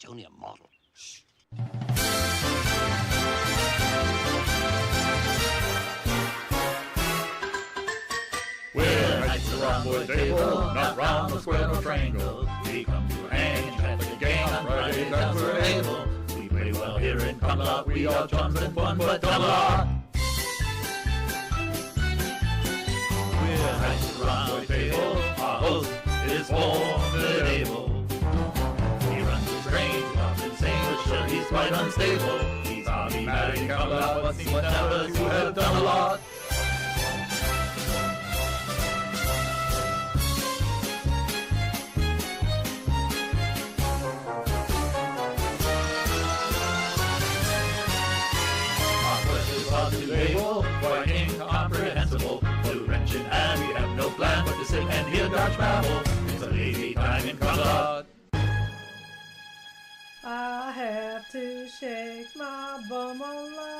It's only a model. Shh. We're knights around the table, not round the square or triangle. We come to hang and chat with the gang on Fridays as we're able. We play well here in Camelot, we are chums and fun, but Camelot. We're knights around the table, our host is formidable. He runs a strange, loves insane, but sure he's quite unstable. He's automatic in Camelot, but seems never to have done a lot. Quite incomprehensible, blue wrenching, and we have no plan but to sit and hear Dodge babble. It's a lazy time in Camelot. I have to shake my bum a lot.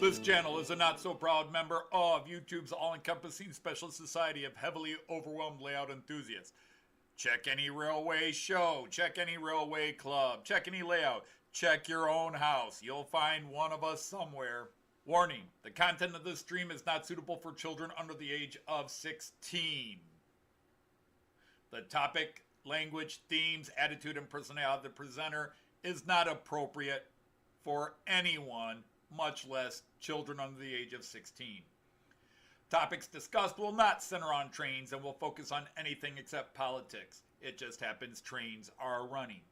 This channel is a not-so-proud member of YouTube's all-encompassing special society of heavily overwhelmed layout enthusiasts. Check any railway show, check any railway club, check any layout, check your own house. You'll find one of us somewhere. Warning, the content of this stream is not suitable for children under the age of 16. The topic, language, themes, attitude, and personality of the presenter is not appropriate for anyone, much less children under the age of 16. Topics discussed will not center on trains and will focus on anything except politics. It just happens trains are running.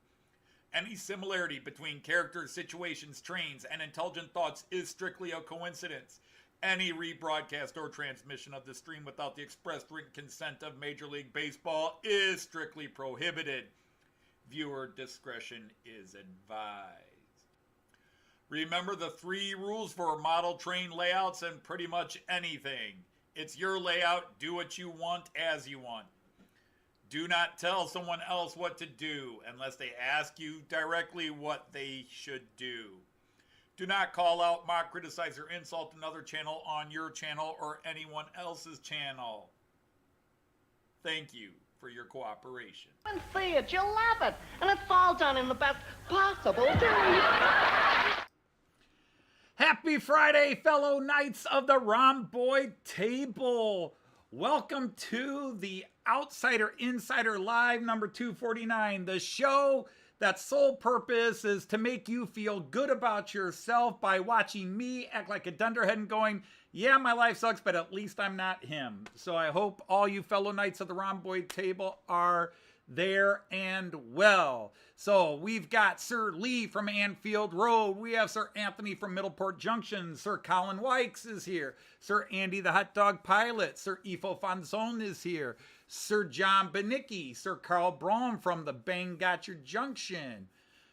Any similarity between characters, situations, trains, and intelligent thoughts is strictly a coincidence. Any rebroadcast or transmission of the stream without the express written consent of Major League Baseball is strictly prohibited. Viewer discretion is advised. Remember the 3 rules for model train layouts and pretty much anything. It's your layout, do what you want as you want. Do not tell someone else what to do unless they ask you directly what they should do. Do not call out, mock, criticize, or insult another channel on your channel or anyone else's channel. Thank you for your cooperation. And see it, you'll love it, and it's all done in the best possible way. Happy Friday, fellow knights of the Rhomboid table. Welcome to the Outsider Insider Live number 249, the show that's sole purpose is to make you feel good about yourself by watching me act like a dunderhead and going, yeah, my life sucks, but at least I'm not him. So I hope all you fellow knights of the Rhomboid table are there and well. So we've got Sir Lee from Anfield Road. We have Sir Anthony from Middleport Junction. Sir Colin Wykes is here. Sir Andy the Hot Dog Pilot. Sir Ifo Fonzone is here. Sir John Benicki. Sir Carl Braun from the Bangotcher Junction.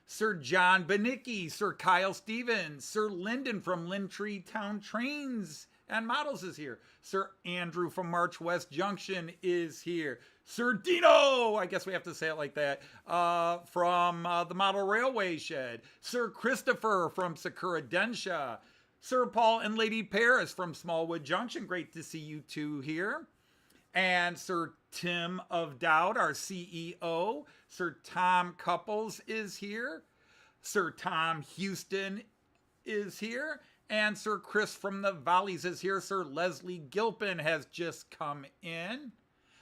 Sir John Benicki. Sir Kyle Stevens. Sir Lyndon from Lintree Town Trains and Models is here. Sir Andrew from March West Junction is here. Sir Dino, I guess we have to say it like that, from the Model Railway Shed. Sir Christopher from Sakura Densha. Sir Paul and Lady Paris from Smallwood Junction. Great to see you two here. And Sir Tim of Dowd, our CEO. Sir Tom Couples is here. Sir Tom Houston is here. And Sir Chris from the Valleys is here. Sir Leslie Gilpin has just come in.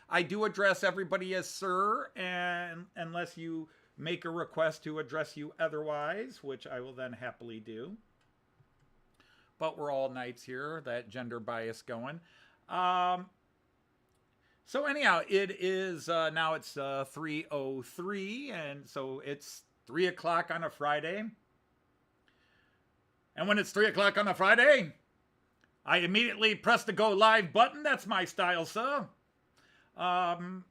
I do address everybody as sir, and unless you make a request to address you otherwise, which I will then happily do. But we're all knights here, that gender bias going. So anyhow, it is, now it's 3:03, and so it's 3 o'clock on a Friday. And when it's 3 o'clock on a Friday, I immediately press the go live button. That's my style, sir. But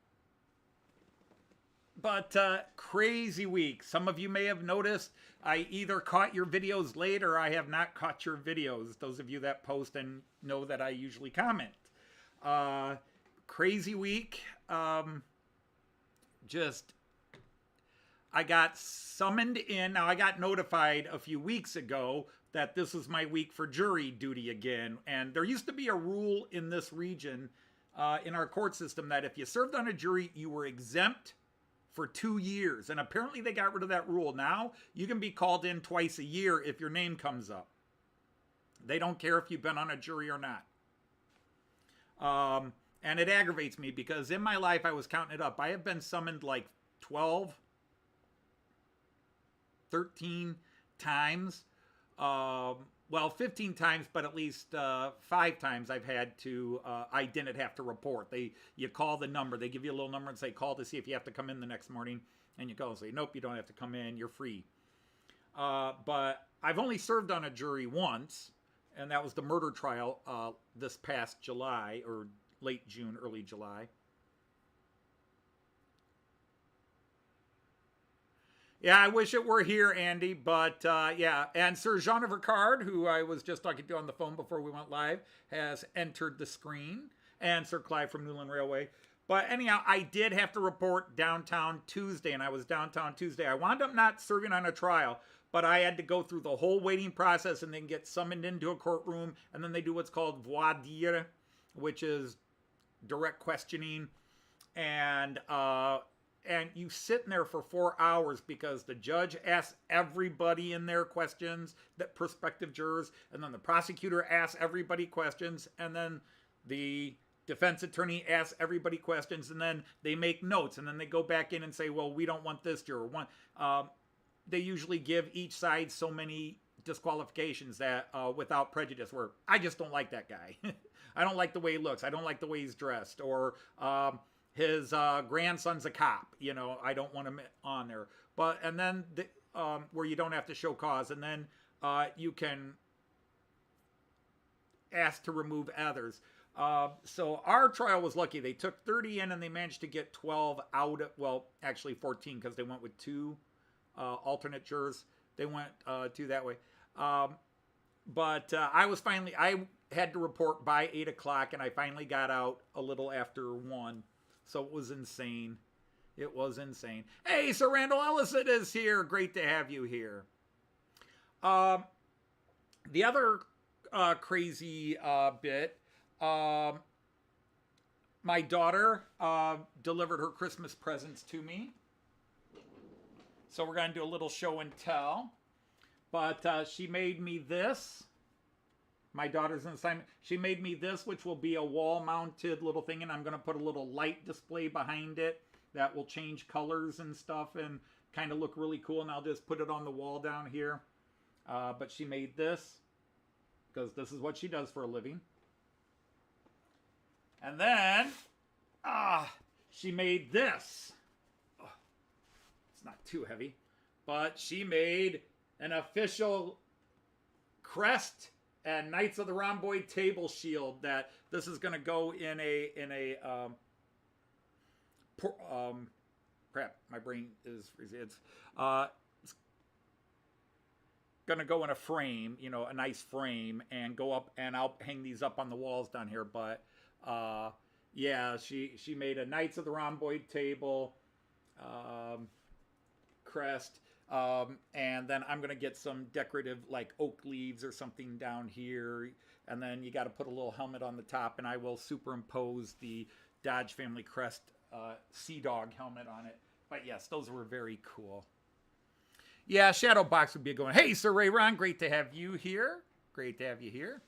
crazy week. Some of you may have noticed I either caught your videos late or I have not caught your videos. Those of you that post and know that I usually comment. Crazy week. Just, I got summoned in. Now, I got notified a few weeks ago that this was my week for jury duty again. And there used to be a rule in this region, in our court system, that if you served on a jury, you were exempt for 2 years. And apparently they got rid of that rule. Now, you can be called in twice a year if your name comes up. They don't care if you've been on a jury or not. And it aggravates me because in my life, I was counting it up. I have been summoned like 12, 13 times. Well, 15 times, but at least 5 times I've had to, I didn't have to report. You call the number. They give you a little number and say, call to see if you have to come in the next morning. And you go and say, nope, you don't have to come in. You're free. But I've only served on a jury once, and that was the murder trial this past July, or late June, early July. Yeah, I wish it were here, Andy, but yeah. And Sir Jean of Ricard, who I was just talking to on the phone before we went live, has entered the screen. And Sir Clive from Newland Railway. But anyhow, I did have to report downtown Tuesday, and I was downtown Tuesday. I wound up not serving on a trial, but I had to go through the whole waiting process and then get summoned into a courtroom, and then they do what's called voir dire, which is direct questioning, and you sit in there for 4 hours because the judge asks everybody in there questions, that prospective jurors, and then the prosecutor asks everybody questions, and then the defense attorney asks everybody questions, and then they make notes, and then they go back in and say, well, we don't want this juror. They usually give each side so many disqualifications that without prejudice, where I just don't like that guy. I don't like the way he looks. I don't like the way he's dressed. Or his grandson's a cop. You know, I don't want him on there. And then where you don't have to show cause, and then you can ask to remove others. So our trial was lucky. They took 30 in and they managed to get 12 out. Well, actually 14 because they went with 2 alternate jurors. They went 2 that way. But I had to report by 8 o'clock, and I finally got out a little after 1. So it was insane. It was insane. Hey, Sir Randall Ellison is here. Great to have you here. The other crazy bit, my daughter delivered her Christmas presents to me. So we're going to do a little show and tell. But she made me this. My daughter's an assignment. She made me this, which will be a wall-mounted little thing, and I'm going to put a little light display behind it that will change colors and stuff and kind of look really cool, and I'll just put it on the wall down here. But she made this, because this is what she does for a living. And then, she made this. Oh, it's not too heavy, but she made an official crest and Knights of the Rhomboid table shield that this is going to go in a crap, my brain is, it's going to go in a frame, you know, a nice frame, and go up, and I'll hang these up on the walls down here. But yeah, she made a Knights of the Rhomboid table crest. And then I'm going to get some decorative like oak leaves or something down here. And then you got to put a little helmet on the top, and I will superimpose the Dodge Family Crest Sea Dog helmet on it. But yes, those were very cool. Yeah, Shadowbox would be going, hey, Sir Ray Ron, great to have you here. Great to have you here.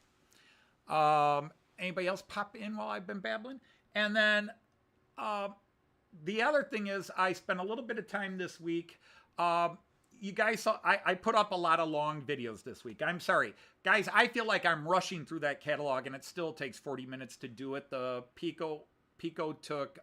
Anybody else pop in while I've been babbling? And then the other thing is I spent a little bit of time this week. You guys saw, I put up a lot of long videos this week. I'm sorry. Guys, I feel like I'm rushing through that catalog, and it still takes 40 minutes to do it. The Piko took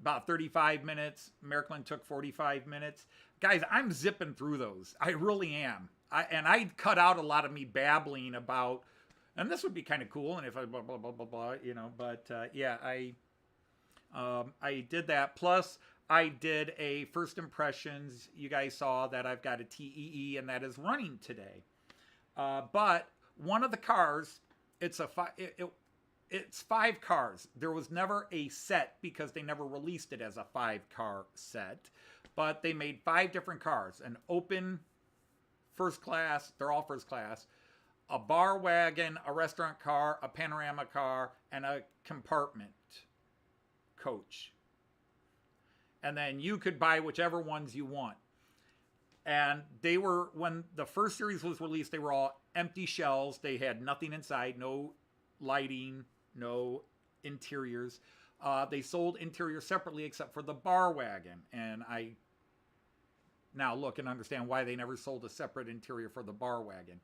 about 35 minutes. Märklin took 45 minutes. Guys, I'm zipping through those. I really am. I cut out a lot of me babbling about, and this would be kind of cool, and if I blah, blah, blah, blah, blah, you know, but yeah, I did that. Plus, I did a first impressions. You guys saw that I've got a TEE, and that is running today. But one of the cars, it's 5 cars. There was never a set because they never released it as a 5-car set. But they made 5 different cars. An open first class, they're all first class, a bar wagon, a restaurant car, a panorama car, and a compartment coach. And then you could buy whichever ones you want. And they were, when the first series was released, they were all empty shells. They had nothing inside, no lighting, no interiors. They sold interiors separately except for the bar wagon. And I now look and understand why they never sold a separate interior for the bar wagon.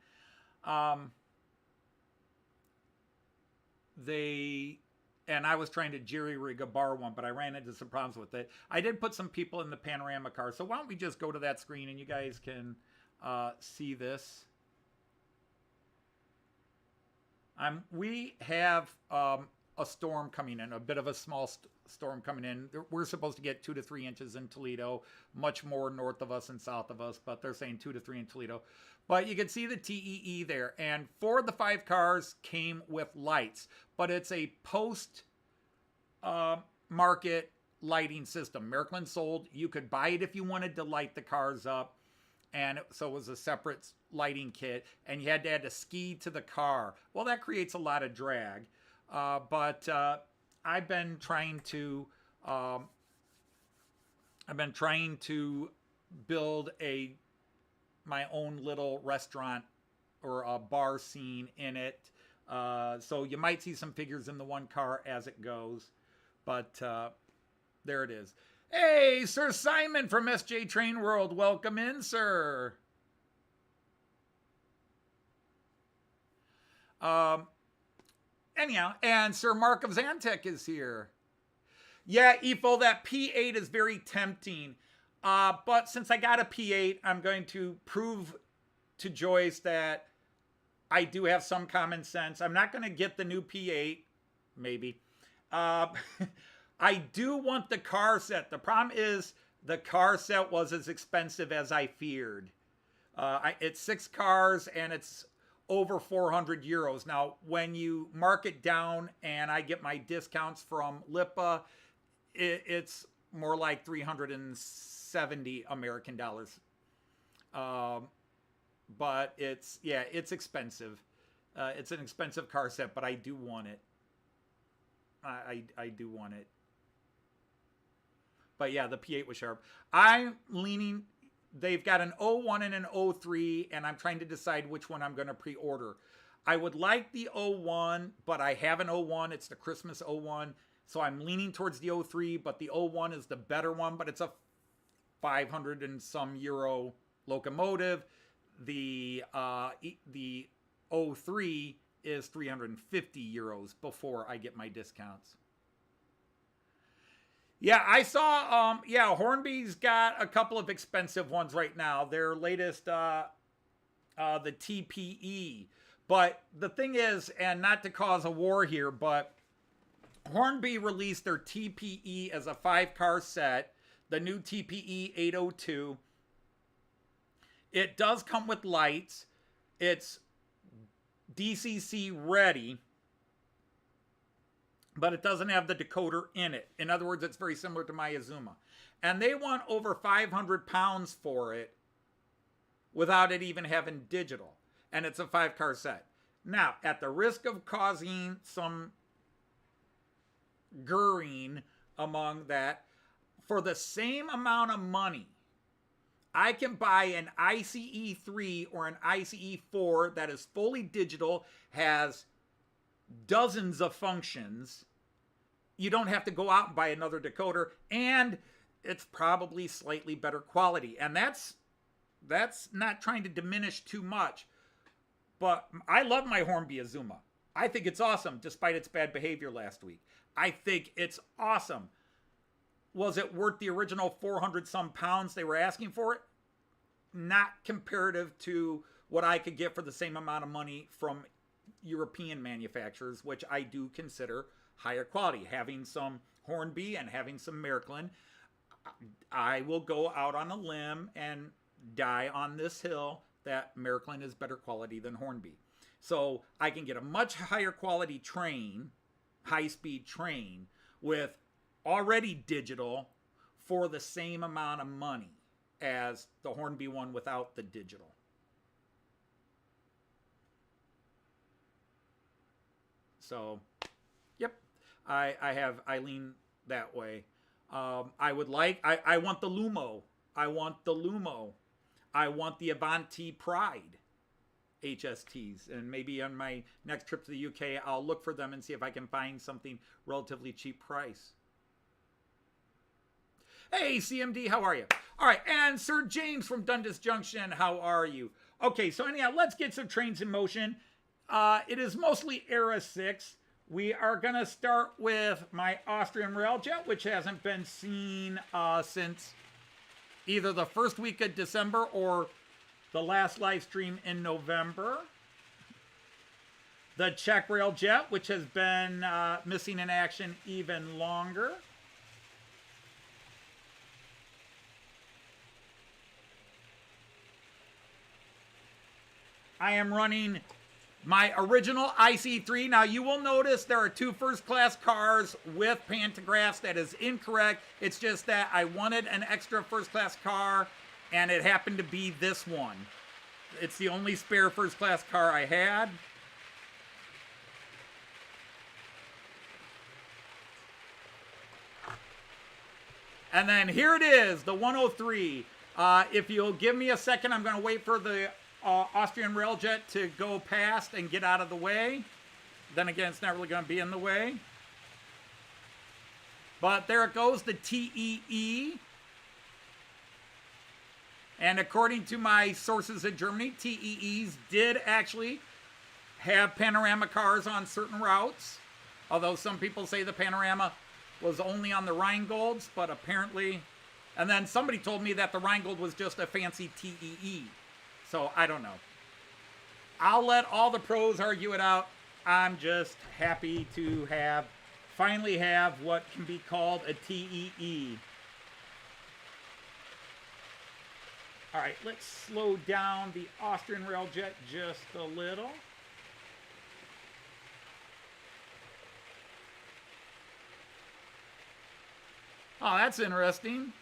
And I was trying to jerry-rig a bar one, but I ran into some problems with it. I did put some people in the panorama car, so why don't we just go to that screen and you guys can see this. We have a storm coming in, a bit of a small storm coming in. We're supposed to get 2 to 3 inches in Toledo, much more north of us and south of us, but they're saying 2 to 3 in Toledo. But you can see the TEE there, and 4 of the 5 cars came with lights, but it's a post-market lighting system. Märklin sold, you could buy it if you wanted to light the cars up, and so it was a separate lighting kit, and you had to add a ski to the car. Well, that creates a lot of drag, but I've been trying to build my own little restaurant or a bar scene in it. So you might see some figures in the one car as it goes, but there it is. Hey, Sir Simon from SJ Train World, welcome in, sir. Anyhow, and Sir Mark of Zantec is here. Yeah, Efo, that P8 is very tempting. But since I got a P8, I'm going to prove to Joyce that I do have some common sense. I'm not going to get the new P8, maybe. I do want the car set. The problem is the car set was as expensive as I feared. It's 6 cars and it's over 400 euros. Now, when you mark it down and I get my discounts from Lipa, it's more like 370 American dollars. But it's expensive. It's an expensive car set, but I do want it. I do want it. But yeah, the P8 was sharp. I'm leaning, they've got an 01 and an 03, and I'm trying to decide which one I'm going to pre-order. I would like the 01, but I have an 01. It's the Christmas 01. So I'm leaning towards the 03, but the 01 is the better one, but it's a 500 and some euro locomotive. The 03 is 350 euros before I get my discounts. Yeah, I saw, Hornby's got a couple of expensive ones right now. Their latest, the TPE. But the thing is, and not to cause a war here, but Hornby released their TPE as a 5-car set, the new TPE 802. It does come with lights. It's DCC ready, but it doesn't have the decoder in it. In other words, it's very similar to my Azuma. And they want over 500 pounds for it without it even having digital. And it's a 5-car set. Now, at the risk of causing some gurring among that, for the same amount of money, I can buy an ICE 3 or an ICE 4 that is fully digital, has dozens of functions. You don't have to go out and buy another decoder, and it's probably slightly better quality. And that's not trying to diminish too much, but I love my Hornby Azuma. I think it's awesome, despite its bad behavior last week. I think it's awesome. Was it worth the original 400 some pounds they were asking for it? Not comparative to what I could get for the same amount of money from European manufacturers, which I do consider higher quality. Having some Hornby and having some Märklin, I will go out on a limb and die on this hill that Märklin is better quality than Hornby. So I can get a much higher quality train, high-speed train, with already digital for the same amount of money as the Hornby one without the digital. So, yep, I lean that way. I want the Lumo. I want the Avanti Pride HSTs. And maybe on my next trip to the UK, I'll look for them and see if I can find something relatively cheap price. Hey, CMD, how are you? All right, and Sir James from Dundas Junction, how are you? Okay, so anyhow, let's get some trains in motion. It is mostly Era 6. We are going to start with my Austrian Railjet, which hasn't been seen since either the first week of December or the last live stream in November. The Czech Railjet, which has been missing in action even longer. I am running my original IC3. Now, you will notice there are 2 first-class cars with pantographs. That is incorrect. It's just that I wanted an extra first-class car, and it happened to be this one. It's the only spare first-class car I had. And then here it is, the 103. If you'll give me a second, I'm going to wait for the Austrian Railjet to go past and get out of the way. Then again, it's not really going to be in the way. But there it goes, the TEE. And according to my sources in Germany, TEEs did actually have panorama cars on certain routes. Although some people say the panorama was only on the Rheingolds, but apparently... And then somebody told me that the Rheingold was just a fancy TEE. So, I don't know. I'll let all the pros argue it out. I'm just happy to finally have what can be called a TEE. All right, let's slow down the Austrian Railjet just a little. Oh, that's interesting.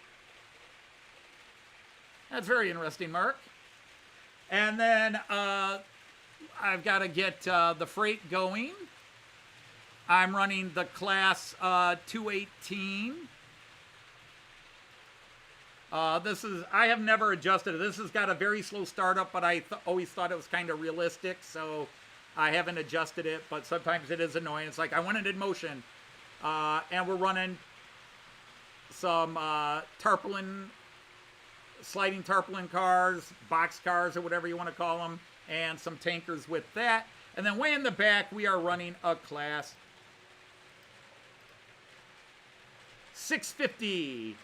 That's very interesting, Mark. And then I've got to get the freight going. I'm running the class 218. I have never adjusted it. This has got a very slow startup, but I always thought it was kind of realistic, so I haven't adjusted it, but sometimes it is annoying. It's like, I want it in motion. And we're running some sliding tarpaulin cars, box cars, or whatever you want to call them, and some tankers with that. And then way in the back, we are running a class 650.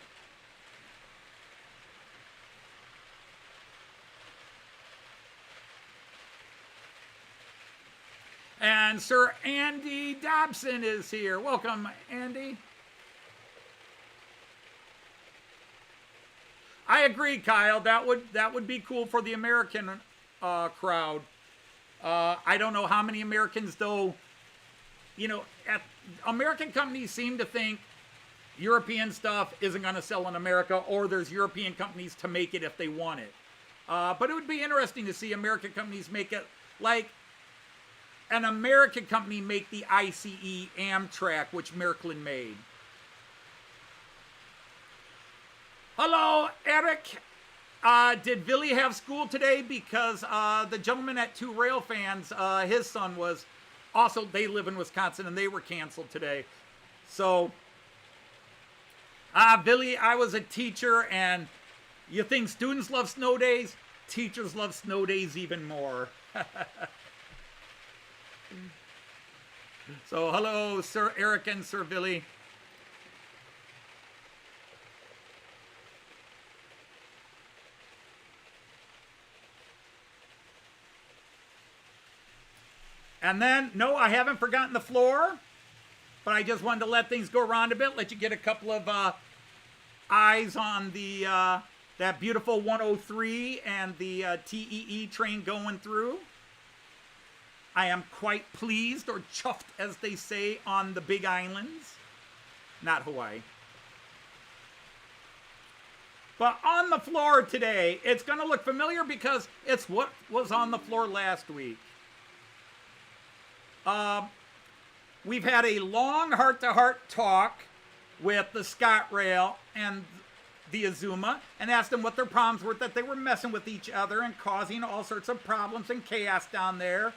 And Sir Andy Dobson is here. Welcome, Andy. I agree, Kyle. That would be cool for the American crowd. I don't know how many Americans, though. You know, American companies seem to think European stuff isn't going to sell in America, or there's European companies to make it if they want it. But it would be interesting to see American companies make it, like an American company make the ICE Amtrak, which Märklin made. Hello, Eric. Did Billy have school today? Because the gentleman at Two Rail Fans, his son was Also, they live in Wisconsin, and they were canceled today. So, Billy, I was a teacher, and you think students love snow days? Teachers love snow days even more. So, hello, Sir Eric and Sir Billy. And then, no, I haven't forgotten the floor, but I just wanted to let things go around a bit, let you get a couple of eyes on the that beautiful 103 and the TEE train going through. I am quite pleased, or chuffed, as they say on the Big Islands, not Hawaii. But on the floor today, it's going to look familiar because it's what was on the floor last week. We've had a long heart-to-heart talk with the Scotrail and the Azuma and asked them what their problems were, that they were messing with each other and causing all sorts of problems and chaos down there.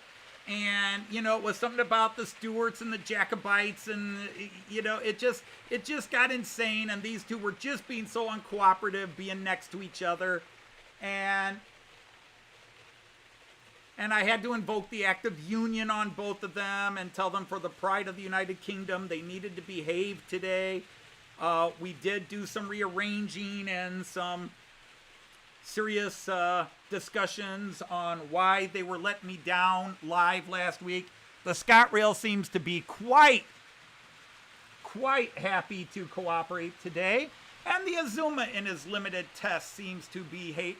And, you know, it was something about the Stuarts and the Jacobites, and, you know, it just got insane, and these two were just being so uncooperative, being next to each other. And I had to invoke the act of union on both of them and tell them, for the pride of the United Kingdom, they needed to behave today. We did do some rearranging and some serious discussions on why they were letting me down live last week. The Scotrail seems to be quite happy to cooperate today. And the Azuma, in his limited test, seems to be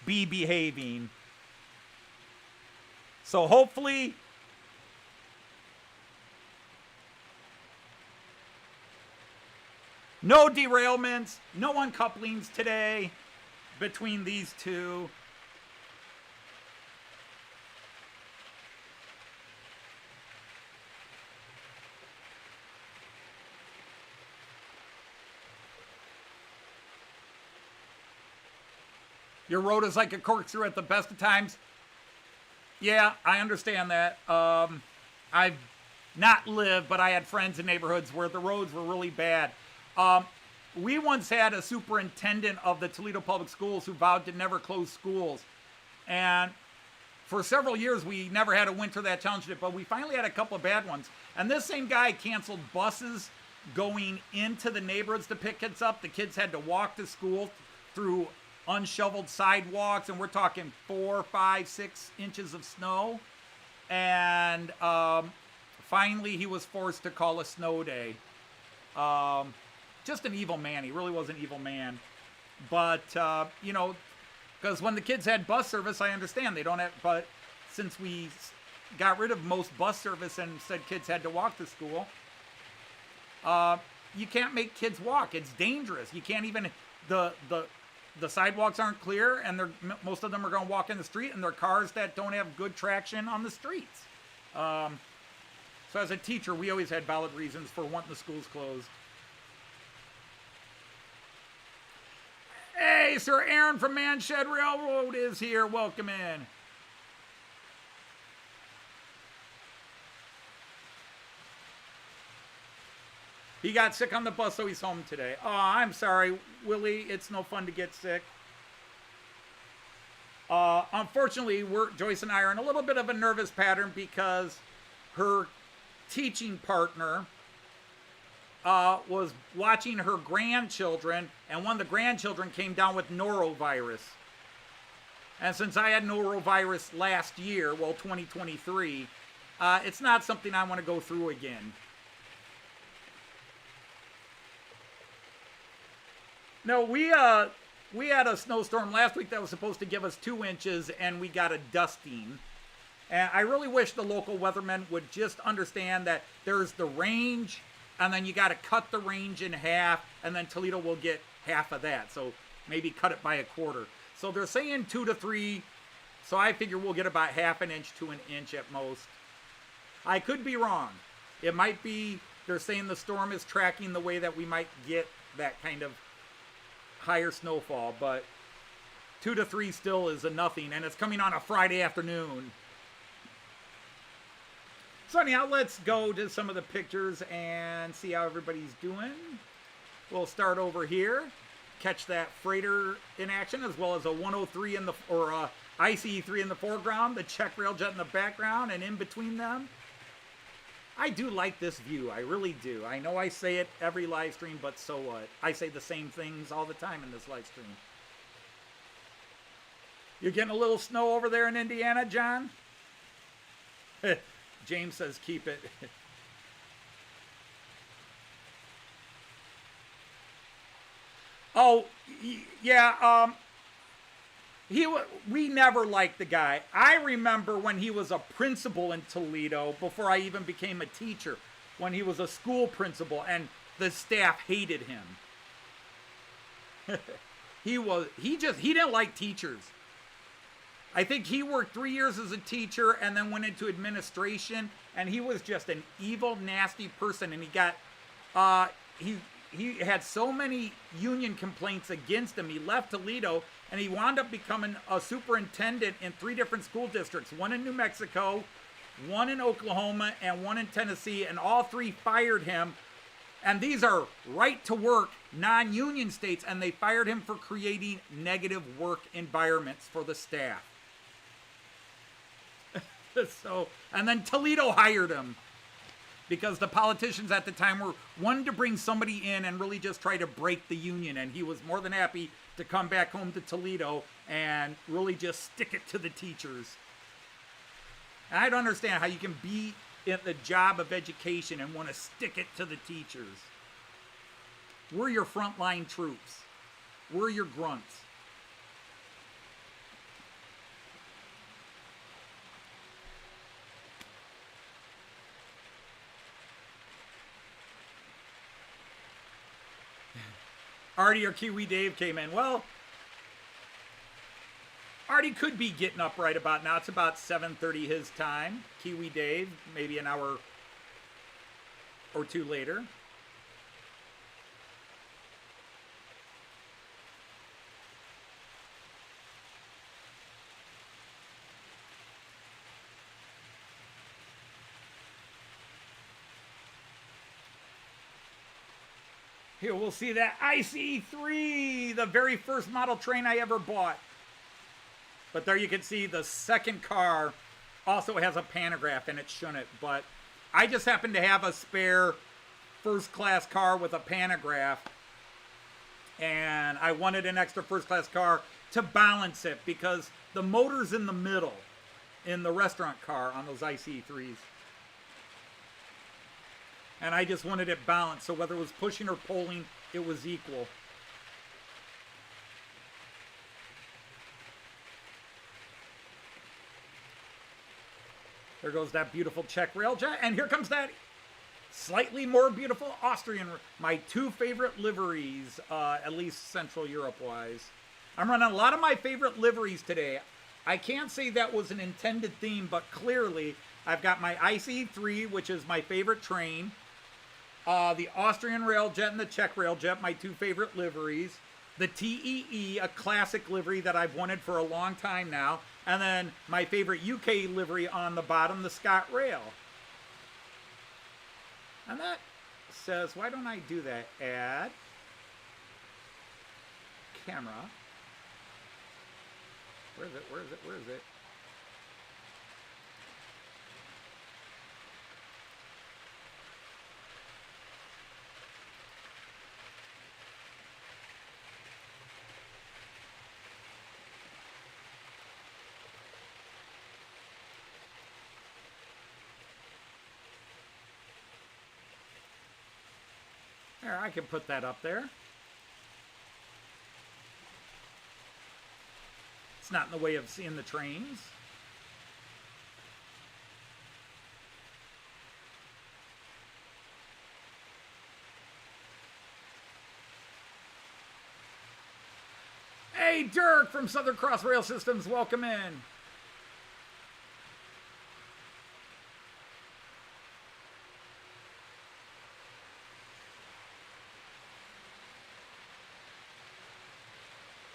behaving. So hopefully, no derailments, no uncouplings today between these two. Your road is like a corkscrew at the best of times. Yeah, I understand that. I've not lived, but I had friends in neighborhoods where the roads were really bad. We once had a superintendent of the Toledo Public Schools who vowed to never close schools. And for several years, we never had a winter that challenged it, but we finally had a couple of bad ones. And this same guy canceled buses going into the neighborhoods to pick kids up. The kids had to walk to school through unshoveled sidewalks, and we're talking 4, 5, 6 inches of snow. And finally, he was forced to call a snow day. Just an evil man. He really was an evil man. But, you know, because when the kids had bus service, I understand they don't have, but since we got rid of most bus service and said kids had to walk to school, you can't make kids walk. It's dangerous. You can't even, the sidewalks aren't clear, and most of them are going to walk in the street, and they're cars that don't have good traction on the streets. So as a teacher, we always had valid reasons for wanting the schools closed. Hey, Sir Aaron from Manshed Railroad is here. Welcome in. He got sick on the bus, so he's home today. Oh, I'm sorry, Willie. It's no fun to get sick. Unfortunately, Joyce and I are in a little bit of a nervous pattern because her teaching partner was watching her grandchildren, and one of the grandchildren came down with norovirus. And since I had norovirus last year, well, 2023, it's not something I want to go through again. No, we had a snowstorm last week that was supposed to give us 2 inches, and we got a dusting. And I really wish the local weathermen would just understand that there's the range, and then you got to cut the range in half, and then Toledo will get half of that. So maybe cut it by a quarter. So they're saying 2 to 3. So I figure we'll get about half an inch to an inch at most. I could be wrong. It might be they're saying the storm is tracking the way that we might get that kind of higher snowfall, but 2 to 3 still is a nothing, and it's coming on a Friday afternoon. So anyhow, let's go to some of the pictures and see how everybody's doing. We'll start over here. Catch that freighter in action, as well as a 103 in the, or a ICE-3 in the foreground, the Czech Railjet in the background, and in between them. I do like this view, I really do. I know I say it every live stream, but so what? I say the same things all the time in this live stream. You're getting a little snow over there in Indiana, John? James says keep it. Oh, yeah, we never liked the guy. I remember when he was a principal in Toledo, before I even became a teacher, when he was a school principal, and the staff hated him. He didn't like teachers. I think he worked 3 years as a teacher and then went into administration, and he was just an evil, nasty person, and he got, he had so many union complaints against him. He left Toledo, and he wound up becoming a superintendent in 3 different school districts, one in New Mexico, one in Oklahoma, and one in Tennessee, and all 3 fired him. And these are right-to-work, non-union states, and they fired him for creating negative work environments for the staff. So, and then Toledo hired him, because the politicians at the time were wanting to bring somebody in and really just try to break the union. And he was more than happy to come back home to Toledo and really just stick it to the teachers. And I don't understand how you can be in the job of education and want to stick it to the teachers. We're your frontline troops. We're your grunts. Artie or Kiwi Dave came in. Well, Artie could be getting up right about now. It's about 7:30 his time. Kiwi Dave, maybe an hour or 2 later. Here, we'll see that ICE-3, the very first model train I ever bought. But there you can see the second car also has a pantograph, and it shouldn't. But I just happen to have a spare first-class car with a pantograph, and I wanted an extra first-class car to balance it, because the motor's in the middle in the restaurant car on those ICE-3s. And I just wanted it balanced, so whether it was pushing or pulling, it was equal. There goes that beautiful Czech Railjet, and here comes that slightly more beautiful Austrian, my 2 favorite liveries, at least Central Europe-wise. I'm running a lot of my favorite liveries today. I can't say that was an intended theme, but clearly I've got my ICE-3, which is my favorite train, the Austrian Railjet and the Czech Railjet, my 2 favorite liveries, the TEE, a classic livery that I've wanted for a long time now, and then my favorite UK livery on the bottom, the Scotrail. And that says, why don't I do that? Add camera. Where is it? Where is it? Where is it? There, I can put that up there. It's not in the way of seeing the trains. Hey, Dirk from Southern Cross Rail Systems, welcome in.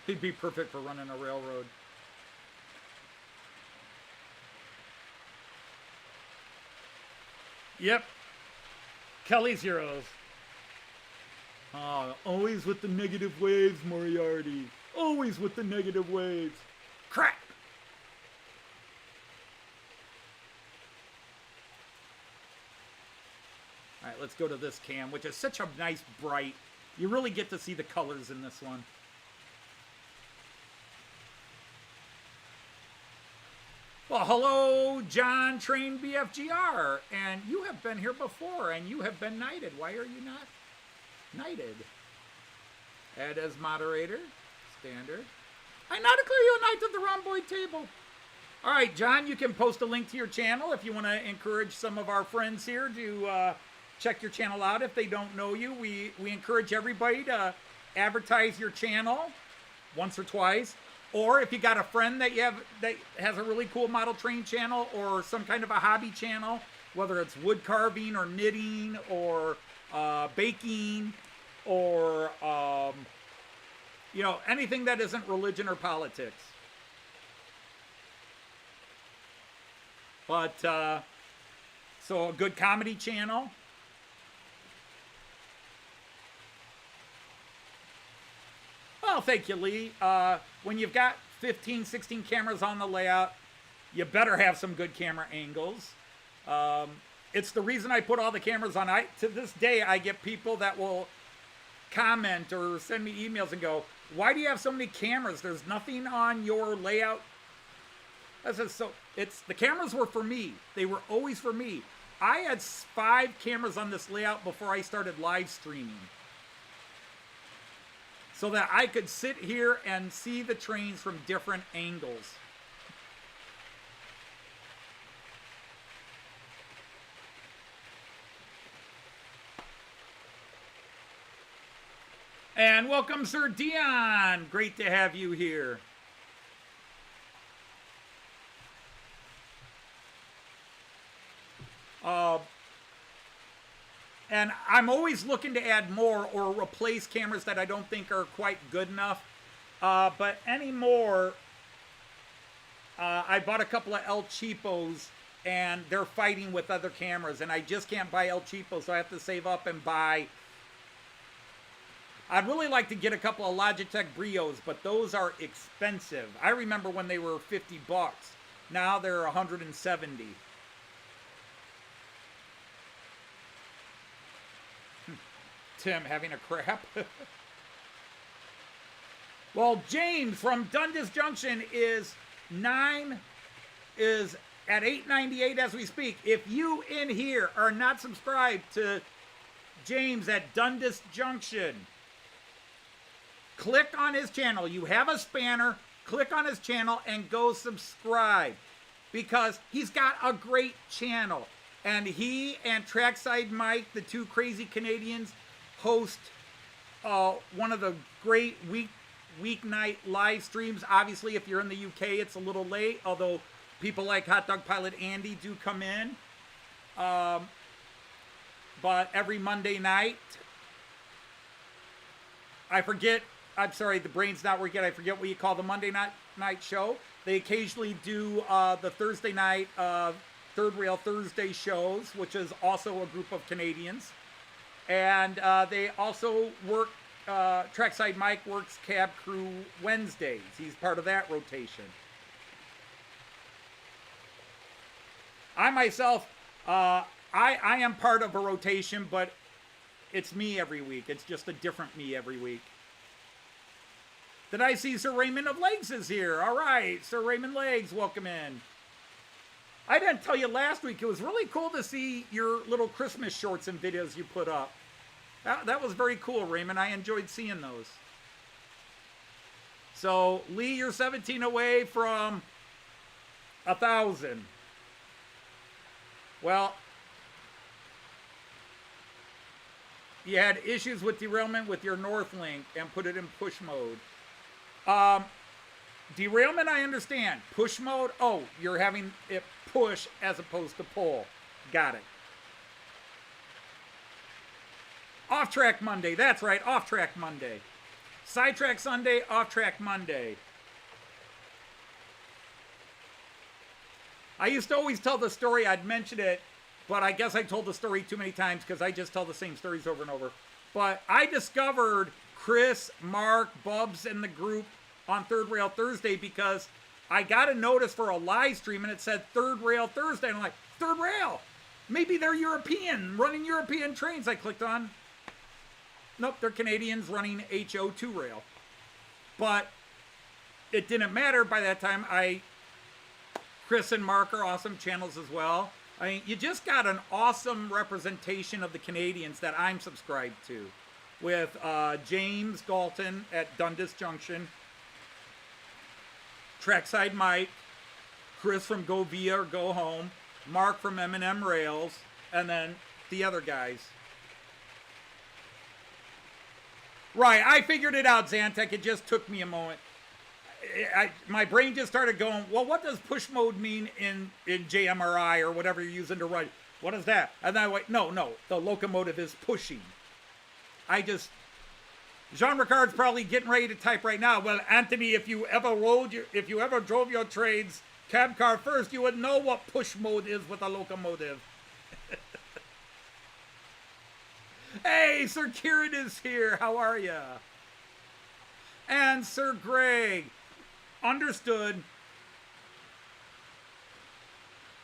He'd be perfect for running a railroad. Yep. Kelly's Heroes. Oh, always with the negative waves, Moriarty. Always with the negative waves. Crap! All right, let's go to this cam, which is such a nice bright. You really get to see the colors in this one. Well, hello, John Train BFGR, and you have been here before, and you have been knighted. Why are you not knighted? Add as moderator, standard. I now declare you a knight of the rhomboid table. All right, John, you can post a link to your channel if you want to encourage some of our friends here to check your channel out if they don't know you. We encourage everybody to advertise your channel once or twice. Or if you got a friend that that has a really cool model train channel or some kind of a hobby channel, whether it's wood carving or knitting or baking or you know, anything that isn't religion or politics. But so a good comedy channel. Well, thank you, Lee. When you've got 15, 16 cameras on the layout, you better have some good camera angles. It's the reason I put all the cameras on. To this day, I get people that will comment or send me emails and go, why do you have so many cameras? There's nothing on your layout. I said, so the cameras were for me. They were always for me. I had 5 cameras on this layout before I started live streaming, so that I could sit here and see the trains from different angles. And welcome, Sir Dion. Great to have you here. And I'm always looking to add more or replace cameras that I don't think are quite good enough. But anymore, I bought a couple of El Cheapos, and they're fighting with other cameras, and I just can't buy El Cheapos, so I have to save up and buy. I'd really like to get a couple of Logitech Brios, but those are expensive. I remember when they were $50. Now they're 170. Tim having a crap. Well, James from Dundas Junction is at 898 as we speak. If you in here are not subscribed to James at Dundas Junction, click on his channel. You have a spanner, click on his channel and go subscribe, because he's got a great channel. And he and Trackside Mike, the two crazy Canadians, host one of the great weeknight live streams. Obviously, if you're in the UK, it's a little late, although people like Hot Dog Pilot Andy do come in. But every Monday night, I'm sorry, the brain's not working. I forget what you call the Monday night show. They occasionally do the Thursday night Third Rail Thursday shows, which is also a group of Canadians. And they also work, Trackside Mike works Cab Crew Wednesdays. He's part of that rotation. I myself, I am part of a rotation, but it's me every week. It's just a different me every week. Did I see Sir Raymond of Legs is here? All right, Sir Raymond Legs, welcome in. I didn't tell you last week, it was really cool to see your little Christmas shorts and videos you put up. That was very cool, Raymond. I enjoyed seeing those. So, Lee, you're 17 away from 1,000. Well, you had issues with derailment with your North Link and put it in push mode. Derailment, I understand. Push mode, oh, you're having it push as opposed to pull. Got it. Off Track Monday, that's right, Off Track Monday. Sidetrack Sunday, Off Track Monday. I used to always tell the story, I'd mention it but I guess I told the story too many times because I just tell the same stories over and over. But I discovered Chris, Mark, Bubs, and the group on Third Rail Thursday because I got a notice for a live stream and it said Third Rail Thursday. And I'm like, Third Rail? Maybe they're European, running European trains. I clicked on. Nope, they're Canadians running HO2 rail. But it didn't matter by that time. Chris and Mark are awesome channels as well. I mean, you just got an awesome representation of the Canadians that I'm subscribed to. With James Galton at Dundas Junction, Trackside Mike, Chris from Go Via or Go Home, Mark from M&M Rails, and then the other guys. Right, I figured it out, Zantek. It just took me a moment. My brain just started going, well, what does push mode mean in JMRI or whatever you're using to run? What is that? And then I went, no, the locomotive is pushing. Jean Ricard's probably getting ready to type right now. Well, Anthony, if you ever drove your trains cab car first, you would know what push mode is with a locomotive. Hey, Sir Kieran is here. How are ya? And Sir Greg. Understood.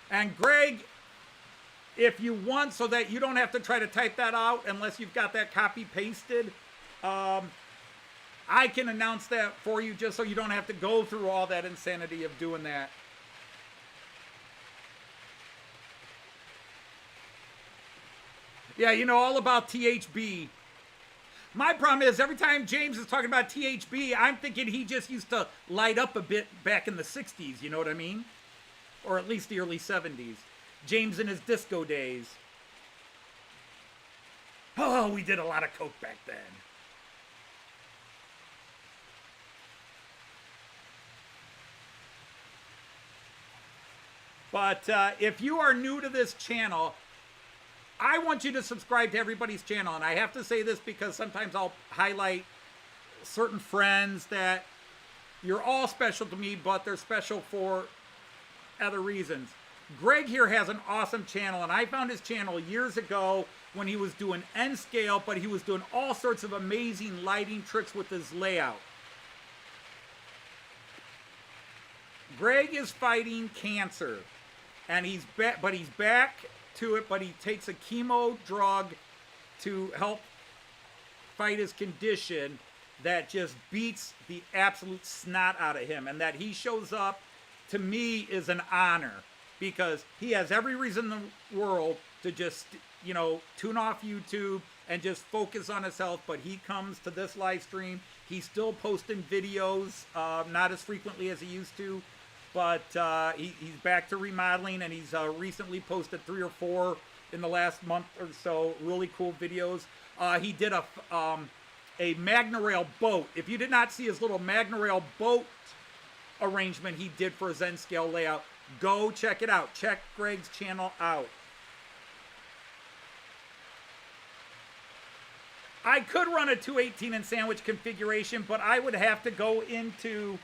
And Greg, if you want, so that you don't have to try to type that out unless you've got that copy pasted, I can announce that for you just so you don't have to go through all that insanity of doing that. Yeah, you know all about THB. My problem is every time James is talking about THB, I'm thinking he just used to light up a bit back in the 60s, you know what I mean? Or at least the early 70s. James in his disco days. Oh, we did a lot of coke back then. But if you are new to this channel, I want you to subscribe to everybody's channel. And I have to say this because sometimes I'll highlight certain friends that you're all special to me, but they're special for other reasons. Greg here has an awesome channel, and I found his channel years ago when he was doing N scale, but he was doing all sorts of amazing lighting tricks with his layout. Greg is fighting cancer, and he's back to it, but he takes a chemo drug to help fight his condition that just beats the absolute snot out of him. And that he shows up, to me, is an honor, because he has every reason in the world to just, you know, tune off YouTube and just focus on his health. But he comes to this live stream. He's still posting videos, not as frequently as he used to. But he's back to remodeling, and he's recently posted 3 or 4 in the last month or so. Really cool videos. He did a Magnorail boat. If you did not see his little Magnorail boat arrangement he did for his N scale layout, go check it out. Check Greg's channel out. I could run a 218 and sandwich configuration, but I would have to go into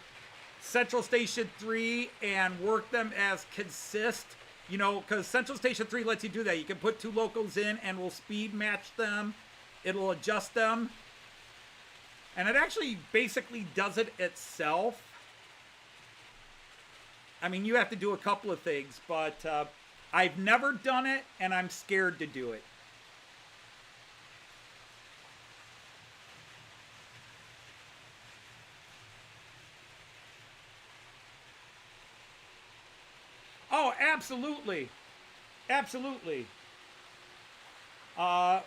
Central Station 3 and work them as consist, you know, because Central Station 3 lets you do that. You can put 2 locos in and we'll speed match them. It'll adjust them. And it actually basically does it itself. I mean, you have to do a couple of things, but I've never done it, and I'm scared to do it. Oh, absolutely. Absolutely. Mark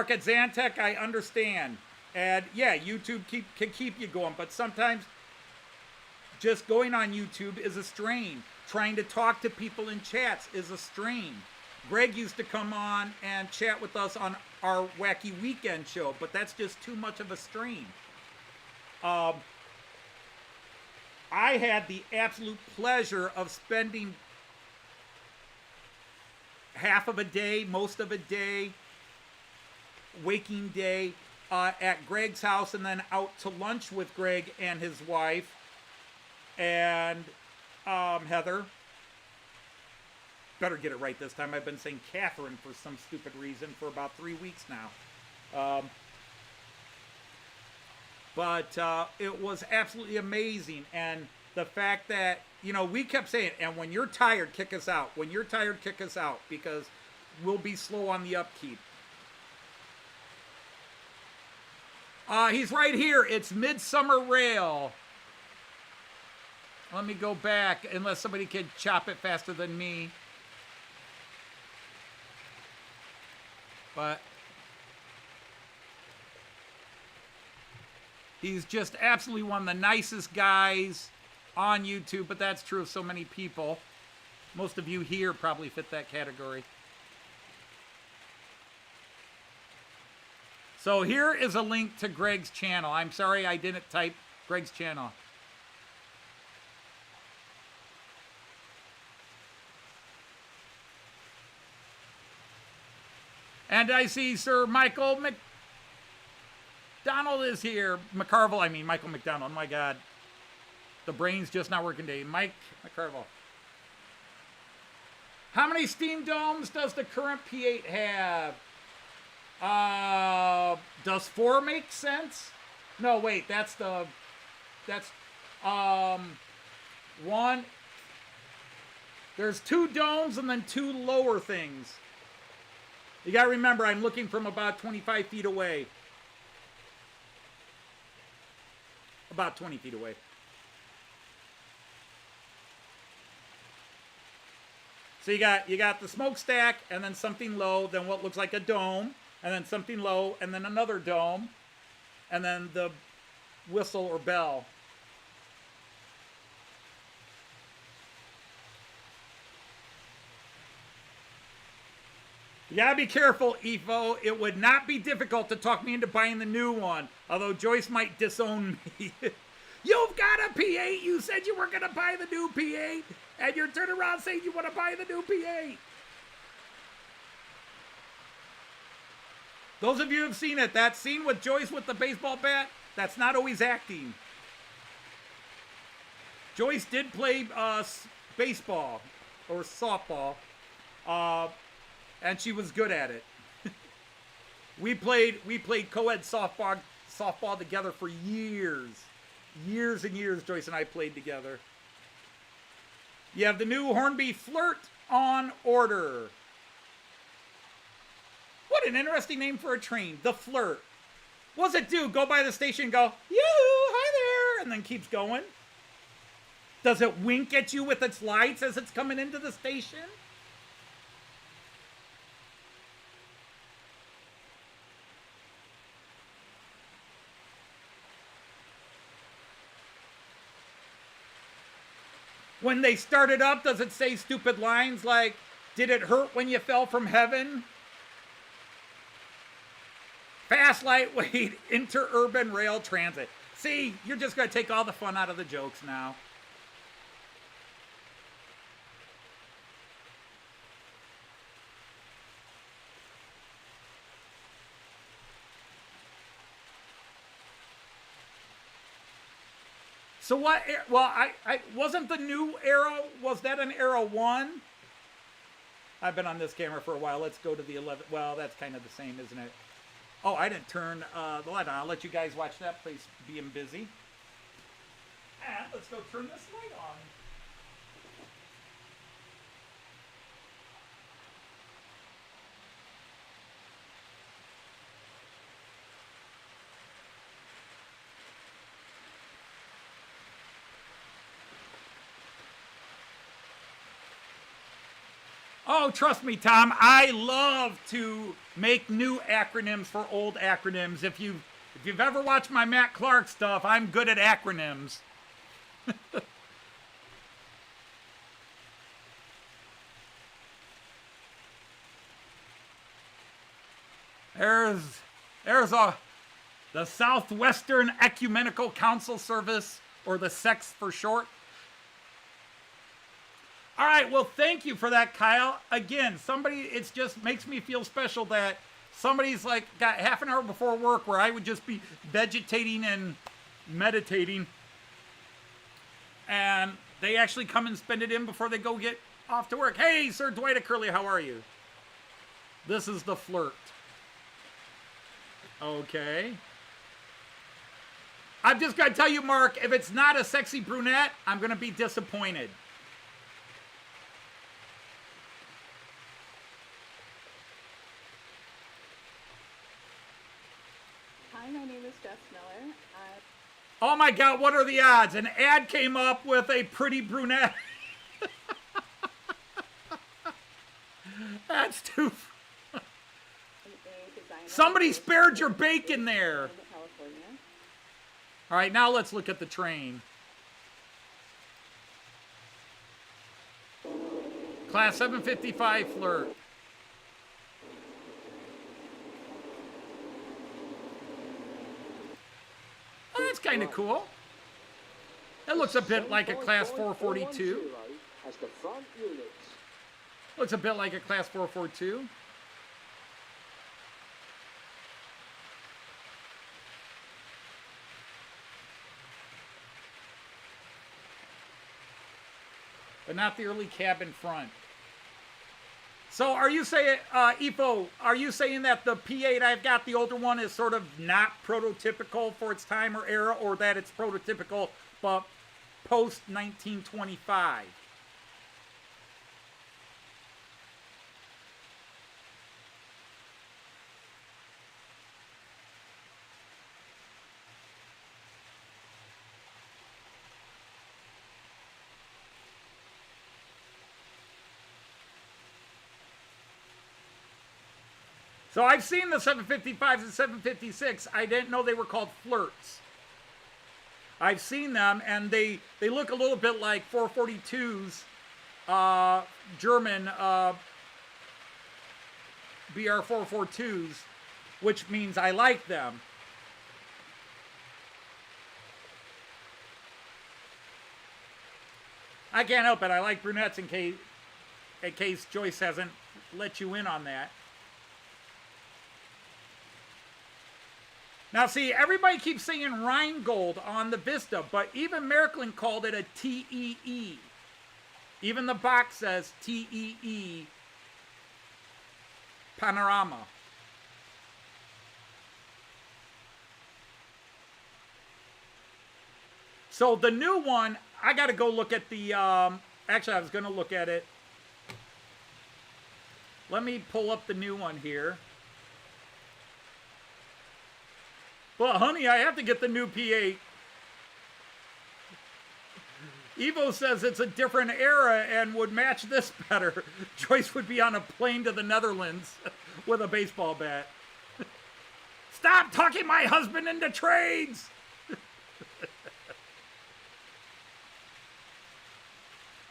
at Zantek, I understand. And yeah, YouTube can keep you going, but sometimes just going on YouTube is a strain. Trying to talk to people in chats is a strain. Greg used to come on and chat with us on our Wacky Weekend show, but that's just too much of a strain. I had the absolute pleasure of spending half of a day, most of a day, waking day, at Greg's house, and then out to lunch with Greg and his wife and Heather. better get it right this time. I've been saying Catherine for some stupid reason for about 3 weeks now. But it was absolutely amazing. And the fact that, you know, we kept saying, and when you're tired, kick us out. When you're tired, kick us out, because we'll be slow on the upkeep. He's right here. It's Midsummer Rail. Let me go back, unless somebody can chop it faster than me. But he's just absolutely one of the nicest guys on YouTube, but that's true of so many people. Most of you here probably fit that category. So here is a link to Greg's channel. I'm sorry I didn't type Greg's channel. And I see Sir Michael McDonald is here. Michael McDonald. Oh my God. The brain's just not working today. Mike McCarville. How many steam domes does the current P8 have? Does 4 make sense? No, wait, that's one. There's 2 domes and then 2 lower things. You gotta remember, I'm looking from about 25 feet away. About 20 feet away. So you got the smokestack, and then something low, then what looks like a dome, and then something low, and then another dome, and then the whistle or bell. You gotta be careful, Efo. It would not be difficult to talk me into buying the new one, although Joyce might disown me. You've got a P8. You said you were gonna buy the new P8, and you're turning around saying you want to buy the new P8. Those of you who have seen it, that scene with Joyce with the baseball bat, that's not always acting. Joyce did play baseball or softball. And she was good at it. we played co-ed softball together for years. Years and years, Joyce and I played together. You have the new Hornby Flirt on order. What an interesting name for a train, the Flirt. What does it do? Go by the station and go, yoo-hoo, hi there, and then keeps going? Does it wink at you with its lights as it's coming into the station? When they start it up, does it say stupid lines like, did it hurt when you fell from heaven? Fast, lightweight, interurban rail transit. See, you're just going to take all the fun out of the jokes now. So what, well, I wasn't the new Arrow, was that an Arrow 1? I've been on this camera for a while. Let's go to the 11. Well, that's kind of the same, isn't it? Oh, I didn't turn the light on. I'll let you guys watch that, please, being busy. And let's go turn this light on. Oh, trust me, Tom, I love to make new acronyms for old acronyms. If you've ever watched my Matt Clark stuff, I'm good at acronyms. There's the Southwestern Ecumenical Council Service, or the SEX for short. All right, well, thank you for that, Kyle. Again, it just makes me feel special that somebody's like got half an hour before work where I would just be vegetating and meditating, and they actually come and spend it in before they go get off to work. Hey, Sir Dwight Curley, how are you? This is the flirt. Okay. I'm just going to tell you, Mark, if it's not a sexy brunette, I'm going to be disappointed. Hi, my name is Jess Miller. Oh my God, what are the odds? An ad came up with a pretty brunette. That's too... Somebody spared your bacon there. California. All right, now let's look at the train. Class 755 flirt. Oh, that's kind of cool. That looks a bit like a Class 442. As the front units. Looks a bit like a Class 442. But not the early cabin front. So are you saying, Ifo, are you saying that the P8 I've got, the older one, is sort of not prototypical for its time or era, or that it's prototypical but post-1925? So I've seen the 755s and 756. I didn't know they were called flirts. I've seen them, and they look a little bit like 442s, German BR442s, which means I like them. I can't help it. I like brunettes in case Joyce hasn't let you in on that. Now, see, everybody keeps saying Rheingold on the Vista, but even Märklin called it a TEE. Even the box says TEE Panorama. So the new one, I got to go look at the, actually, I was going to look at it. Let me pull up the new one here. Well, honey, I have to get the new P8. Evo says it's a different era and would match this better. Joyce would be on a plane to the Netherlands with a baseball bat. Stop talking my husband into trades!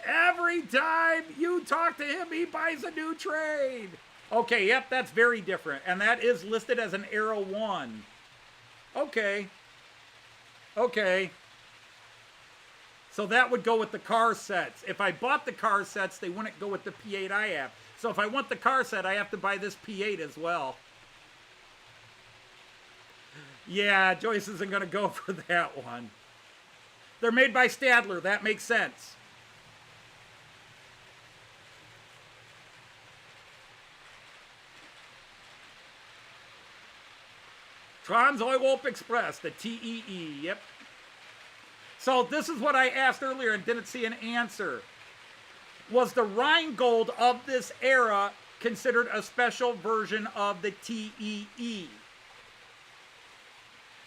Every time you talk to him, he buys a new trade. Okay, yep, that's very different. And that is listed as an Era 1. Okay. Okay. So that would go with the car sets. If I bought the car sets, they wouldn't go with the P8 I have. So if I want the car set, I have to buy this P8 as well. Yeah, Joyce isn't going to go for that one. They're made by Stadler. That makes sense. Trans-Europe Express, the TEE, yep. So this is what I asked earlier and didn't see an answer. Was the Rheingold of this era considered a special version of the TEE?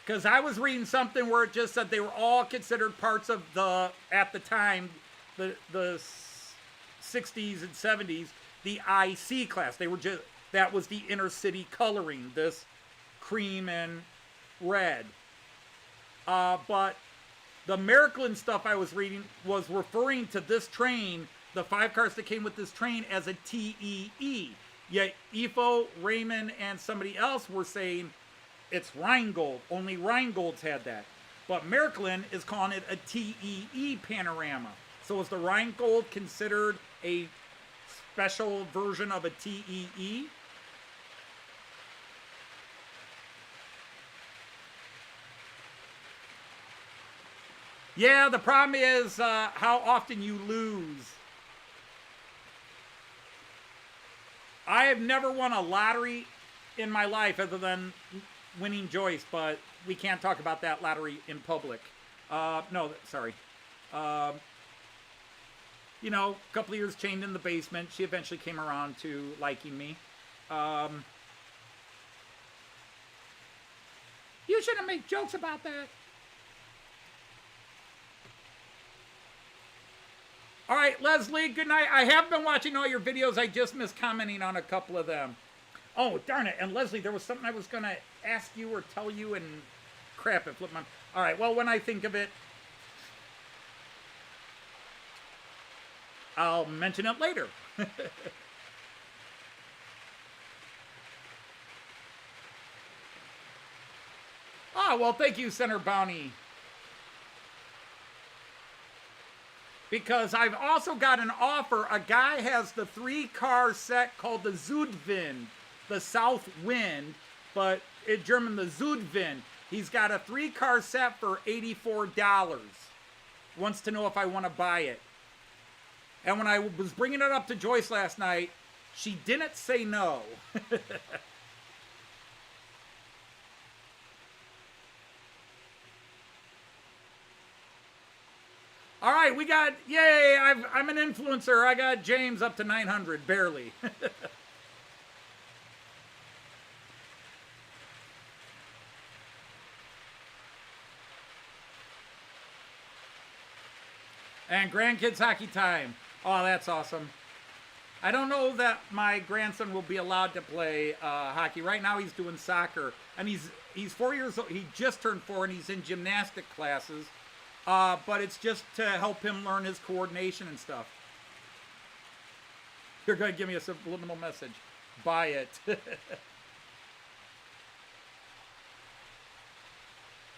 Because I was reading something where it just said they were all considered parts of the, at the time, the 60s and 70s, the IC class. They were just, that was the inner city coloring, this cream and red. But the Märklin stuff I was reading was referring to this train, the 5 cars that came with this train, as a TEE. Yet Ifo, Raymond, and somebody else were saying it's Rheingold. Only Rheingolds had that. But Märklin is calling it a TEE panorama. So is the Rheingold considered a special version of a TEE? Yeah, the problem is how often you lose. I have never won a lottery in my life other than winning Joyce, but we can't talk about that lottery in public. No, sorry. You know, a couple of years chained in the basement. She eventually came around to liking me. You shouldn't make jokes about that. All right, Leslie, good night. I have been watching all your videos. I just missed commenting on a couple of them. Oh, darn it. And Leslie, there was something I was going to ask you or tell you, and crap, it flipped my... All right, well, when I think of it, I'll mention it later. Oh, well, thank you, Senator Bounty. Because I've also got an offer. A guy has the 3-car set called the Südwind, the South Wind, but in German, the Südwind. He's got a 3-car set for $84. Wants to know if I want to buy it. And when I was bringing it up to Joyce last night, she didn't say no. All right, we got, yay, I'm an influencer. I got James up to 900, barely. And grandkids hockey time. Oh, that's awesome. I don't know that my grandson will be allowed to play hockey. Right now he's doing soccer. And he's 4 years old. He just turned 4 and he's in gymnastic classes. But it's just to help him learn his coordination and stuff. You're going to give me a subliminal message. Buy it.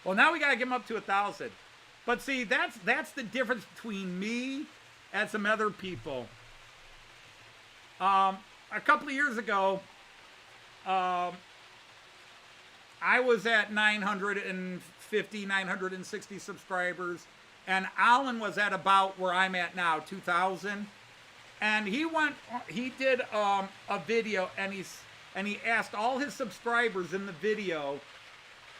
Well, now we got to get him up to 1,000. But see, that's the difference between me and some other people. A couple of years ago, I was at 950, 960 subscribers, and Alan was at about where I'm at now, 2,000. And he did a video, and he asked all his subscribers in the video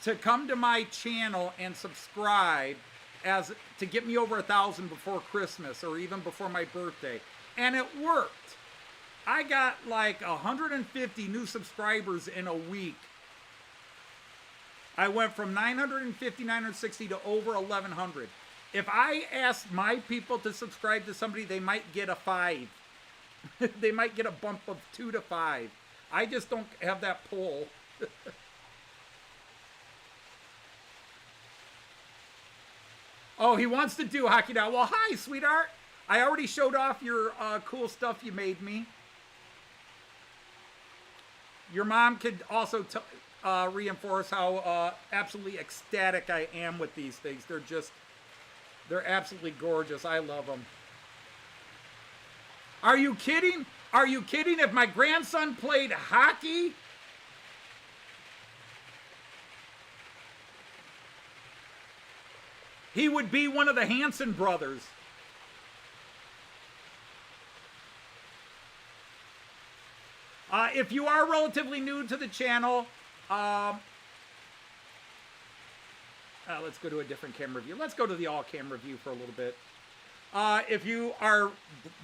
to come to my channel and subscribe to get me over 1,000 before Christmas or even before my birthday. And it worked. I got like 150 new subscribers in a week. I went from 950, 960 to over 1,100. If I asked my people to subscribe to somebody, they might get a 5. They might get a bump of 2 to 5. I just don't have that pull. Oh, he wants to do hockey now. Well, hi, sweetheart. I already showed off your cool stuff you made me. Your mom could also reinforce how absolutely ecstatic I am with these things. They're absolutely gorgeous. I love them. Are you kidding? Are you kidding? If my grandson played hockey, he would be one of the Hanson brothers. If you are relatively new to the channel, let's go to a different camera view. Let's go to the all camera view for a little bit. If you are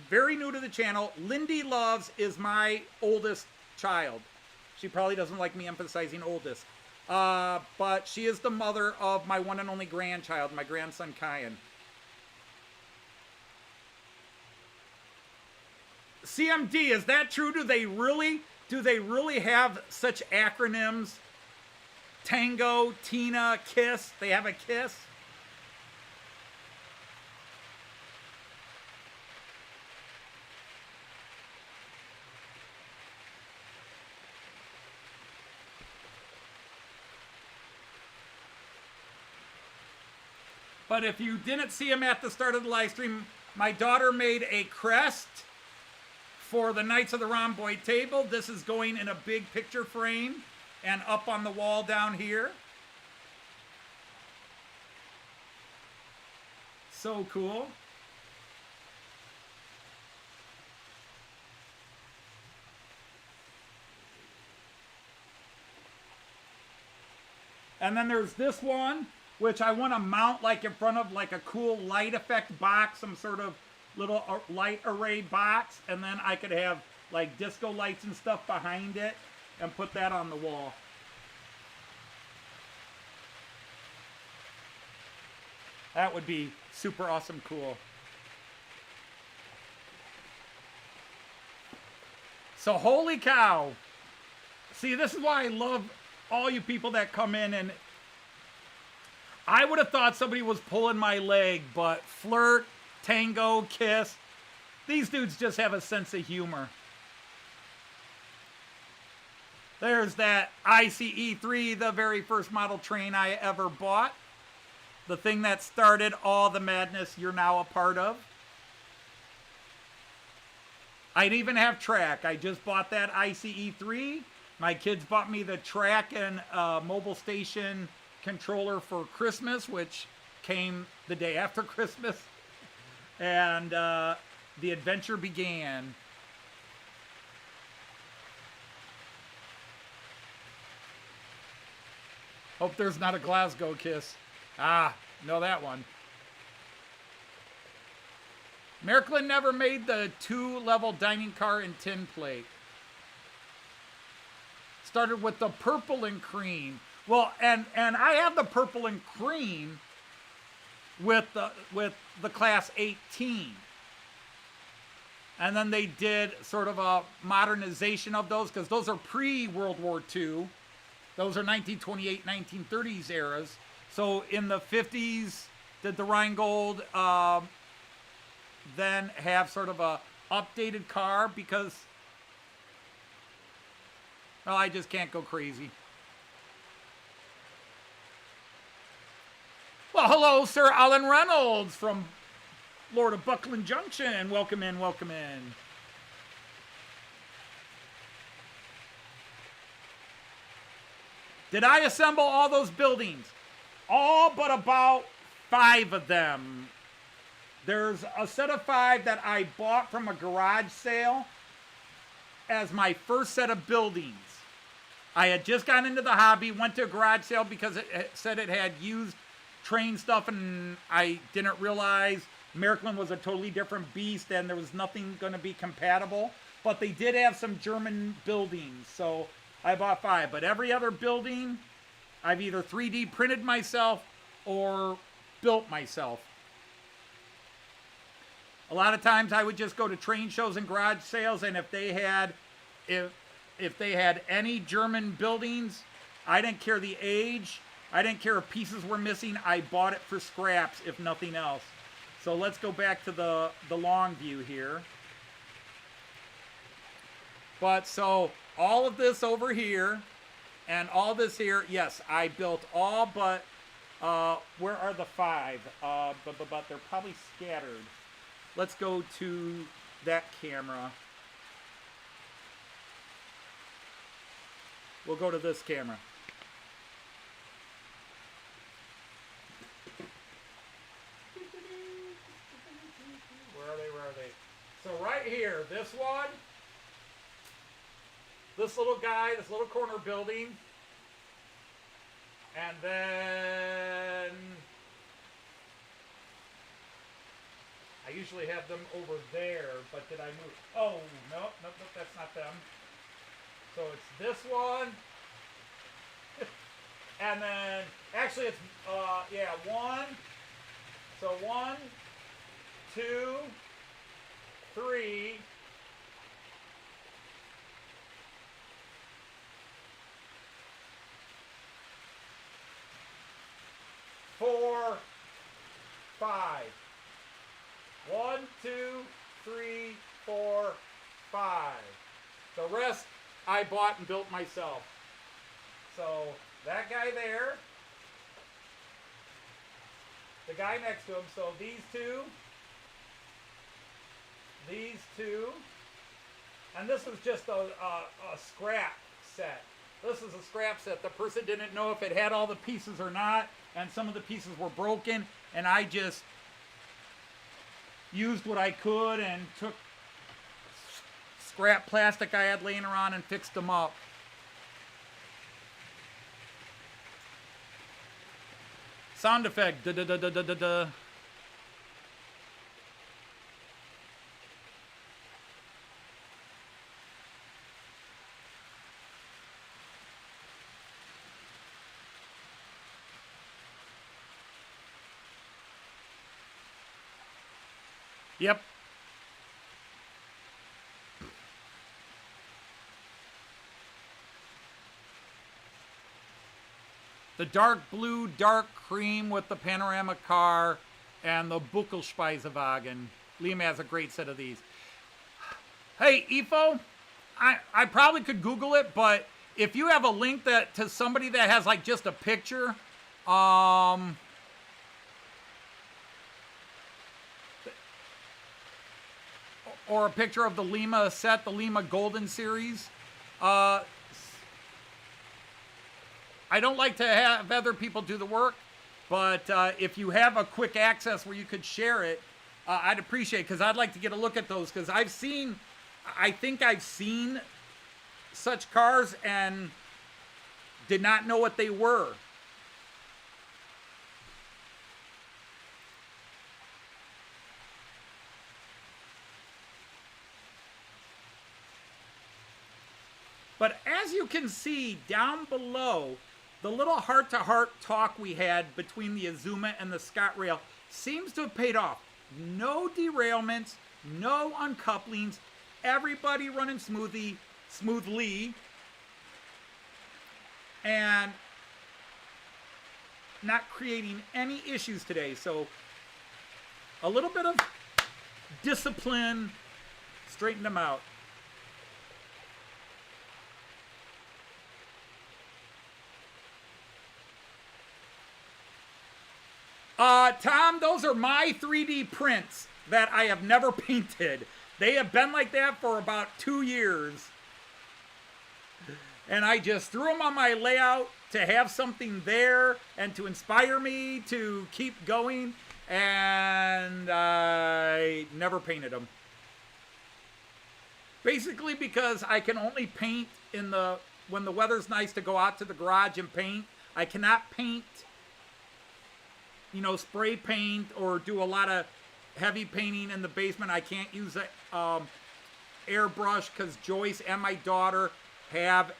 very new to the channel, Lindy Loves is my oldest child. She probably doesn't like me emphasizing oldest. But she is the mother of my one and only grandchild, my grandson, Kyan. CMD, is that true? Do they really have such acronyms? Tango, Tina, Kiss. They have a Kiss. But if you didn't see him at the start of the live stream, my daughter made a crest for the Knights of the Rhomboid table. This is going in a big picture frame and up on the wall down here. So cool. And then there's this one, which I want to mount like in front of like a cool light effect box, some sort of little light array box. And then I could have like disco lights and stuff behind it and put that on the wall. That would be super awesome cool. So holy cow. See, this is why I love all you people that come in, and I would have thought somebody was pulling my leg, but Flirt, Tango, Kiss, these dudes just have a sense of humor. There's that ICE-3, the very first model train I ever bought. The thing that started all the madness you're now a part of. I'd even have track. I just bought that ICE-3. My kids bought me the track and mobile station controller for Christmas, which came the day after Christmas. And the adventure began. Hope there's not a Glasgow Kiss. Ah, know that one. Märklin never made the 2-level dining car in tin plate. Started with the purple and cream. Well, and I have the purple and cream with the class 18. And then they did sort of a modernization of those, because those are pre-World War II. Those are 1928, 1930s eras. So in the 50s, did the Rheingold then have sort of a updated car, because, well, I just can't go crazy. Well, hello, Sir Alan Reynolds from Lord of Buckland Junction. Welcome in, welcome in. Did I assemble all those buildings? All but about 5 of them. There's a set of 5 that I bought from a garage sale as my first set of buildings. I had just gotten into the hobby, went to a garage sale because it said it had used train stuff, and I didn't realize Märklin was a totally different beast and there was nothing going to be compatible. But they did have some German buildings, so I bought 5. But every other building, I've either 3D printed myself or built myself. A lot of times I would just go to train shows and garage sales, and if they had any German buildings, I didn't care the age, I didn't care if pieces were missing, I bought it for scraps if nothing else. So let's go back to the long view here. But so all of this over here and all this here, yes, I built all but, where are the 5? But they're probably scattered. Let's go to that camera. We'll go to this camera. Where are they? Where are they? So right here, this one, this little guy, this little corner building, and then I usually have them over there, but did I move? Oh, nope, that's not them. So it's this one. And then, actually it's, yeah, 1. So 1, 2, 3. 4, 5. 1, 2, 3, 4, 5. The rest I bought and built myself. So that guy there, the guy next to him, so these two, and this was just a scrap set. This is a scrap set. The person didn't know if it had all the pieces or not, and some of the pieces were broken, and I just used what I could and took scrap plastic I had laying around and fixed them up. Sound effect. Da da da da da da da. Yep. The dark blue, dark cream with the panorama car and the Buckelspeisewagen. Liam has a great set of these. Hey, Ifo, I probably could Google it, but if you have a link that to somebody that has like just a picture, or a picture of the Lima set, the Lima Golden Series. I don't like to have other people do the work, but if you have a quick access where you could share it, I'd appreciate it, because I'd like to get a look at those, because I think I've seen such cars and did not know what they were. But as you can see down below, the little heart-to-heart talk we had between the Azuma and the Scotrail seems to have paid off. No derailments, no uncouplings, everybody running smoothly, and not creating any issues today. So a little bit of discipline straightened them out. Tom, those are my 3D prints that I have never painted. They have been like that for about 2 years. And I just threw them on my layout to have something there and to inspire me to keep going. And I never painted them. Basically because I can only paint when the weather's nice to go out to the garage and paint. I cannot paint, spray paint or do a lot of heavy painting in the basement. I can't use a airbrush because Joyce and my daughter have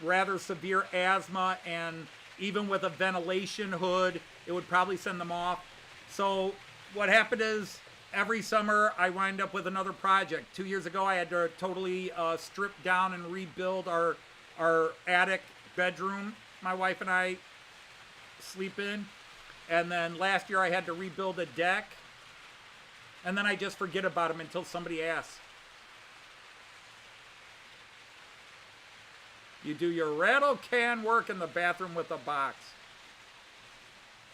rather severe asthma, and even with a ventilation hood, it would probably send them off. So what happened is every summer I wind up with another project. 2 years ago, I had to totally strip down and rebuild our attic bedroom my wife and I sleep in. And then last year I had to rebuild a deck. And then I just forget about them until somebody asks. You do your rattle can work in the bathroom with a box.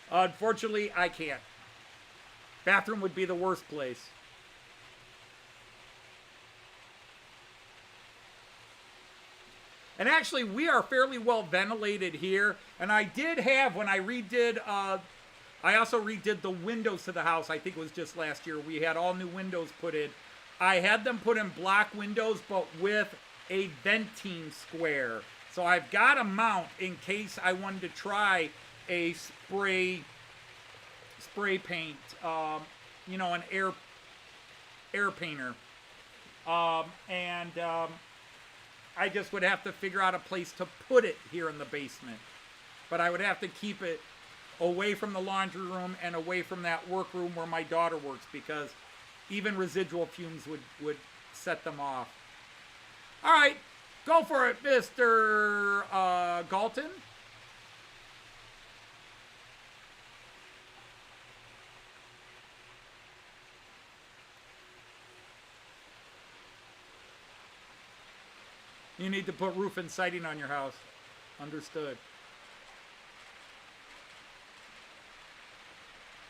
Unfortunately, I can't. Bathroom would be the worst place. And actually, we are fairly well ventilated here. And I did have, when I redid, I also redid the windows to the house. I think it was just last year. We had all new windows put in. I had them put in block windows, but with a venting square. So I've got a mount in case I wanted to try a spray paint, an air painter. I just would have to figure out a place to put it here in the basement. But I would have to keep it away from the laundry room and away from that workroom where my daughter works, because even residual fumes would set them off. All right, go for it, Mr. Galton. You need to put roof and siding on your house. Understood.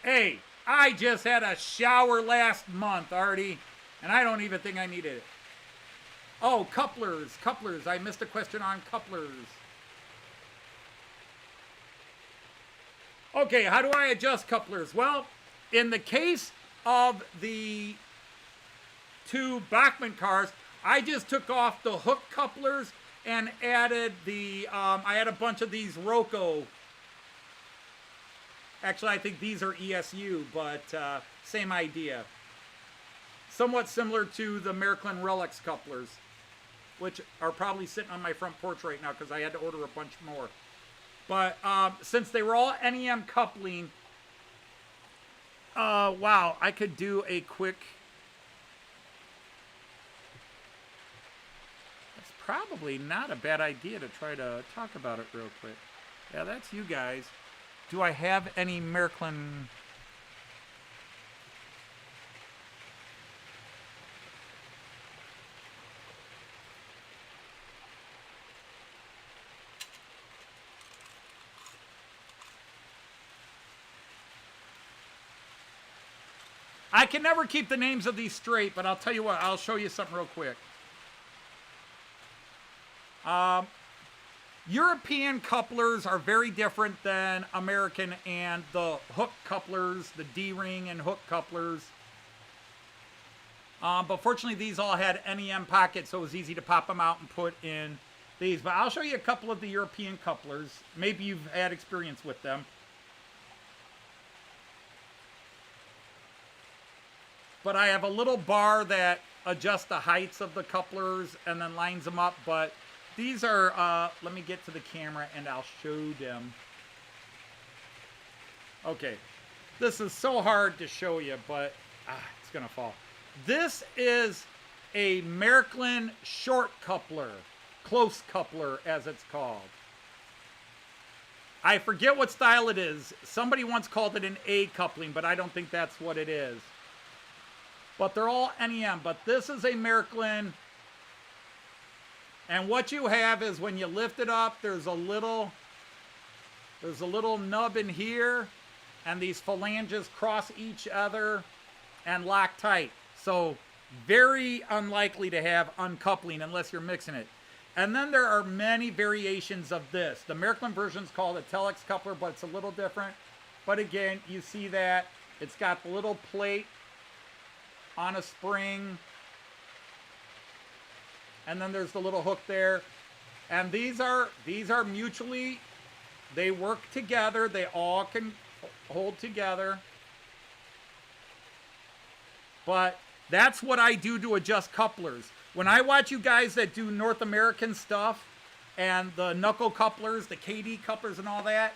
Hey, I just had a shower last month, Artie, and I don't even think I needed it. Oh, couplers. I missed a question on couplers. Okay, how do I adjust couplers? Well, in the case of the two Bachmann cars, I just took off the hook couplers and added I had a bunch of these Roco Actually, I think these are ESU, but same idea. Somewhat similar to the Märklin Relics couplers, which are probably sitting on my front porch right now because I had to order a bunch more. But since they were all NEM coupling, wow, I could do a quick... That's probably not a bad idea to try to talk about it real quick. Yeah, that's you guys. Do I have any Märklin... I can never keep the names of these straight, but I'll tell you what, I'll show you something real quick. European couplers are very different than American, and the hook couplers, the D-ring and hook couplers. But fortunately, these all had NEM pockets, so it was easy to pop them out and put in these. But I'll show you a couple of the European couplers. Maybe you've had experience with them. But I have a little bar that adjusts the heights of the couplers and then lines them up. But these are, let me get to the camera and I'll show them. Okay, this is so hard to show you, but it's gonna fall. This is a Märklin short coupler, close coupler as it's called. I forget what style it is. Somebody once called it an A coupling, but I don't think that's what it is. But they're all NEM. But this is a Märklin. And what you have is when you lift it up, there's a little nub in here. And these phalanges cross each other and lock tight. So very unlikely to have uncoupling unless you're mixing it. And then there are many variations of this. The Märklin version is called a telex coupler, but it's a little different. But again, you see that it's got the little plate on a spring, and then there's the little hook there, and these are mutually, they work together, they all can hold together. But that's what I do to adjust couplers. When I watch you guys that do North American stuff and the knuckle couplers, the KD couplers and all that,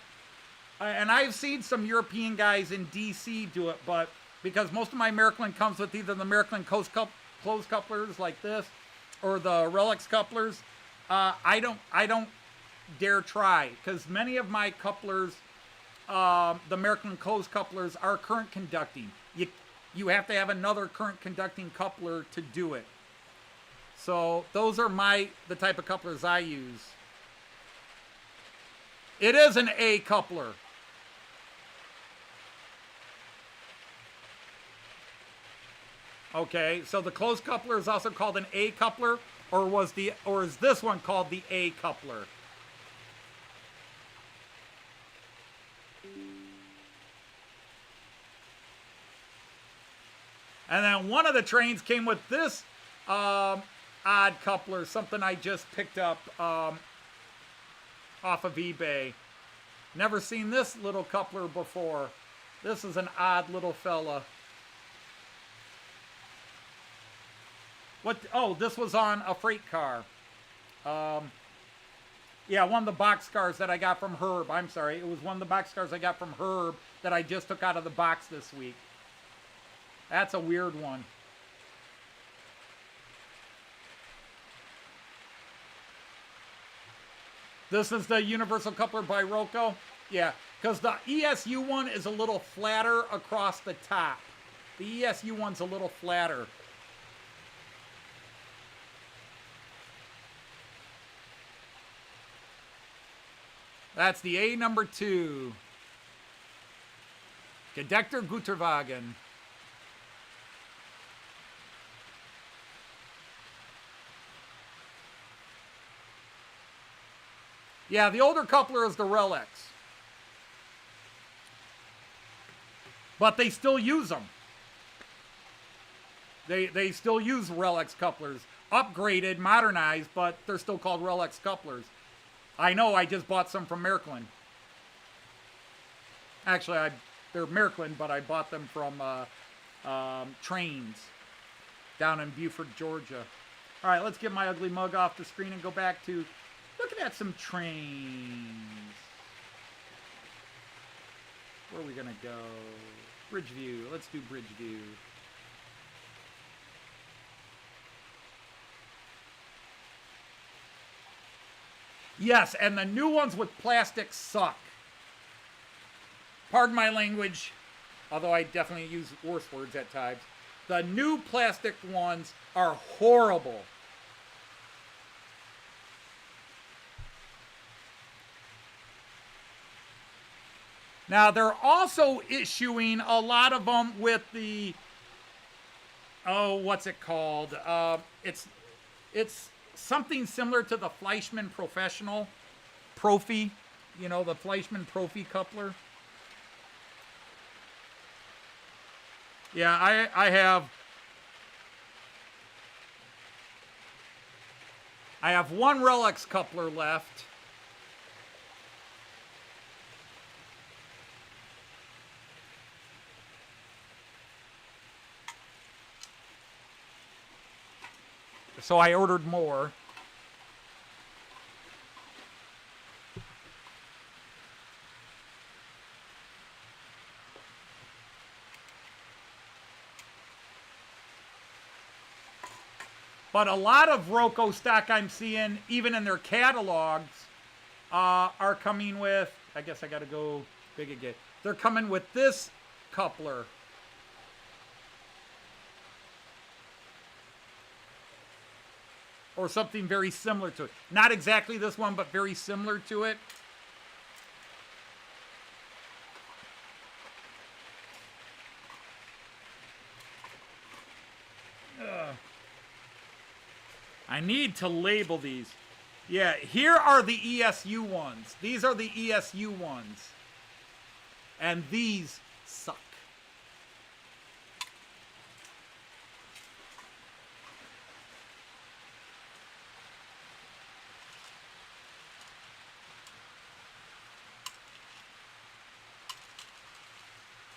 and I've seen some European guys in DC do it, but because most of my Märklin comes with either the Märklin closed couplers like this or the Relics couplers, I don't dare try, because many of my couplers, the Märklin closed couplers, are current conducting. You have to have another current conducting coupler to do it. So those are the type of couplers I use. It is an A coupler. Okay, so the closed coupler is also called an A coupler, or is this one called the A coupler? And then one of the trains came with this odd coupler, something I just picked up off of eBay. Never seen this little coupler before. This is an odd little fella. What? Oh, this was on a freight car. Yeah, one of the boxcars that I got from Herb. I'm sorry, it was one of the boxcars I got from Herb that I just took out of the box this week. That's a weird one. This is the universal coupler by Roco. Yeah, because the ESU one is a little flatter across the top. The ESU one's a little flatter. That's the A number 2. Gedeckter Güterwagen. Yeah, the older coupler is the Relics. But they still use them. They still use Relics couplers. Upgraded, modernized, but they're still called Relics couplers. I know, I just bought some from Märklin. Actually, they're Märklin, but I bought them from Trains down in Beaufort, Georgia. All right, let's get my ugly mug off the screen and go back to looking at some trains. Where are we gonna go? Bridge view. Let's do bridge view. Yes, and the new ones with plastic suck. Pardon my language, although I definitely use worse words at times. The new plastic ones are horrible. Now, they're also issuing a lot of them with the, oh, what's it called? It's something similar to the Fleischmann Professional, Profi, you know, the Fleischmann Profi coupler. Yeah, I have one Relics coupler left. So I ordered more. But a lot of Roco stock I'm seeing, even in their catalogs, are coming with, I guess I got to go big again. They're coming with this coupler. Or something very similar to it. Not exactly this one, but very similar to it. I need to label these. Yeah, here are the ESU ones. These are the ESU ones. And these suck.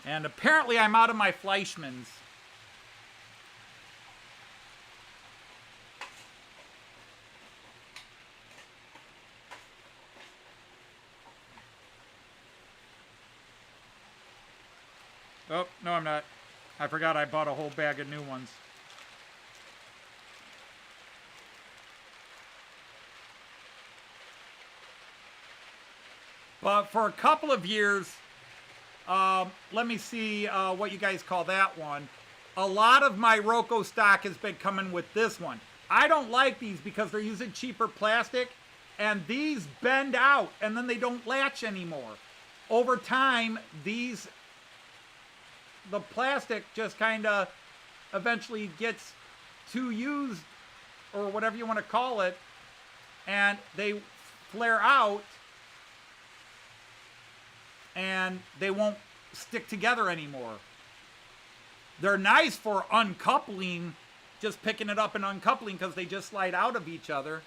And apparently I'm out of my Fleischmanns. Oh, no, I'm not. I forgot I bought a whole bag of new ones. But for a couple of years, let me see what you guys call that one. A lot of my Roco stock has been coming with this one. I don't like these because they're using cheaper plastic, and these bend out, and then they don't latch anymore. Over time, the plastic just kind of eventually gets too used, or whatever you want to call it, and they flare out, and they won't stick together anymore. They're nice for uncoupling, just picking it up and uncoupling, because they just slide out of each other.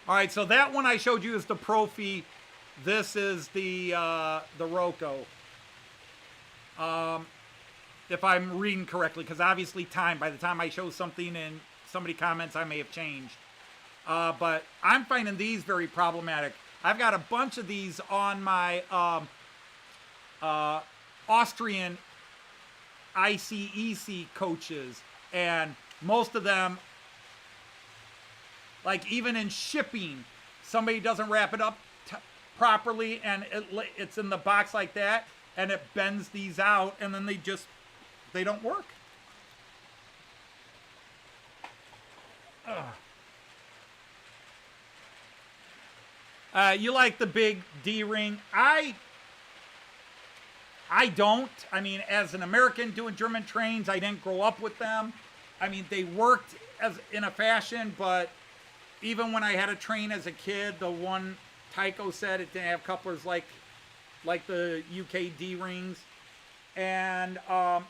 All right, so that one I showed you is the Profi. This is the Roco. If I'm reading correctly, because obviously by the time I show something and somebody comments, I may have changed. But I'm finding these very problematic. I've got a bunch of these on my Austrian ICEC coaches, and most of them, like even in shipping, somebody doesn't wrap it up properly, and it's in the box like that, and it bends these out, and then they don't work. You like the big D-ring? I don't. I mean, as an American doing German trains, I didn't grow up with them. I mean, they worked in a fashion, but even when I had a train as a kid, the one Tyco said it didn't have couplers like the UK D-rings. And, I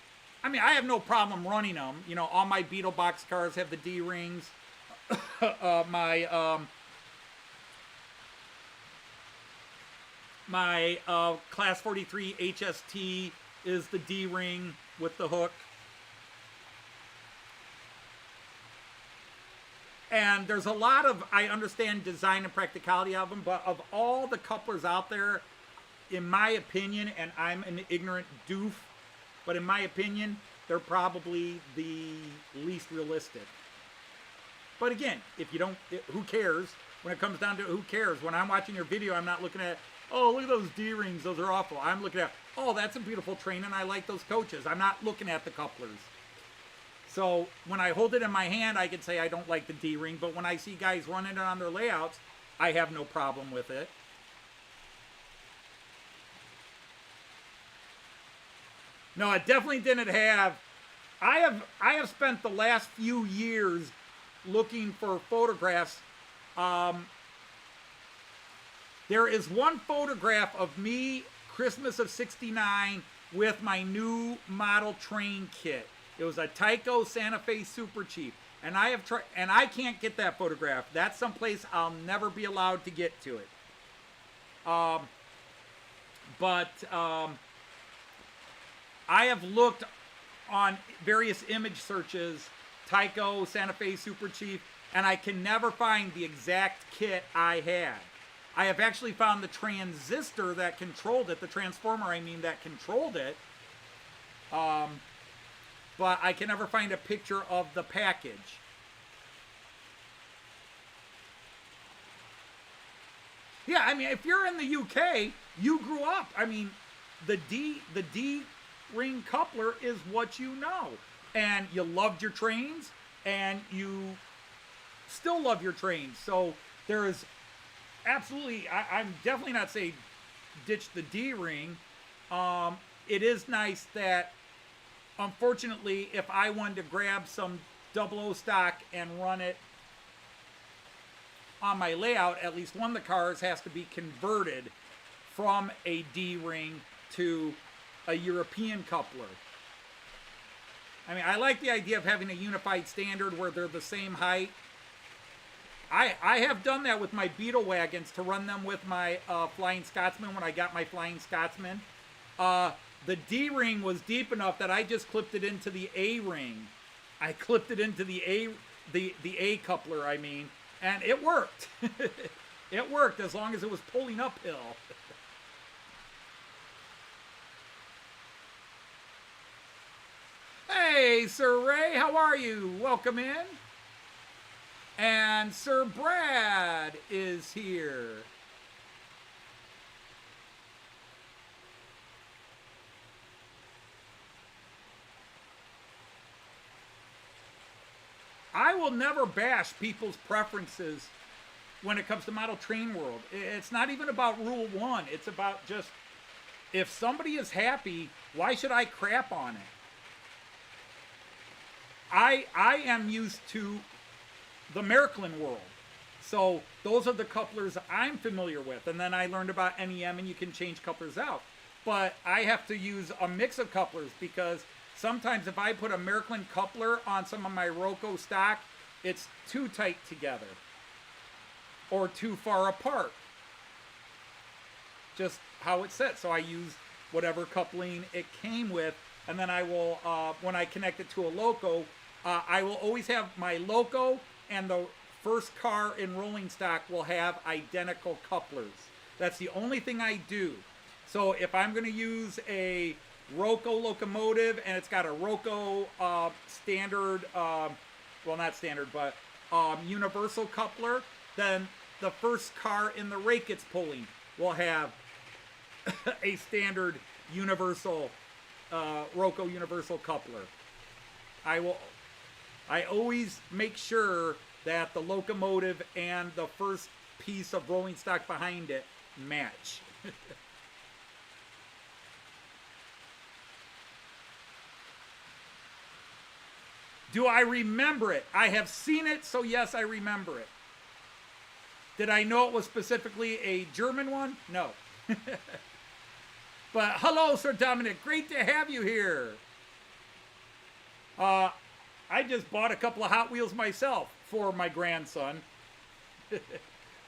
mean, I have no problem running them. You know, all my Beetle box cars have the D-rings. My Class 43 HST is the D-ring with the hook. And there's a lot of, I understand design and practicality of them, but of all the couplers out there, in my opinion, and I'm an ignorant doof, but in my opinion, they're probably the least realistic. But again, if you don't, who cares? When it comes down to it, who cares? When I'm watching your video, I'm not looking at, oh, look at those D-rings, those are awful. I'm looking at, oh, that's a beautiful train, and I like those coaches. I'm not looking at the couplers. So when I hold it in my hand, I can say I don't like the D-ring, but when I see guys running it on their layouts, I have no problem with it. No, it definitely didn't have. I have spent the last few years looking for photographs. There is one photograph of me, Christmas of '69, with my new model train kit. It was a Tyco Santa Fe Super Chief, and I have tried, and I can't get that photograph. That's someplace I'll never be allowed to get to it. I have looked on various image searches, Tyco Santa Fe Super Chief, and I can never find the exact kit I had. I have actually found the transistor that controlled it, the transformer, I mean, that controlled it. But I can never find a picture of the package. Yeah, I mean, if you're in the UK, you grew up. I mean, the D-ring coupler is what you know. And you loved your trains, and you still love your trains. So there is absolutely, I'm definitely not saying ditch the D-ring. It is nice that, unfortunately, if I wanted to grab some 00 stock and run it on my layout, at least one of the cars has to be converted from a D-ring to a European coupler. I mean, I like the idea of having a unified standard where they're the same height. I have done that with my Beetle wagons to run them with my Flying Scotsman when I got my Flying Scotsman. The D-ring was deep enough that I just clipped it into the A-ring. I clipped it into the A coupler, I mean, and it worked. It worked as long as it was pulling uphill. Hey, Sir Ray, how are you? Welcome in. And Sir Brad is here. I will never bash people's preferences when it comes to model train world. It's not even about rule one. It's about just, if somebody is happy, why should I crap on it? I am used to the Märklin world. So those are the couplers I'm familiar with. And then I learned about NEM, and you can change couplers out. But I have to use a mix of couplers, because sometimes if I put a Märklin coupler on some of my Roco stock, it's too tight together or too far apart. Just how it's set. So I use whatever coupling it came with, and then I will, when I connect it to a Loco, I will always have my Loco and the first car in rolling stock will have identical couplers. That's the only thing I do. So if I'm going to use a Roco locomotive and it's got a Roco standard, well, not standard, but universal coupler, then the first car in the rake it's pulling will have a standard universal Roco universal coupler. I always make sure that the locomotive and the first piece of rolling stock behind it match. Do I remember it? I have seen it, so yes, I remember it. Did I know it was specifically a German one? No. But hello, Sir Dominic. Great to have you here. I just bought a couple of Hot Wheels myself for my grandson.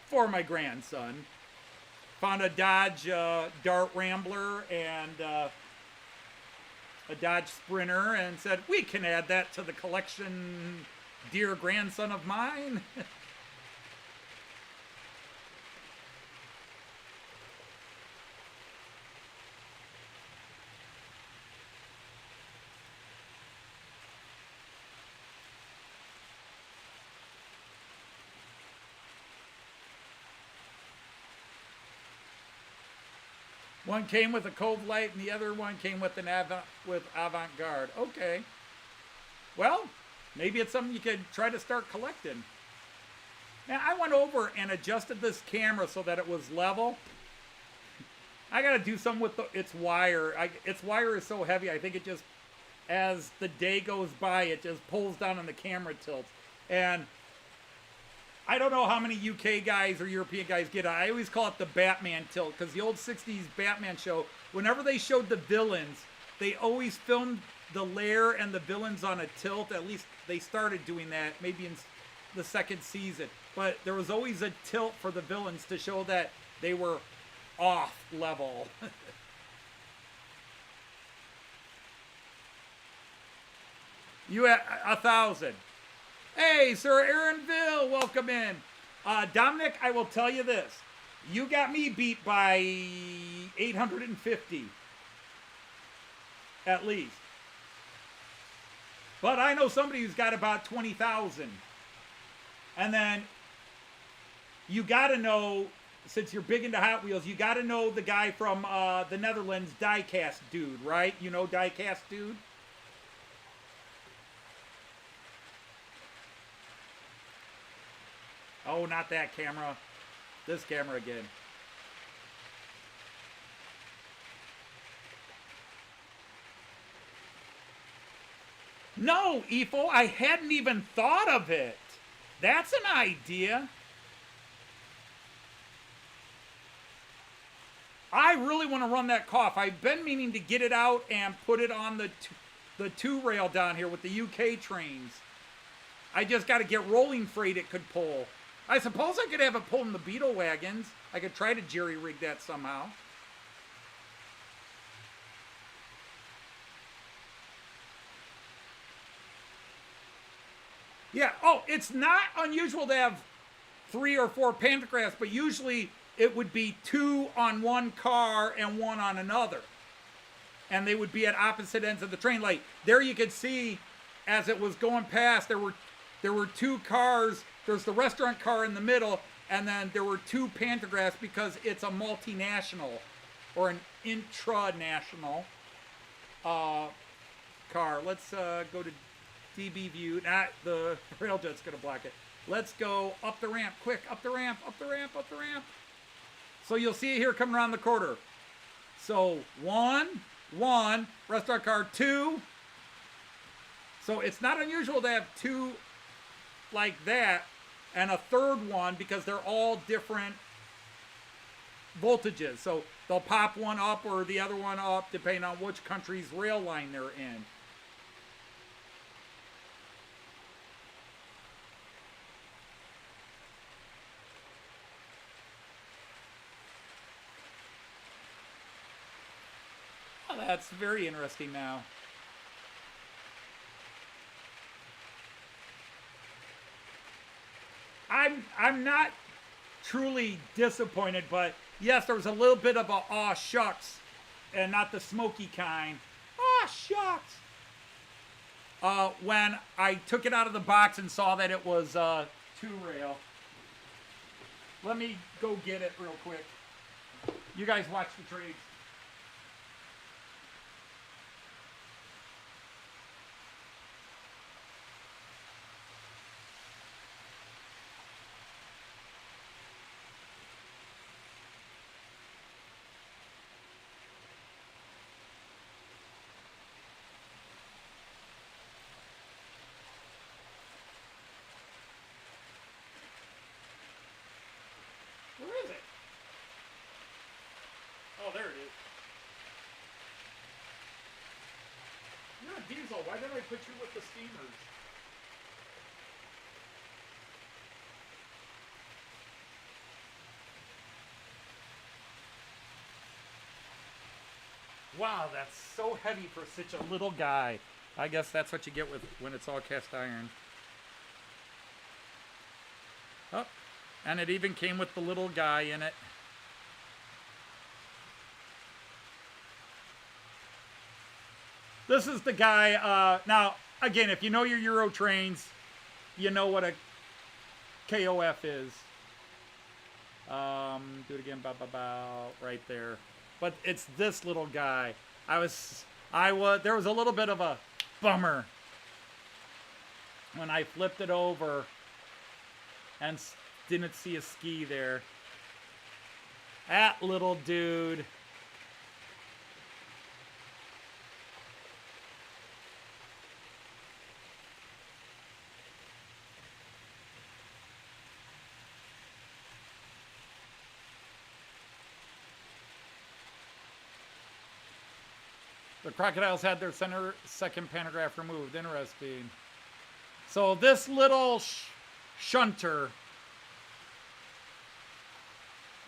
For my grandson. Found a Dodge Dart Rambler and a Dodge Sprinter and said, we can add that to the collection, dear grandson of mine. One came with a Cove Light and the other one came with an Avant-Garde. Okay. Well, maybe it's something you could try to start collecting. Now, I went over and adjusted this camera so that it was level. I got to do something with its wire. Its wire is so heavy, I think it just, as the day goes by, it just pulls down and the camera tilts. And I don't know how many UK guys or European guys get it. I always call it the Batman tilt, because the old 60s Batman show, whenever they showed the villains, they always filmed the lair and the villains on a tilt. At least they started doing that maybe in the second season. But there was always a tilt for the villains to show that they were off level. You at 1,000. Hey, Sir Aaronville, welcome in. Dominic, I will tell you this. You got me beat by 850. At least. But I know somebody who's got about 20,000. And then you got to know, since you're big into Hot Wheels, you got to know the guy from the Netherlands, Diecast Dude, right? You know Diecast Dude? Oh, not that camera. This camera again. No, Efo, I hadn't even thought of it. That's an idea. I really want to run that cough. I've been meaning to get it out and put it on the two rail down here with the UK trains. I just got to get rolling freight it could pull. I suppose I could have it pulled in the Beetle wagons. I could try to jerry-rig that somehow. Yeah, oh, it's not unusual to have 3 or 4 pantographs, but usually it would be 2 on one car and 1 on another. And they would be at opposite ends of the train. Like, there you could see, as it was going past, there were 2 cars. There's the restaurant car in the middle, and then there were 2 pantographs because it's a multinational or an intranational car. Let's go to DB view. Not the Railjet's going to block it. Let's go up the ramp, quick, up the ramp, up the ramp, up the ramp. So you'll see it here coming around the corner. So 1, restaurant car 2. So it's not unusual to have 2 like that, and a third one because they're all different voltages. So they'll pop one up or the other one up depending on which country's rail line they're in. Oh, that's very interesting now. I'm not truly disappointed, but yes, there was a little bit of a aw shucks, and not the smoky kind. Aw shucks. When I took it out of the box and saw that it was 2-rail. Let me go get it real quick. You guys watch the trades. Diesel, why did I put you with the steamers? Wow, that's so heavy for such a little guy. I guess that's what you get with when it's all cast iron. Oh, and it even came with the little guy in it. This is the guy, now, again, if you know your Euro trains, you know what a KOF is. Do it again, right there. But it's this little guy. There was a little bit of a bummer when I flipped it over and didn't see a ski there. That little dude. The crocodiles had their second pantograph removed. Interesting. So this little shunter,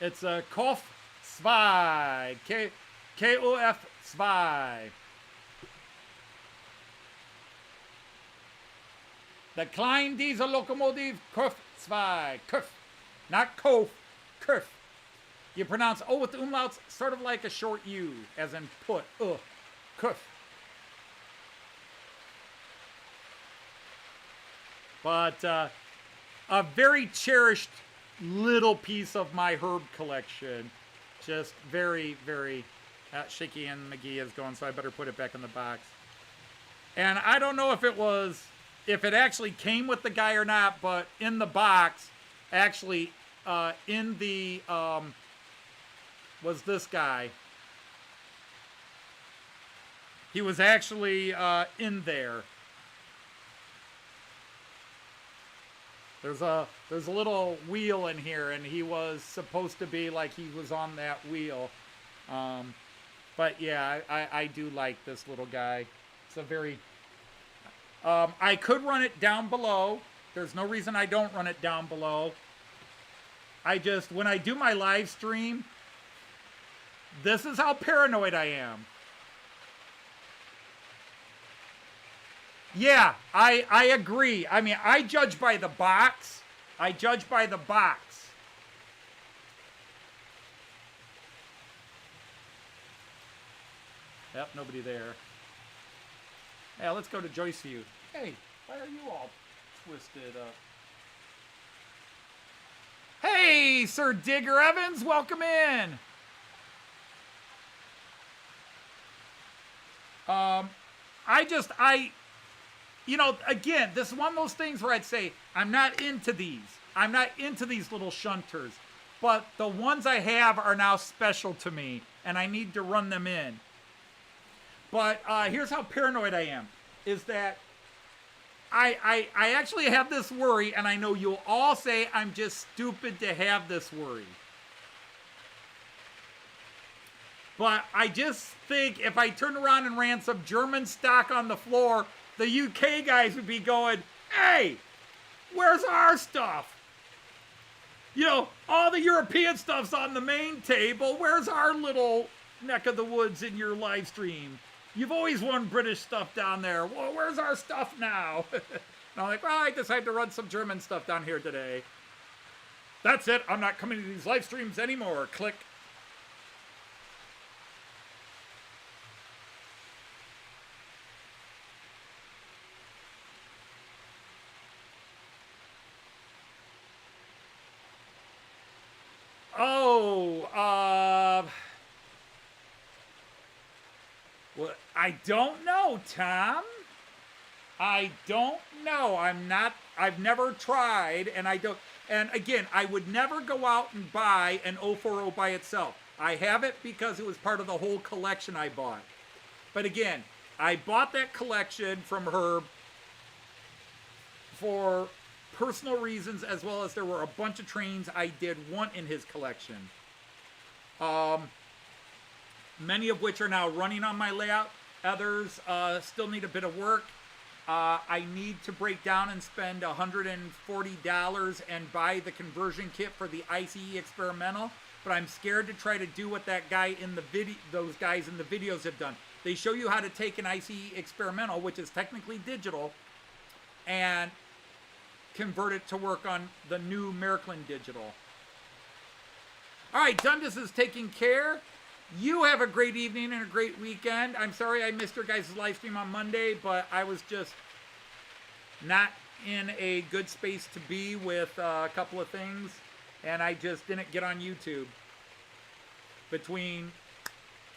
it's a KOF 2, KOF 2. The Klein Diesel Locomotive KOF 2. KOF, not KOF, KOF. You pronounce O with the umlauts, sort of like a short U, as in put, KOF. But a very cherished little piece of my herb collection. Just very, very shaky, and McGee is going, so I better put it back in the box. And I don't know if it actually came with the guy or not, but in the box, actually, in the, was this guy. He was actually in there. There's a little wheel in here, and he was supposed to be like he was on that wheel. But yeah, I do like this little guy. It's a very... I could run it down below. There's no reason I don't run it down below. When I do my live stream, this is how paranoid I am. Yeah, I agree. I mean, I judge by the box. Yep, nobody there. Yeah, let's go to Joyce View. Hey, why are you all twisted up? Hey, Sir Digger Evans, welcome in. You know, again, this is one of those things where I'd say, I'm not into these. I'm not into these little shunters. But the ones I have are now special to me, and I need to run them in. But here's how paranoid I am, is that I actually have this worry, and I know you'll all say I'm just stupid to have this worry. But I just think if I turned around and ran some German stock on the floor, the UK guys would be going, hey, where's our stuff? You know, all the European stuff's on the main table. Where's our little neck of the woods in your live stream? You've always won British stuff down there. Well, where's our stuff now? And I'm like, well, I decided to run some German stuff down here today. That's it. I'm not coming to these live streams anymore. Click. Well, I don't know, Tom. I don't know. I've never tried, and I don't, and again, I would never go out and buy an 040 by itself. I have it because it was part of the whole collection I bought. But again, I bought that collection from Herb for personal reasons, as well as there were a bunch of trains I did want in his collection. Many of which are now running on my layout. Others still need a bit of work. I need to break down and spend $140 and buy the conversion kit for the ICE experimental, but I'm scared to try to do what that guy in the those guys in the videos have done. They show you how to take an ICE experimental, which is technically digital, and convert it to work on the new Märklin digital. All right, Dundas is taking care. You have a great evening and a great weekend. I'm sorry I missed your guys' live stream on Monday, but I was just not in a good space to be with a couple of things, and I just didn't get on YouTube. Between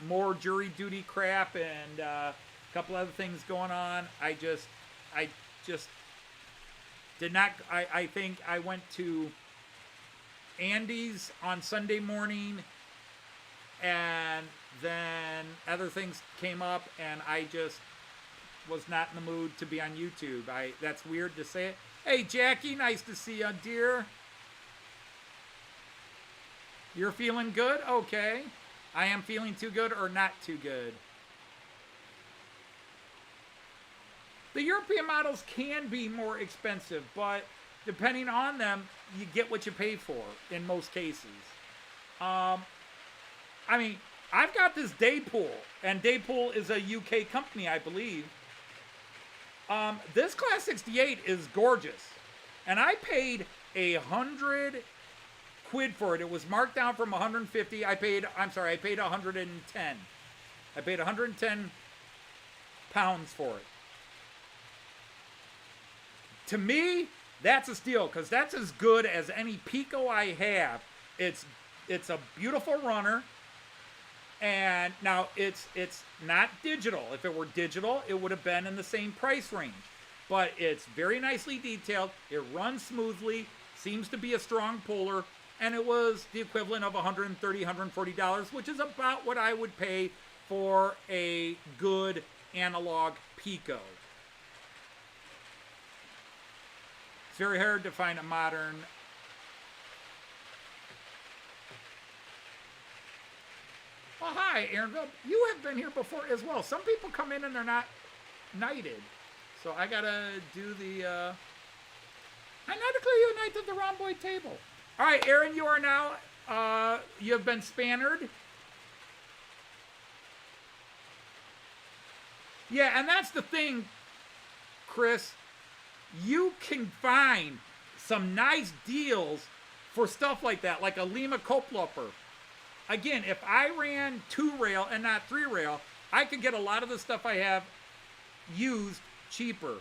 more jury duty crap and a couple other things going on, I just did not. I think I went to Andy's on Sunday morning, and then other things came up, and I just was not in the mood to be on YouTube. That's weird to say it. Hey, Jackie, nice to see you, dear. You're feeling good? Okay. I am feeling too good or not too good. The European models can be more expensive, but depending on them, you get what you pay for in most cases. I mean, I've got this Dapol, and Dapol is a UK company, I believe. This Class 68 is gorgeous, and I paid 100 quid for it. It was marked down from 150. I paid 110. I paid 110 pounds for it. To me, that's a steal, because that's as good as any Piko I have. It's a beautiful runner. And now it's not digital. If it were digital, it would have been in the same price range. But it's very nicely detailed. It runs smoothly, seems to be a strong puller, and it was the equivalent of $130, $140, which is about what I would pay for a good analog Piko. It's very hard to find a modern. Well, hi, Aaron. You have been here before as well. Some people come in and they're not knighted. So I got to do the... I now declare you a knight of the rhomboid table. All right, Aaron, you are now... you have been spannered. Yeah, and that's the thing, Chris. You can find some nice deals for stuff like that, like a Lima Koploper. Again, if I ran 2-rail and not 3-rail, I could get a lot of the stuff I have used cheaper.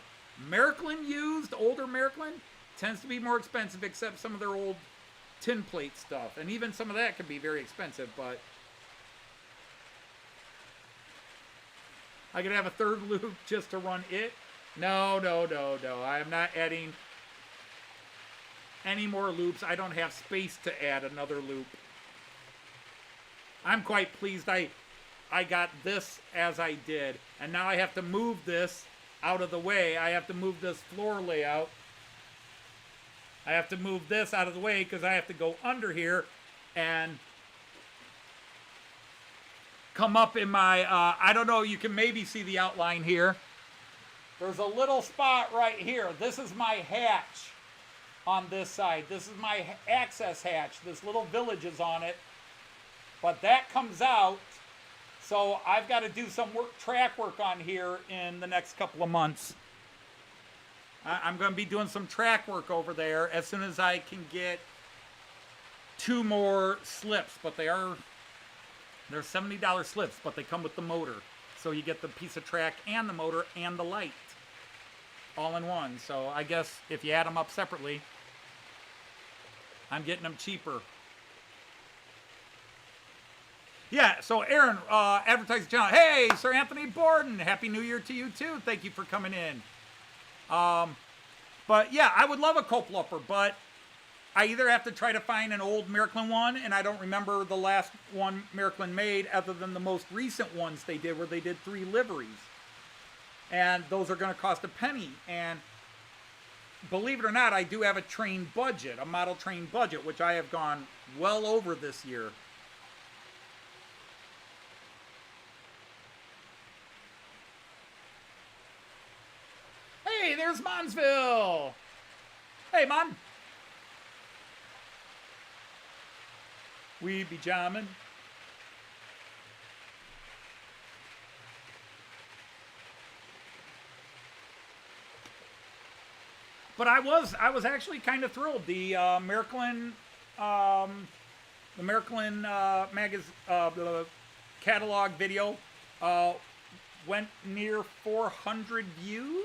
Märklin used, older Märklin, tends to be more expensive, except some of their old tin plate stuff. And even some of that can be very expensive, but I could have a third loop just to run it. No. I am not adding any more loops. I don't have space to add another loop. I'm quite pleased I got this as I did. And now I have to move this out of the way. I have to move this floor layout. I have to move this out of the way because I have to go under here and come up in my, I don't know, you can maybe see the outline here. There's a little spot right here. This is my hatch on this side. This is my access hatch. This little village is on it. But that comes out, so I've got to do some track work on here in the next couple of months. I'm going to be doing some track work over there as soon as I can get 2 more slips. But they're $70 slips, but they come with the motor. So you get the piece of track and the motor and the light all in one. So I guess if you add them up separately, I'm getting them cheaper. Yeah, so Aaron, advertising channel. Hey, Sir Anthony Borden, Happy New Year to you too. Thank you for coming in. But yeah, I would love a Koploper, but I either have to try to find an old Märklin one, and I don't remember the last one Märklin made other than the most recent ones they did where they did 3 liveries. And those are going to cost a penny. And believe it or not, I do have a train budget, a model train budget, which I have gone well over this year. there's Monsville. Hey, Mon. We be jamming. But I was actually kind of thrilled. The Märklin the catalog video went near 400 views.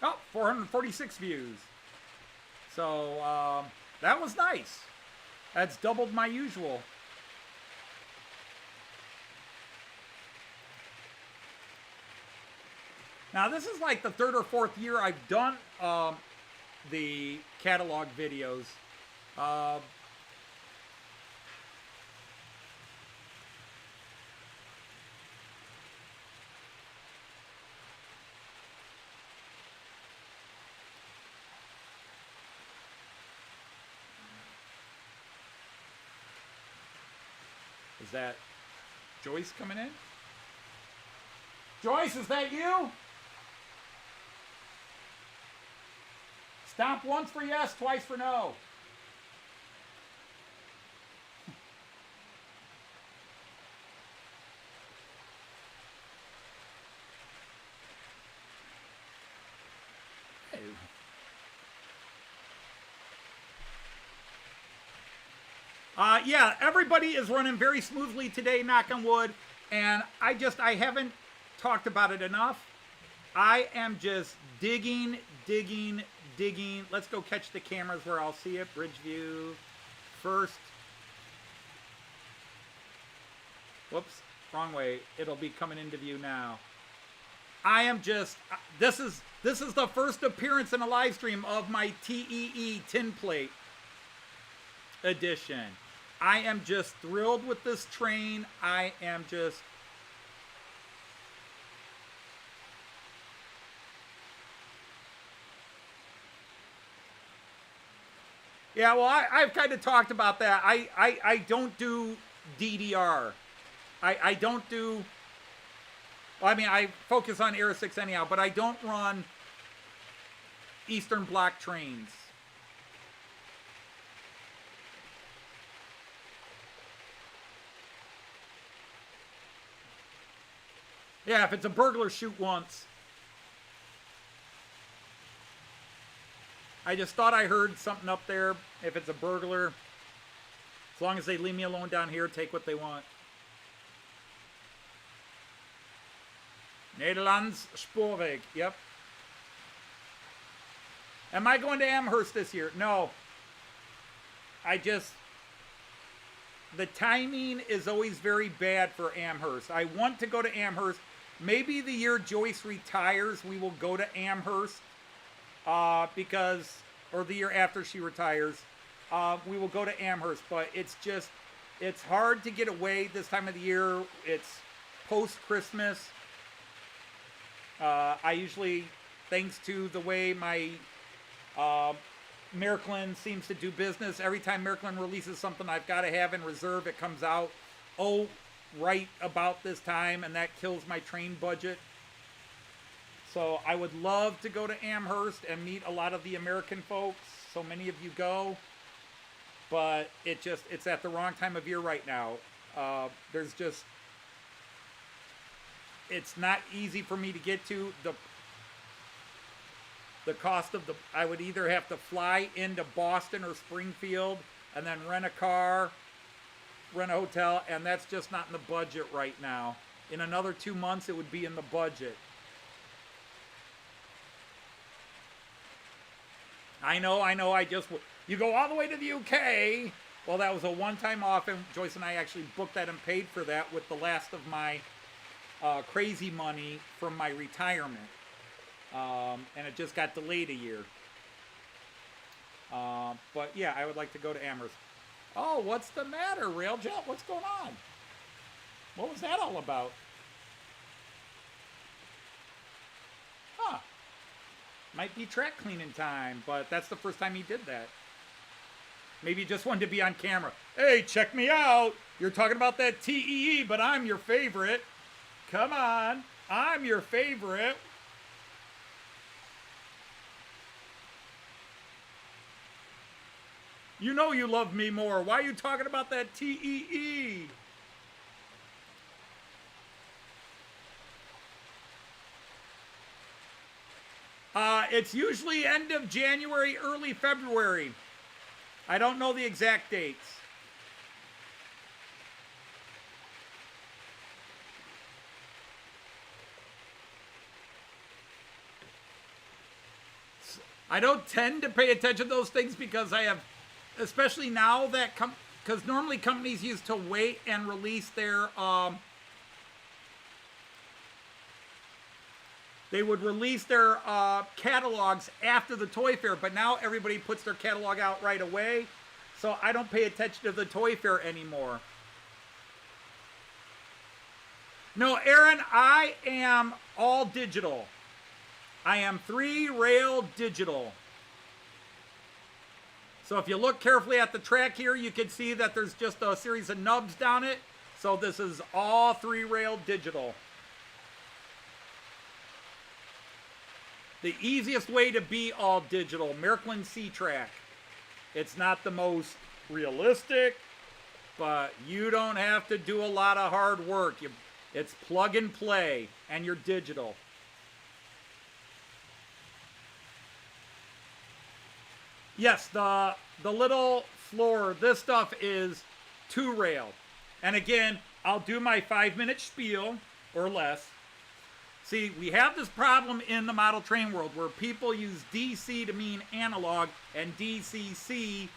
Oh, 446 views. So, that was nice. That's doubled my usual. Now, this is like the third or fourth year I've done the catalog videos. Is that Joyce coming in? Joyce, is that you? Stomp once for yes, twice for no. Hey. Yeah, everybody is running very smoothly today, knock on wood, and I haven't talked about it enough. I am just digging. Let's go catch the cameras where I'll see it. Bridge view first. Whoops, wrong way. It'll be coming into view now. I am just, this is the first appearance in a live stream of my TEE tin plate edition. I am just thrilled with this train. I am just... Yeah, well, I've kind of talked about that. I don't do DDR. I don't do... Well, I mean, I focus on Air 6 anyhow, but I don't run Eastern Bloc trains. Yeah, if it's a burglar, shoot once. I just thought I heard something up there. If it's a burglar, as long as they leave me alone down here, take what they want. Nederlands Spoorweg, yep. Am I going to Amherst this year? No. The timing is always very bad for Amherst. I want to go to Amherst. Maybe the year Joyce retires, we will go to Amherst. Or the year after she retires, we will go to Amherst. But it's hard to get away this time of the year. It's post-Christmas. I usually, thanks to the way my Märklin seems to do business, every time Märklin releases something I've got to have in reserve, it comes out, right about this time, and that kills my train budget. So I would love to go to Amherst and meet a lot of the American folks. So many of you go, but it's at the wrong time of year right now. It's not easy for me to get to. The cost of I would either have to fly into Boston or Springfield and then rent a car, rent a hotel, and that's just not in the budget right now. In another 2 months, it would be in the budget. I know, you go all the way to the UK. Well, that was a one-time off, and Joyce and I actually booked that and paid for that with the last of my crazy money from my retirement. And it just got delayed a year. But yeah, I would like to go to Amherst. Oh, what's the matter, Railjet? What's going on? What was that all about? Huh. Might be track cleaning time, but that's the first time he did that. Maybe he just wanted to be on camera. Hey, check me out. You're talking about that TEE, but I'm your favorite. Come on. I'm your favorite. You know you love me more. Why are you talking about that TEE? It's usually end of January, early February. I don't know the exact dates. I don't tend to pay attention to those things because I have, especially now that, because normally companies used to wait and release their, they would release their catalogs after the toy fair, but now everybody puts their catalog out right away, so I don't pay attention to the toy fair anymore. No, Aaron, I am all digital. I am 3-rail digital. So if you look carefully at the track here, you can see that there's just a series of nubs down it. So this is all 3-rail digital. The easiest way to be all digital, Märklin C-Track. It's not the most realistic, but you don't have to do a lot of hard work. It's plug and play, and you're digital. Yes, the little floor, this stuff is 2-rail. And again, I'll do my 5-minute spiel or less. See, we have this problem in the model train world where people use DC to mean analog and DCC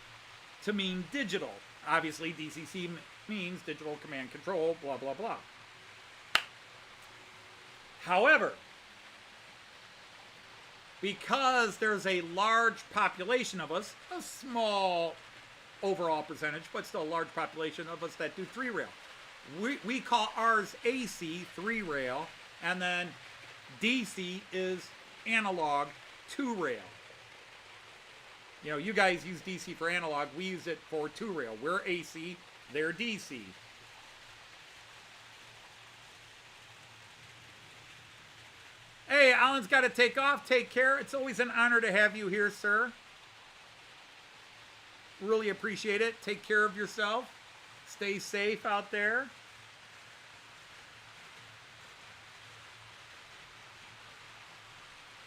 to mean digital. Obviously, DCC means digital command control, blah, blah, blah. However, because there's a large population of us, a small overall percentage, but still a large population of us that do 3-rail. We call ours AC, 3-rail, and then DC is analog, 2-rail. You know, you guys use DC for analog, we use it for 2-rail. We're AC, they're DC. Hey, Alan's got to take off. Take care. It's always an honor to have you here, sir. Really appreciate it. Take care of yourself. Stay safe out there.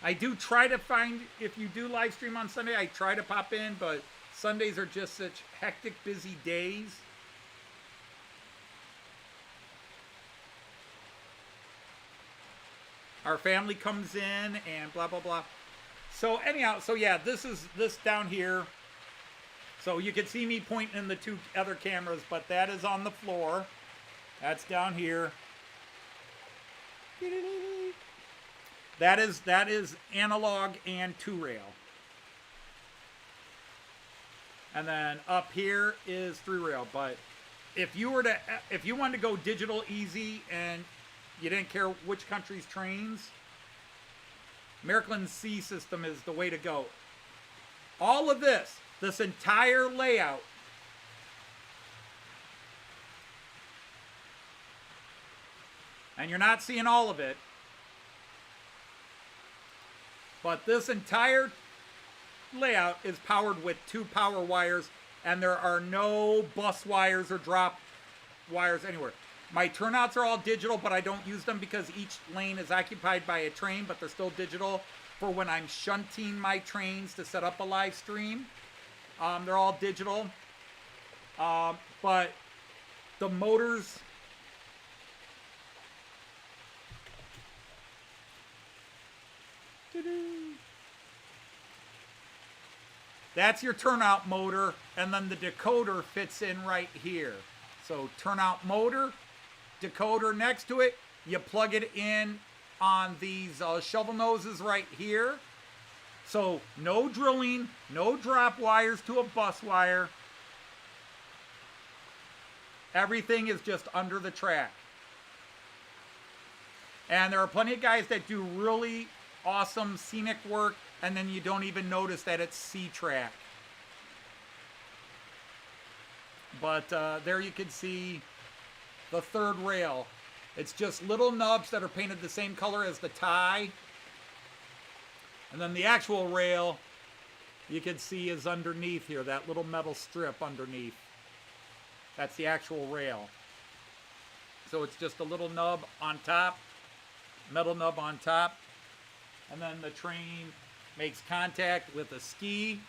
I do try to find, if you do live stream on Sunday, I try to pop in, but Sundays are just such hectic, busy days. Our family comes in and blah, blah, blah. So anyhow, so yeah, this down here. So you can see me pointing in the 2 other cameras, but that is on the floor. That's down here. That is analog and 2-rail. And then up here is 3-rail. But if you wanted to go digital easy and you didn't care which country's trains, Märklin C system is the way to go. All of this entire layout, and you're not seeing all of it, but this entire layout is powered with 2 power wires, and there are no bus wires or drop wires anywhere. My turnouts are all digital, but I don't use them because each lane is occupied by a train, but they're still digital for when I'm shunting my trains to set up a live stream. They're all digital. But the motors... That's your turnout motor, and then the decoder fits in right here. So turnout motor, decoder next to it, you plug it in on these shovel noses right here So no drilling, no drop wires to a bus wire. Everything is just under the track. And there are plenty of guys that do really awesome scenic work, and then you don't even notice that it's C-track. But there you can see the third rail. It's just little nubs that are painted the same color as the tie. And then the actual rail, you can see, is underneath here, that little metal strip underneath. That's the actual rail. So it's just a little nub on top, metal nub on top, and then the train makes contact with a ski,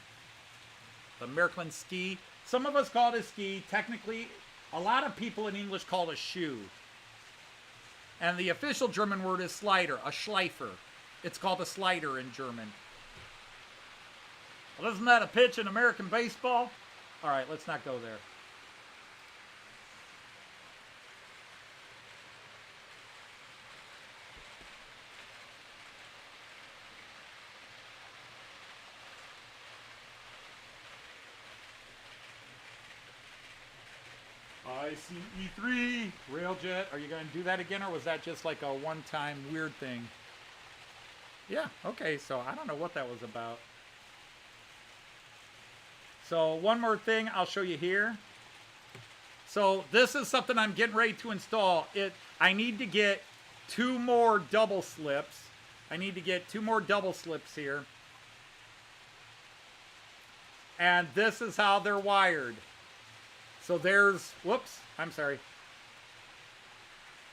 the Märklin ski. Some of us call it a ski. Technically, a lot of people in English call it a shoe. And the official German word is slider, a Schleifer. It's called a slider in German. Well, isn't that a pitch in American baseball? All right, let's not go there. ICE3, Railjet. Are you going to do that again, or was that just like a one-time weird thing? Yeah, okay, so I don't know what that was about. So one more thing I'll show you here. So this is something I'm getting ready to install. I need to get 2 more double slips. I need to get 2 more double slips here. And this is how they're wired. So there's, whoops, I'm sorry.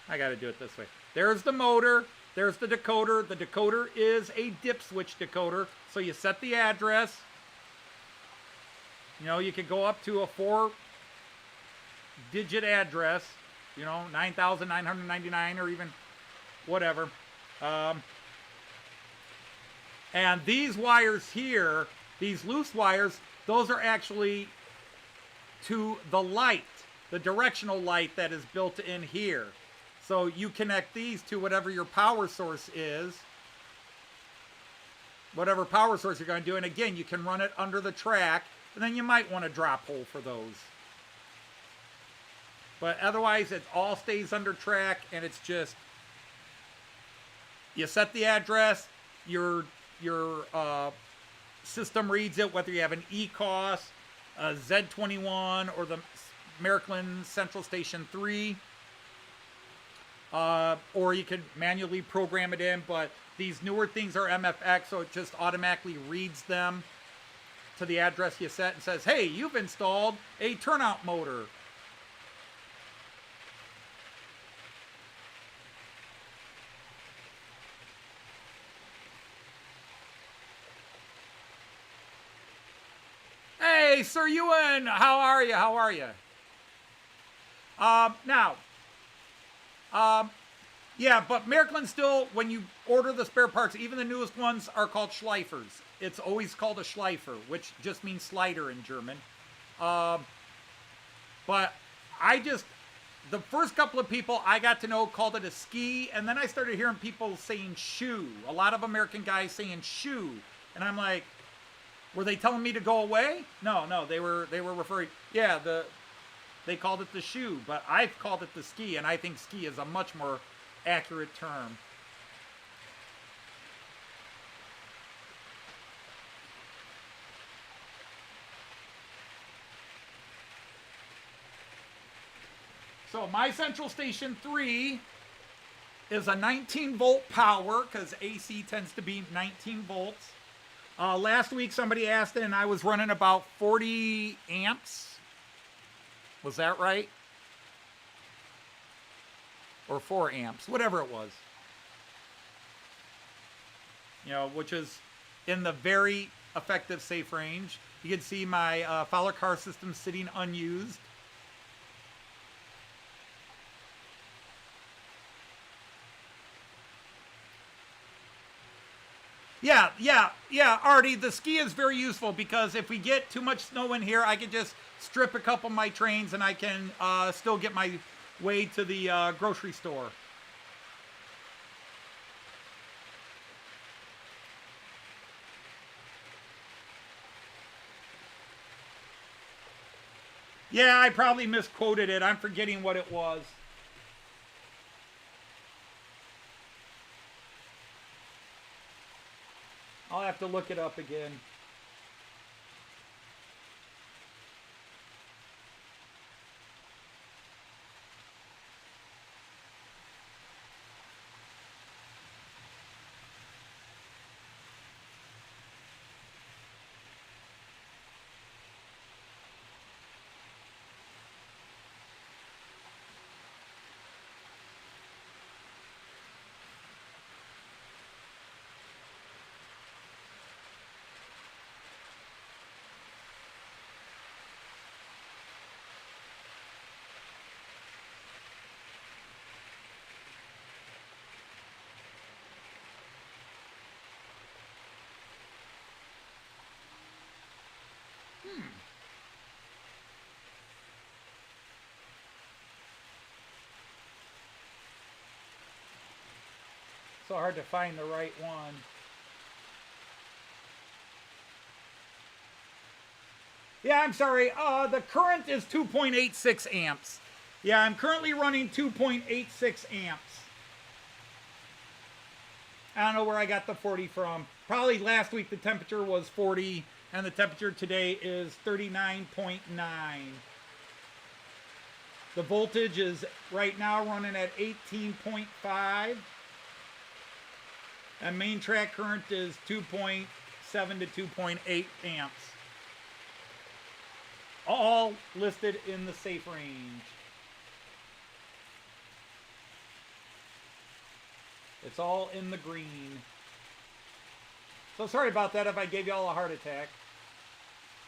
I got to do it this way. There's the motor. There's the decoder. The decoder is a dip switch decoder. So you set the address. You know, you could go up to a 4-digit address. You know, 9,999 or even whatever. And these wires here, these loose wires, those are actually to the light, the directional light that is built in here. So you connect these to whatever your power source is, whatever power source you're going to do. And again, you can run it under the track, and then you might want a drop hole for those. But otherwise, it all stays under track, and it's just, you set the address, your system reads it, whether you have an ECOS, a Z21, or the Märklin Central Station 3. Or you can manually program it in, but these newer things are MFX, so it just automatically reads them to the address you set and says, hey, you've installed a turnout motor. Hey, Sir Ewan, how are you? How are you? Yeah, but Märklin still, when you order the spare parts, even the newest ones are called Schleifers. It's always called a Schleifer, which just means slider in German. But the first couple of people I got to know called it a ski, and then I started hearing people saying shoe. A lot of American guys saying shoe. And I'm like, were they telling me to go away? No, they were referring, yeah, they called it the shoe, but I've called it the ski, and I think ski is a much more accurate term. So my Central Station 3 is a 19 volt power, because AC tends to be 19 volts. Last week somebody asked it, and I was running about 40 amps. Was that right? Or 4 amps, whatever it was. You know, which is in the very effective safe range. You can see my Fowler car system sitting unused. Yeah, Artie, the ski is very useful because if we get too much snow in here, I can just strip a couple of my trains and I can still get my way to the grocery store. Yeah, I probably misquoted it. I'm forgetting what it was. I'll have to look it up again. So hard to find the right one. Yeah, I'm sorry. The current is 2.86 amps. Yeah, I'm currently running 2.86 amps. I don't know where I got the 40 from. Probably last week the temperature was 40, and the temperature today is 39.9. The voltage is right now running at 18.5. And main track current is 2.7 to 2.8 amps. All listed in the safe range. It's all in the green. So sorry about that if I gave y'all a heart attack.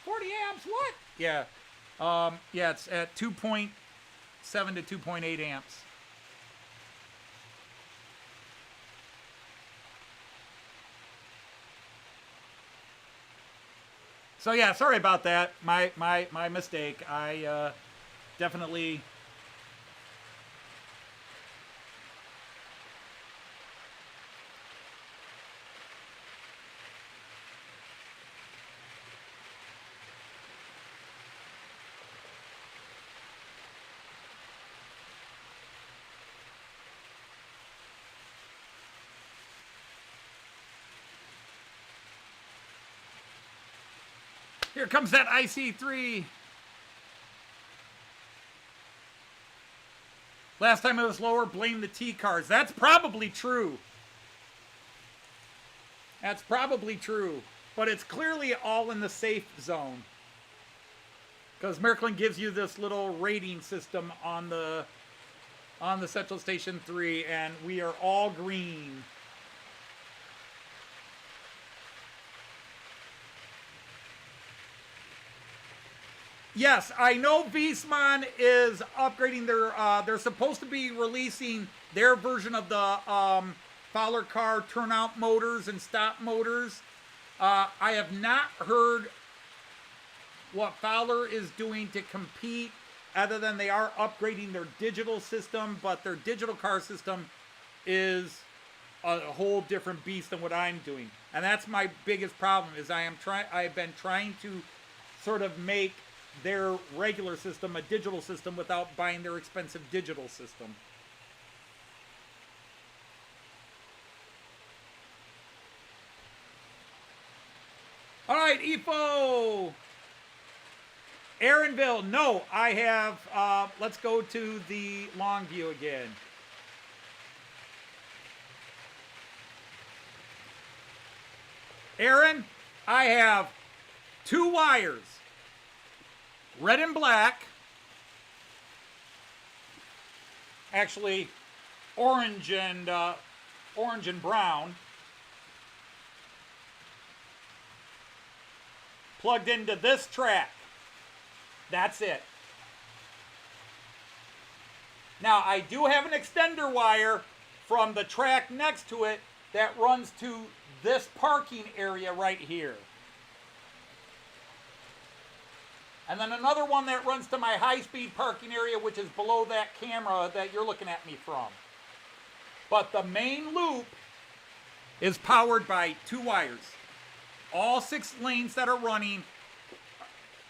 40 amps, what? Yeah. Yeah, it's at 2.7 to 2.8 amps. So yeah, sorry about that. My mistake. I definitely. Here comes that IC3. Last time it was lower, blame the T cars. That's probably true. That's probably true. But it's clearly all in the safe zone. Because Märklin gives you this little rating system on the Central Station 3, and we are all green. Yes, I know Wiesmann is upgrading their, they're supposed to be releasing their version of the Fowler car turnout motors and stop motors. I have not heard what Fowler is doing to compete, other than they are upgrading their digital system, but their digital car system is a whole different beast than what I'm doing. And that's my biggest problem, is I've been trying to sort of make their regular system a digital system without buying their expensive digital system. All right, EFO. Aaronville. No, I have, let's go to the long view again. Aaron, I have 2 wires. Red and black. Actually, orange and brown. Plugged into this track. That's it. Now, I do have an extender wire from the track next to it that runs to this parking area right here. And then another one that runs to my high-speed parking area, which is below that camera that you're looking at me from. But the main loop is powered by 2 wires. All 6 lanes that are running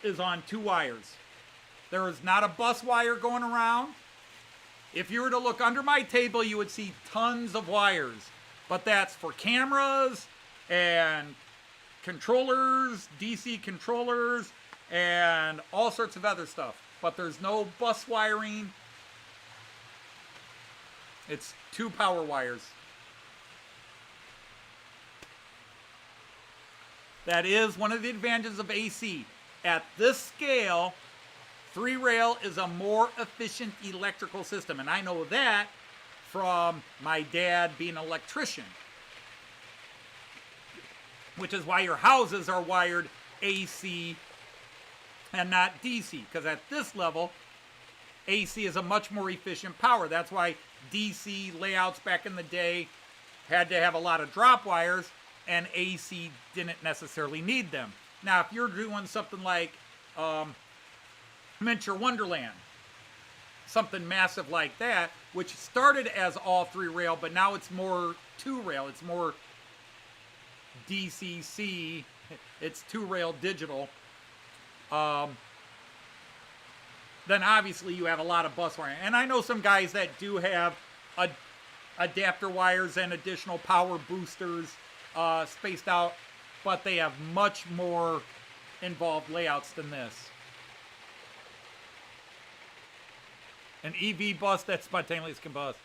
is on 2 wires. There is not a bus wire going around. If you were to look under my table, you would see tons of wires. But that's for cameras and controllers, DC controllers, and all sorts of other stuff. But there's no bus wiring. It's 2 power wires. That is one of the advantages of AC. At this scale, 3-rail is a more efficient electrical system. And I know that from my dad being an electrician. Which is why your houses are wired AC and not DC. Because at this level, AC is a much more efficient power. That's why DC layouts back in the day had to have a lot of drop wires, and AC didn't necessarily need them. Now, if you're doing something like Miniature Wonderland, something massive like that, which started as all 3-rail, but now it's more 2-rail. It's more DCC. It's 2-rail digital. Then obviously you have a lot of bus wiring. And I know some guys that do have adapter wires and additional power boosters spaced out, but they have much more involved layouts than this. An EV bus that spontaneously combust.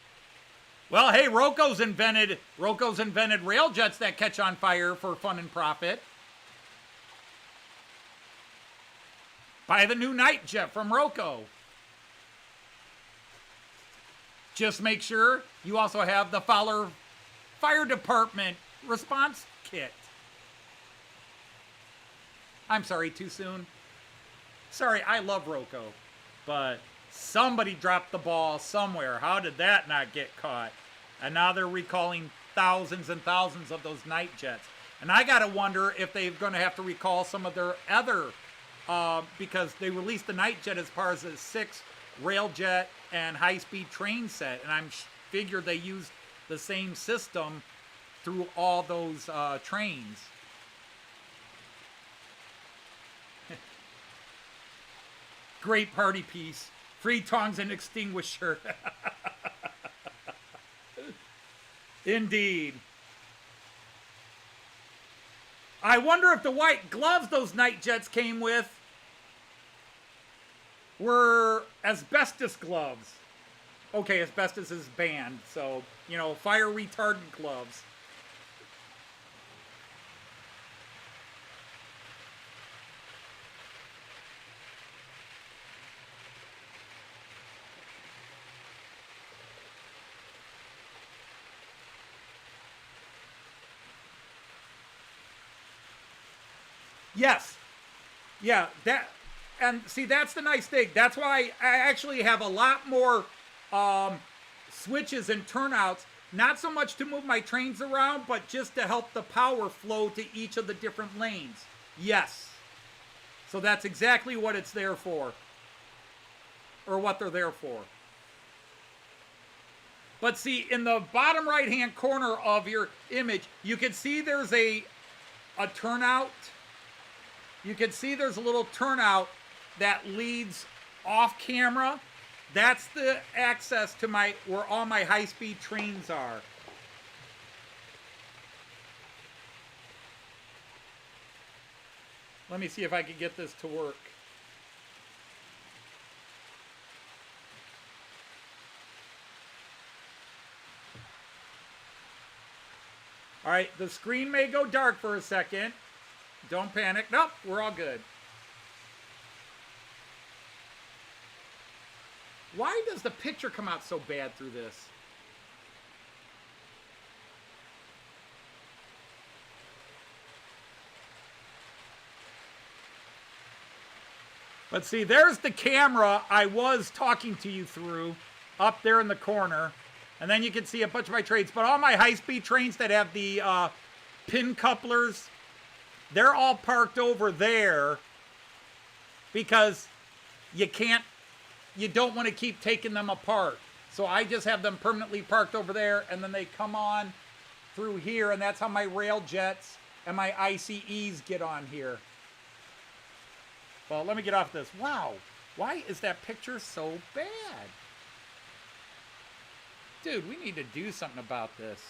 Well, hey, Roco's invented railjets that catch on fire for fun and profit. Buy the new night jet from Roco. Just make sure you also have the Fowler Fire Department response kit. I'm sorry, too soon. Sorry, I love Roco, but somebody dropped the ball somewhere. How did that not get caught? And now they're recalling thousands and thousands of those night jets. And I gotta wonder if they're gonna have to recall some of their other, because they released the night jet as part of a 6 Railjet and high-speed train set. And I'm figured they used the same system through all those trains. Great party piece. Free tongs and extinguisher. Indeed. I wonder if the white gloves those night jets came with were asbestos gloves. Okay, asbestos is banned, so, you know, fire retardant gloves. Yes. Yeah, that, and see, that's the nice thing. That's why I actually have a lot more switches and turnouts, not so much to move my trains around, but just to help the power flow to each of the different lanes. Yes. So that's exactly what it's there for, or what they're there for. But see, in the bottom right-hand corner of your image, you can see there's a turnout. You can see there's a little turnout that leads off camera. That's the access to where all my high-speed trains are. Let me see if I can get this to work. All right, the screen may go dark for a second. Don't panic. Nope, we're all good. Why does the picture come out so bad through this? But see, there's the camera I was talking to you through up there in the corner. And then you can see a bunch of my trains. But all my high-speed trains that have the pin couplers, they're all parked over there because you don't want to keep taking them apart. So I just have them permanently parked over there, and then they come on through here, and that's how my Railjets and my ICEs get on here. Well, let me get off this. Wow. Why is that picture so bad? Dude, we need to do something about this.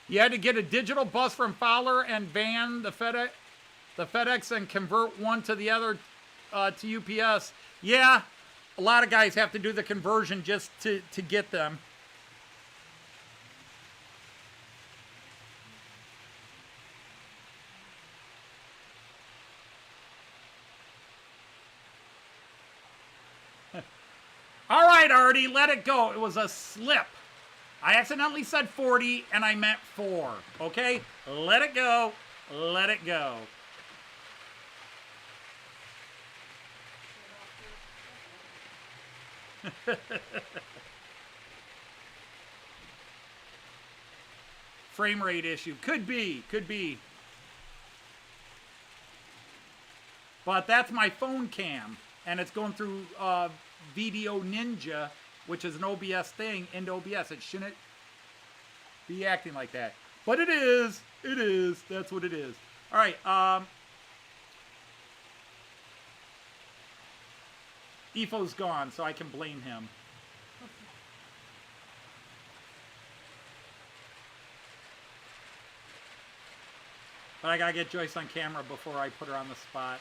You had to get a digital bus from Fowler and van the FedEx and convert one to the other to UPS. Yeah, a lot of guys have to do the conversion just to get them. All right, Artie, let it go. It was a slip. I accidentally said 40 and I meant 4. Okay? Let it go. Let it go. Frame rate issue. Could be. Could be. But that's my phone cam. And it's going through Video Ninja, which is an OBS thing, into OBS. It shouldn't be acting like that. But it is. It is. That's what it is. All right. Efo's gone, so I can blame him. But I gotta get Joyce on camera before I put her on the spot.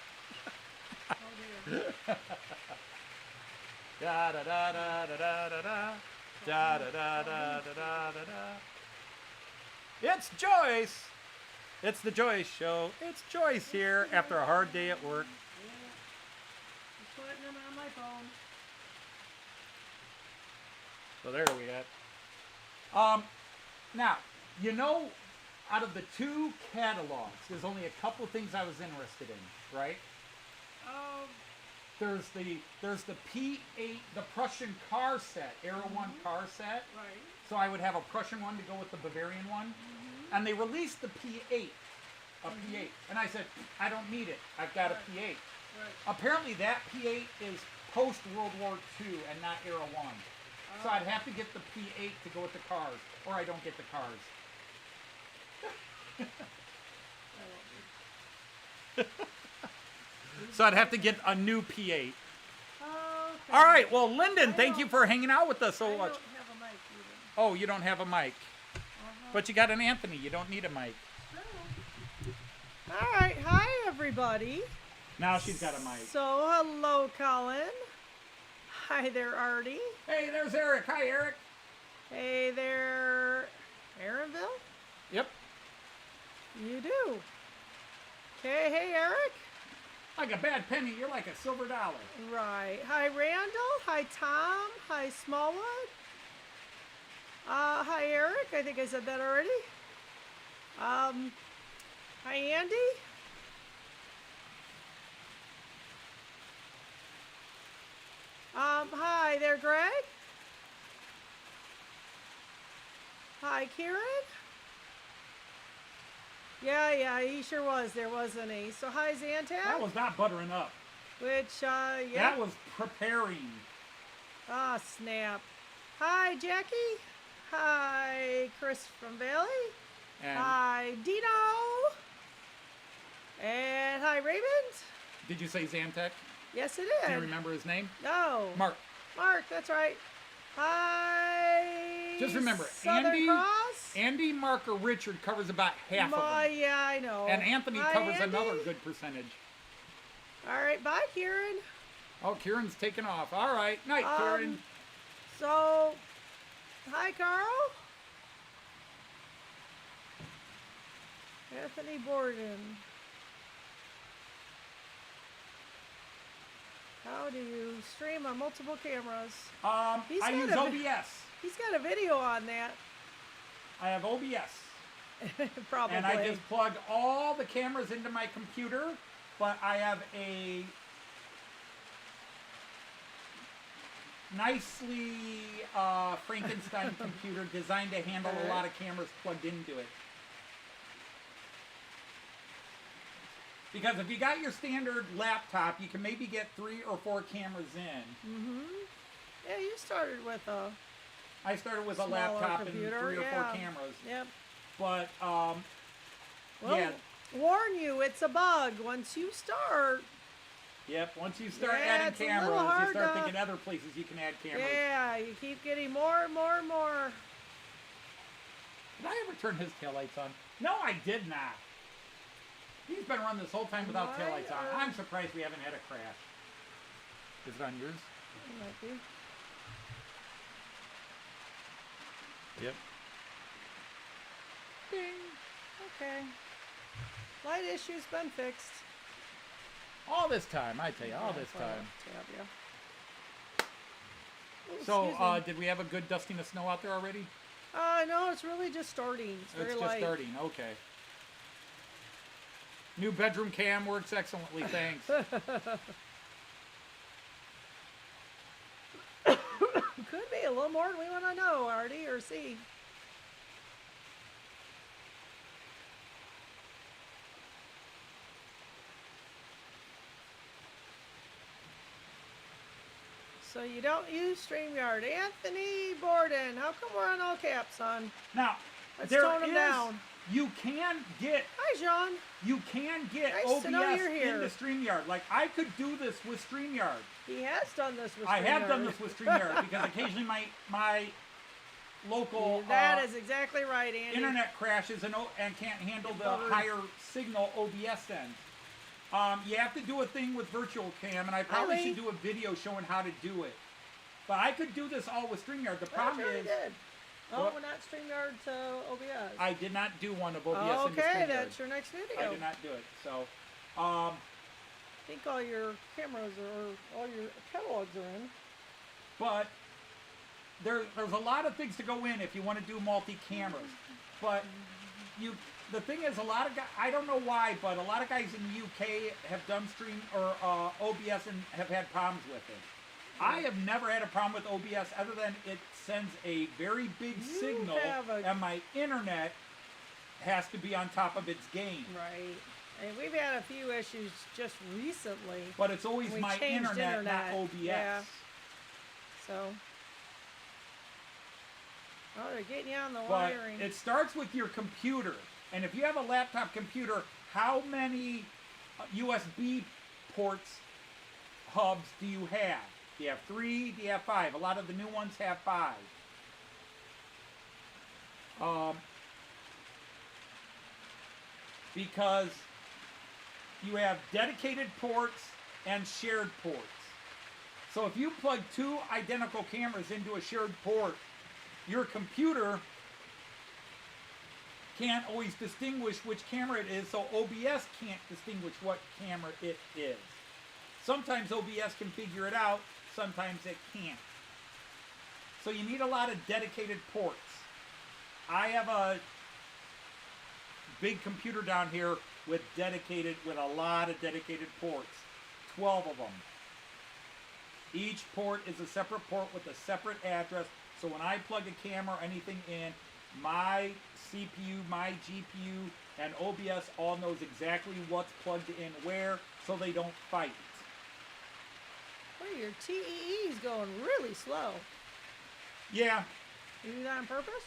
Da da da da da da da da da da da da da da da. It's Joyce. It's the Joyce Show. It's Joyce here after a hard day at work. Just putting them on my phone. So there we go. Now, you know, out of the 2 catalogs, there's only a couple things I was interested in, right? There's the P8, the Prussian car set, Aero 1 car set. Right. So I would have a Prussian one to go with the Bavarian one. And they released the P8, a P8. And I said, I don't need it. I've got a P8. Right. Apparently that P8 is post-World War II and not Aero 1. So I'd have to get the P8 to go with the cars, or I don't get the cars. So I'd have to get a new P8. Okay. All right, well, Lyndon, thank you for hanging out with us so I much. don't have a mic either. Oh, you don't have a mic. But you got an Anthony. You don't need a mic. All right. Hi, everybody. Now she's got a mic. So, hello, Colin. Hi there, Artie. Hey, there's Eric. Hi, Eric. Hey there, Aaronville? Yep. You do. Okay, hey, Eric. Like a bad penny, you're like a silver dollar. Right. Hi, Randall. Hi, Tom. Hi, Smallwood. Hi, Eric. I think I said that already. Hi, Andy. Hi there, Greg. Hi, Kieran. Yeah, he sure was. There wasn't he. So, hi, Zantac. That was not buttering up. Which, yeah. That was preparing. Ah, snap. Hi, Jackie. Hi, Chris from Valley. And Hi, Dino. And hi, Raymond. did you say Zantac? Yes, it Do you is. remember his name? No. Mark. Mark, that's right. Hi. Just remember, Southern Cross. Andy, Mark, or Richard covers about half of them. Yeah, I know. And Anthony Hi, covers Andy. another good percentage. All right, bye, Kieran. Oh, Kieran's taking off. All right. Night, Kieran. So, hi, Carl. Anthony Borden. How do you stream on multiple cameras? I He's got use a- OBS. He's got a video on that. I have OBS. Probably. And I just plug all the cameras into my computer, but I have a nicely Frankenstein computer designed to handle a lot of cameras plugged into it. Because if you got your standard laptop, you can maybe get 3 or 4 cameras in. Mm-hmm. Yeah, you started with a I started with a smaller laptop and computer, 3 or 4 yeah. cameras. Yep. But, Well, yeah. warn you, it's a bug. Once you start, Yep, once you start Yeah, adding it's a little cameras, you hard start to- thinking other places you can add cameras. yeah, you keep getting more and more and more. Did I ever turn his taillights on? No, I did not. He's been running this whole time without Why taillights on. are- I'm surprised we haven't had a crash. Is it on yours? Might be. Yep. Ding. Okay. Light issue's been fixed. All this time, I tell you, all this Tab, time. yeah. Oh, So, excuse me. did we have a good dusting of snow out there already? No, it's really just starting. It's very It's light. just starting, okay. New bedroom cam works excellently, thanks. Could be a little more than we want to know, Artie, or see. So you don't use StreamYard. Anthony Borden, how come we're on all caps, son? Now, Let's there tone 'em is- down. you can get Hi, John. OBS to know you're here. into StreamYard. Like, I could do this with StreamYard. He has done this with I have StreamYard. done this with StreamYard because occasionally my local That is exactly right, Andy. internet crashes and can't handle the Covered. higher signal OBS end. You have to do a thing with virtual cam, and I probably Lee. should do a video showing how to do it. But I could do this all with StreamYard. The I problem already is did. Oh, What? we're not StreamYard to OBS. I did not do one of OBS into Okay, StreamYard. that's your next video. I did not do it. So, I think all your cameras or all your catalogs are in. but there's a lot of things to go in if you want to do multi-cameras. But the thing is, a lot of guys, I don't know why, but a lot of guys in the UK have done OBS and have had problems with it. I have never had a problem with OBS other than it sends a very big signal have a- and my internet has to be on top of its game. Right. And we've had a few issues just recently. But it's always We my changed internet, not OBS. yeah. So. Oh, they're getting you on the But wiring. it starts with your computer. And if you have a laptop computer, how many USB ports, hubs do you have? Do you have 3? Do you have 5? A lot of the new ones have 5. Because you have dedicated ports and shared ports. So if you plug 2 identical cameras into a shared port, your computer can't always distinguish which camera it is, so OBS can't distinguish what camera it is. Sometimes OBS can figure it out, sometimes it can't. So you need a lot of dedicated ports. I have a big computer down here with a lot of dedicated ports. 12 of them. Each port is a separate port with a separate address, so when I plug a camera or anything in, my CPU, my GPU, and OBS all knows exactly what's plugged in where, so they don't fight. Oh, your TEE's going really slow. Yeah. You do that on purpose?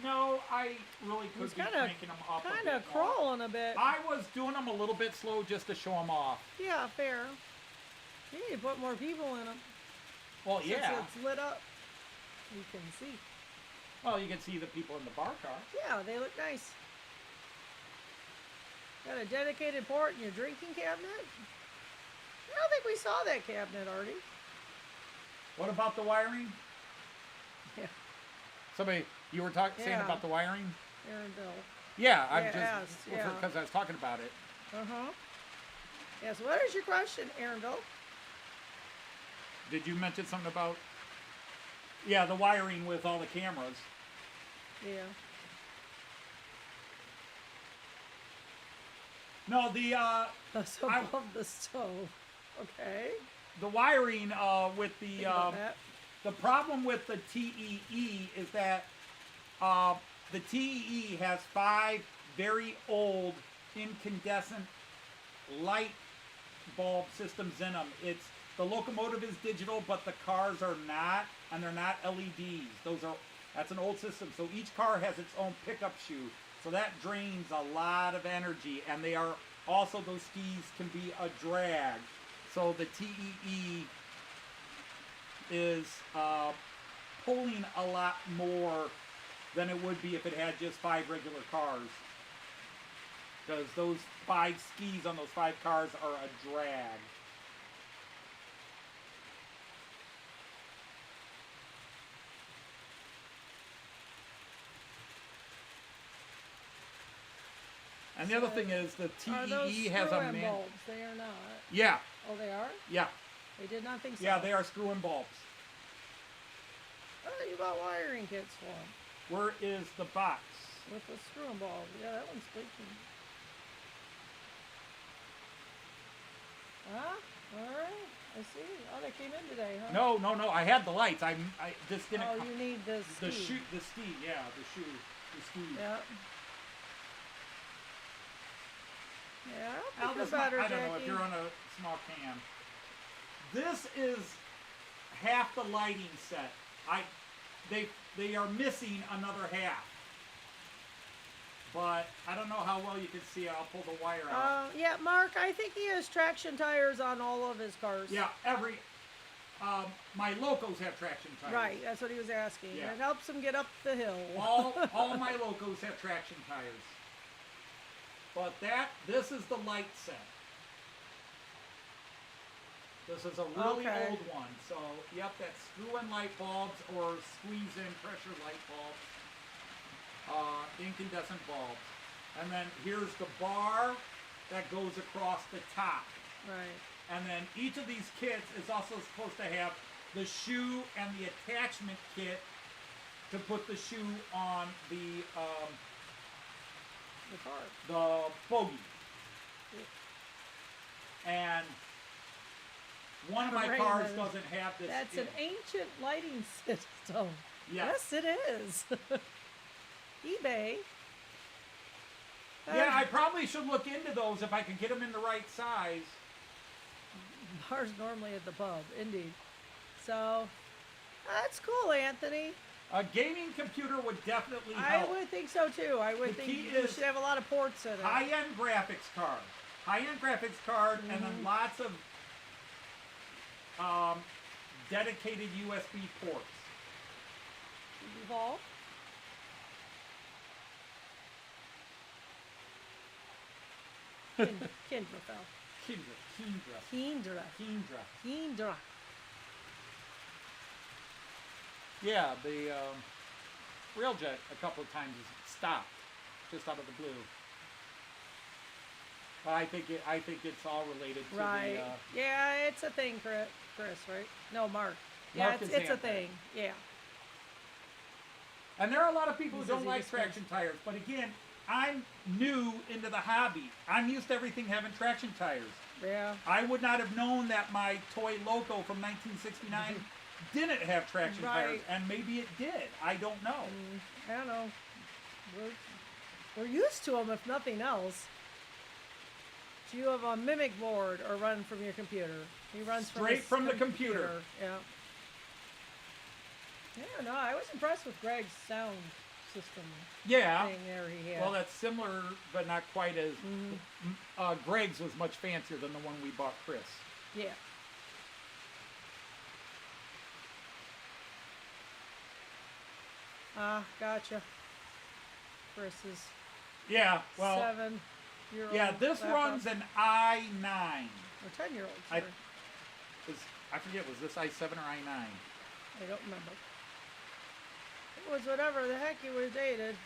No, I really could He's be kinda- cranking them up a Kind bit of more. crawling a bit. I was doing them a little bit slow just to show them off. Yeah, fair. You need to put more people in them. Well, yeah. Since it's lit up, you can see. Well, you can see the people in the bar car. Yeah, they look nice. Got a dedicated port in your drinking cabinet? I don't think we saw that cabinet, Artie. What about the wiring? Yeah, Somebody, you were saying Yeah. about the wiring? Aaron Bill. Yeah, I'm Yeah, just asked, yeah. because I was talking about it. Uh-huh. Yes, what is your question, Aaron Bill? Did you mention something about? Yeah, the wiring with all the cameras. Yeah. No, the That's I- above the stove. Okay. the wiring with Think about that. the problem with the TEE is that the TEE has 5 very old incandescent light bulb systems in them. The locomotive is digital, but the cars are not, and they're not LEDs. That's an old system. So each car has its own pickup shoe. So that drains a lot of energy, and they are also, those skis can be a drag. So the TEE is pulling a lot more than it would be if it had just 5 regular cars. Because those 5 skis on those 5 cars are a drag. And the other thing is the Are those TEE has a screw-in bulbs? They are not. Yeah, Oh, they are? yeah, They did not think so. yeah. They are screw-in bulbs. Oh, you bought wiring kits for them. Where is the box? With the screw-in bulb. Yeah, that one's leaking. Ah, alright. I see. Oh, they came in today, huh? No. I had the lights. I just didn't. Oh, you need the the ski. the ski. Yeah, the ski. Yeah. Yeah, I'll I'll think just- about her, I don't know if Jackie. you're on a small cam. This is half the lighting set. They are missing another half. But I don't know how well you can see it. I'll pull the wire out. Yeah, Mark, I think he has traction tires on all of his cars. Yeah, my locos have traction tires. Right, that's what he was asking. Yeah. It helps him get up the hill. All my locos have traction tires. But this is the light set. This is a really Okay. old one. So, yep, that's screw-in light bulbs or squeeze-in pressure light bulbs. Incandescent bulbs. And then here's the bar that goes across the top. Right. And then each of these kits is also supposed to have the shoe and the attachment kit to put the shoe on the The car. bogey. And one of my Right, cars that- doesn't have this. That's an ancient lighting system. Yes. Yes, it is. eBay. Yeah, I probably should look into those if I can get them in the right size. Bars normally at the pub, indeed. So, that's cool, Anthony. A gaming computer would definitely I help. would think so too. I would The think key you is should have a lot of ports in it. High-end graphics card. High-end graphics card, and then lots of dedicated USB ports. Evolve. Kendra fell. Kendra. Kendra. Yeah, the Railjet a couple of times has stopped, just out of the blue. But I think it's all related to Right. the. Yeah, it's a thing, Chris, right? No, Mark. Yeah, Mark it's is a Anthony. thing. Yeah. And there are a lot of people who He's don't easy like to spin. traction tires, but again, I'm new into the hobby. I'm used to everything having traction tires. Yeah. I would not have known that my toy Loco from 1969 didn't have traction tires, Right. and maybe it did. I don't know. I don't know. We're used to them, if nothing else. Do you have a mimic board or run from your computer? He runs Straight his from the computer. Yeah. Yeah, no, I was impressed with Greg's sound system Yeah. thing there he had. Well, that's similar, but not quite as. Greg's was much fancier than the one we bought Chris. Yeah. Gotcha. Chris is Yeah, well, 7-year-old. yeah, this laptop. runs an i9. Or 10-year-old. I- Sorry. I forget, was this i7 or i9? I don't remember. It was whatever the heck you were dated.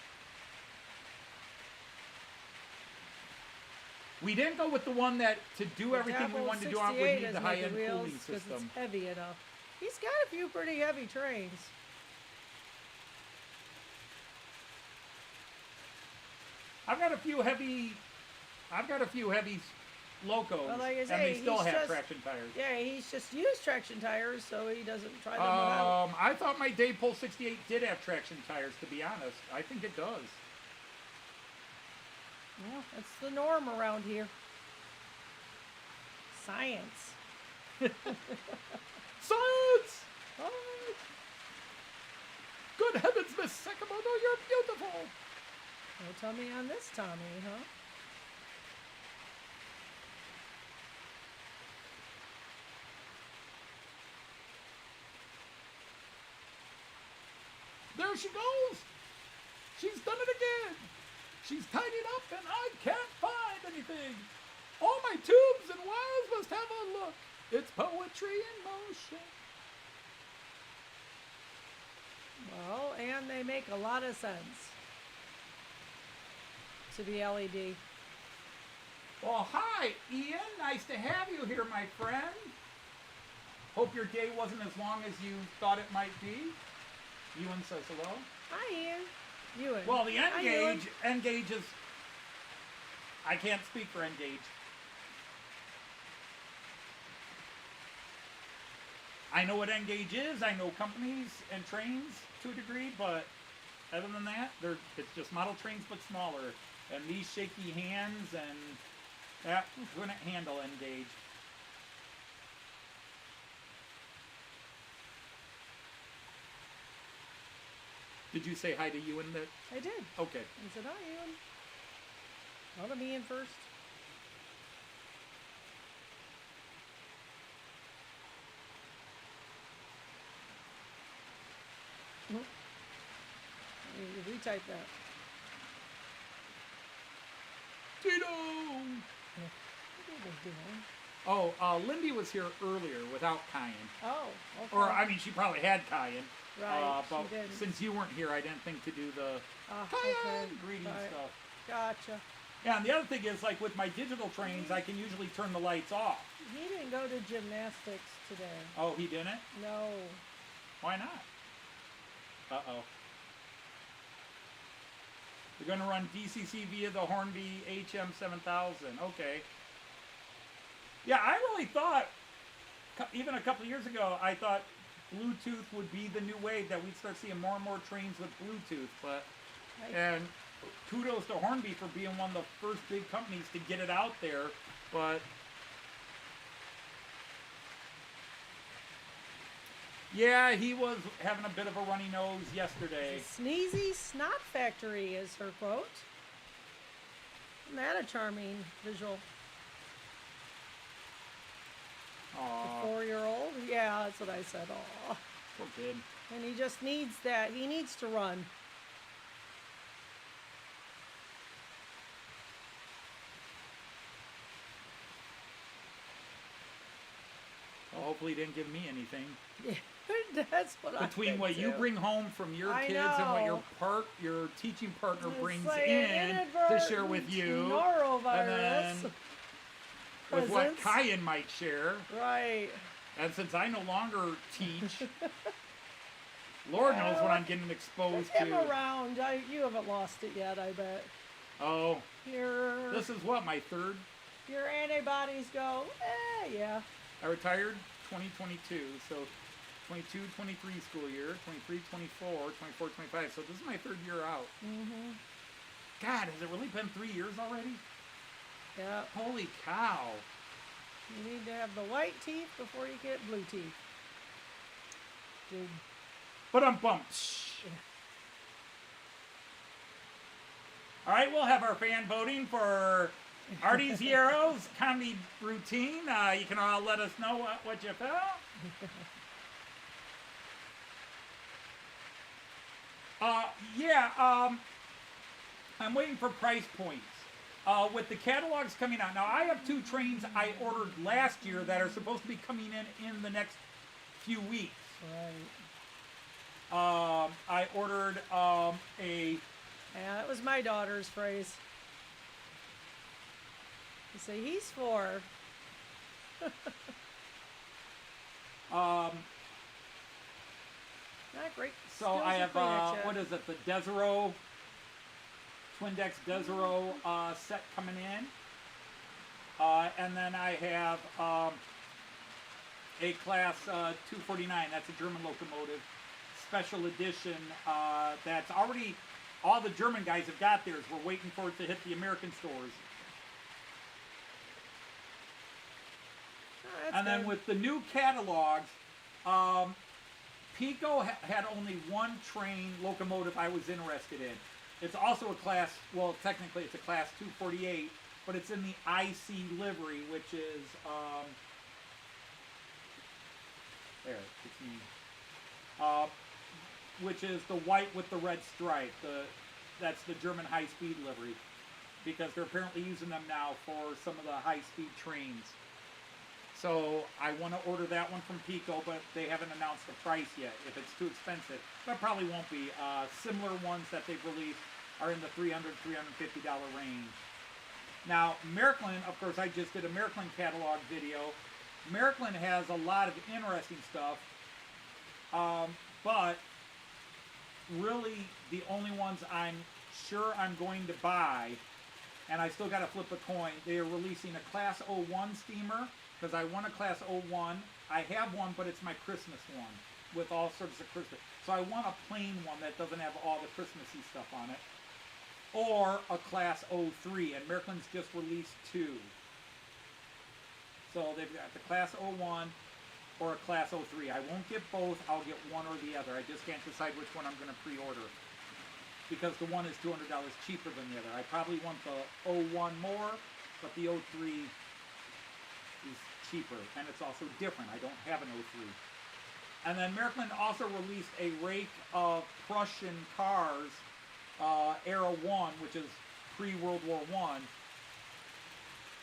We didn't go with the one that, to do The everything we Dapol wanted to do on, would 68 need is the making high-end wheels cooling 'cause system. It's heavy enough. He's got a few pretty heavy trains. I've got a few heavy Locos, Well, like I and say, they still he's have just- traction tires. Yeah, he's just used traction tires, so he doesn't try them without. I thought my Dapol 68 did have traction tires, to be honest. I think it does. Well, that's the norm around here. Science. Science! Oh, Good heavens, Miss Sakamoto, you're beautiful! no tummy on this Tommy, huh? There she goes! She's done it again! She's tidied up and I can't find anything! All my tubes and wires must have a look! It's poetry in motion! Well, and they make a lot of sense to be LED. Well, hi, Ian. Nice to have you here, my friend. Hope your day wasn't as long as you thought it might be. Ewan says hello. Hi, Ian. Ewan. Well, the Hi, Ewan. N-Gauge is... I can't speak for N-Gauge. I know what N-Gauge is. I know companies and trains to a degree, but other than that, it's just model trains but smaller. And these shaky hands and that couldn't handle N-Gauge. Did you say hi to Ewan? I did. Okay. I said, hi, Ewan. Let me in first. Nope. I need to retype that. Tito! What are they doing? Oh, Lindy was here earlier without Cayenne. Oh, okay. Or, I mean, she probably had Cayenne. Right, but she did. since you weren't here, I didn't think to do the Ah, Cayenne okay. greeting Right. stuff. Gotcha. Yeah, and the other thing is, like with my digital trains, I can usually turn the lights off. He didn't go to gymnastics today. Oh, he didn't? No. Why not? Uh-oh. We're going to run DCC via the Hornby HM7000. Okay. Yeah, I really thought, even a couple of years ago, I thought Bluetooth would be the new wave, that we'd start seeing more and more trains with Bluetooth. But and kudos to Hornby for being one of the first big companies to get it out there. But yeah, he was having a bit of a runny nose yesterday. Sneezy Snot Factory is her quote. Isn't that a charming visual? Aw, 4-year-old? Yeah, that's what I said. Aw. poor kid. And he just needs that. He needs to run. Well, hopefully he didn't give me anything. Yeah, that's what I Between think what you too. bring home from your I kids and what know. your teaching partner It's brings like in an to share with inadvertent you, norovirus and then with what presence. Cayenne might share. Right. And since I no longer teach, Lord knows what I'm getting exposed Get him to. around. You haven't lost it yet, I bet. Oh, Your this is what, my third? your antibodies go, yeah. I retired 2022, so 22-23 school year, 23-24, 24-25. So this is my third year out. Mm-hmm. God, has it really been 3 years already? Yeah. Holy cow. You need to have the white teeth before you get blue teeth. Dude. But I'm bumped. All right, we'll have our fan voting for Artie's Heroes comedy routine. You can all let us know what you felt. I'm waiting for price points. With the catalogs coming out. Now, I have 2 trains I ordered last year that are supposed to be coming in the next few weeks. Right. I ordered a... Yeah, that was my daughter's phrase. You say, he's 4. Um, Not great. so skills I with have, Kleenex yet. what is it, the Desero, Twindex Desero set coming in. And then I have a Class 249. That's a German locomotive, special edition. That's already, all the German guys have got theirs. We're waiting for it to hit the American stores. Oh, that's And then good. with the new catalogs, Piko had only one train locomotive I was interested in. It's also a class, well, technically it's a Class 248, but it's in the IC livery, which is, there, it's me. Which is the white with the red stripe. That's the German high-speed livery, because they're apparently using them now for some of the high-speed trains. So I want to order that one from Piko, but they haven't announced the price yet. If it's too expensive, but it probably won't be. Similar ones that they've released are in the $300, $350 range. Now, Märklin, of course, I just did a Märklin catalog video. Märklin has a lot of interesting stuff, but really the only ones I'm sure I'm going to buy, and I still got to flip a coin, they are releasing a Class 01 steamer, because I want a Class 01. I have one, but it's my Christmas one, with all sorts of Christmas. So I want a plain one that doesn't have all the Christmassy stuff on it. Or a Class 03, and Märklin's just released 2. So they've got the Class 01 or a Class 03. I won't get both, I'll get one or the other. I just can't decide which one I'm going to pre-order, because the one is $200 cheaper than the other. I probably want the 01 more, but the 03 is cheaper, and it's also different. I don't have an 03. And then Märklin also released a rake of Prussian cars, Era 1, which is pre-World War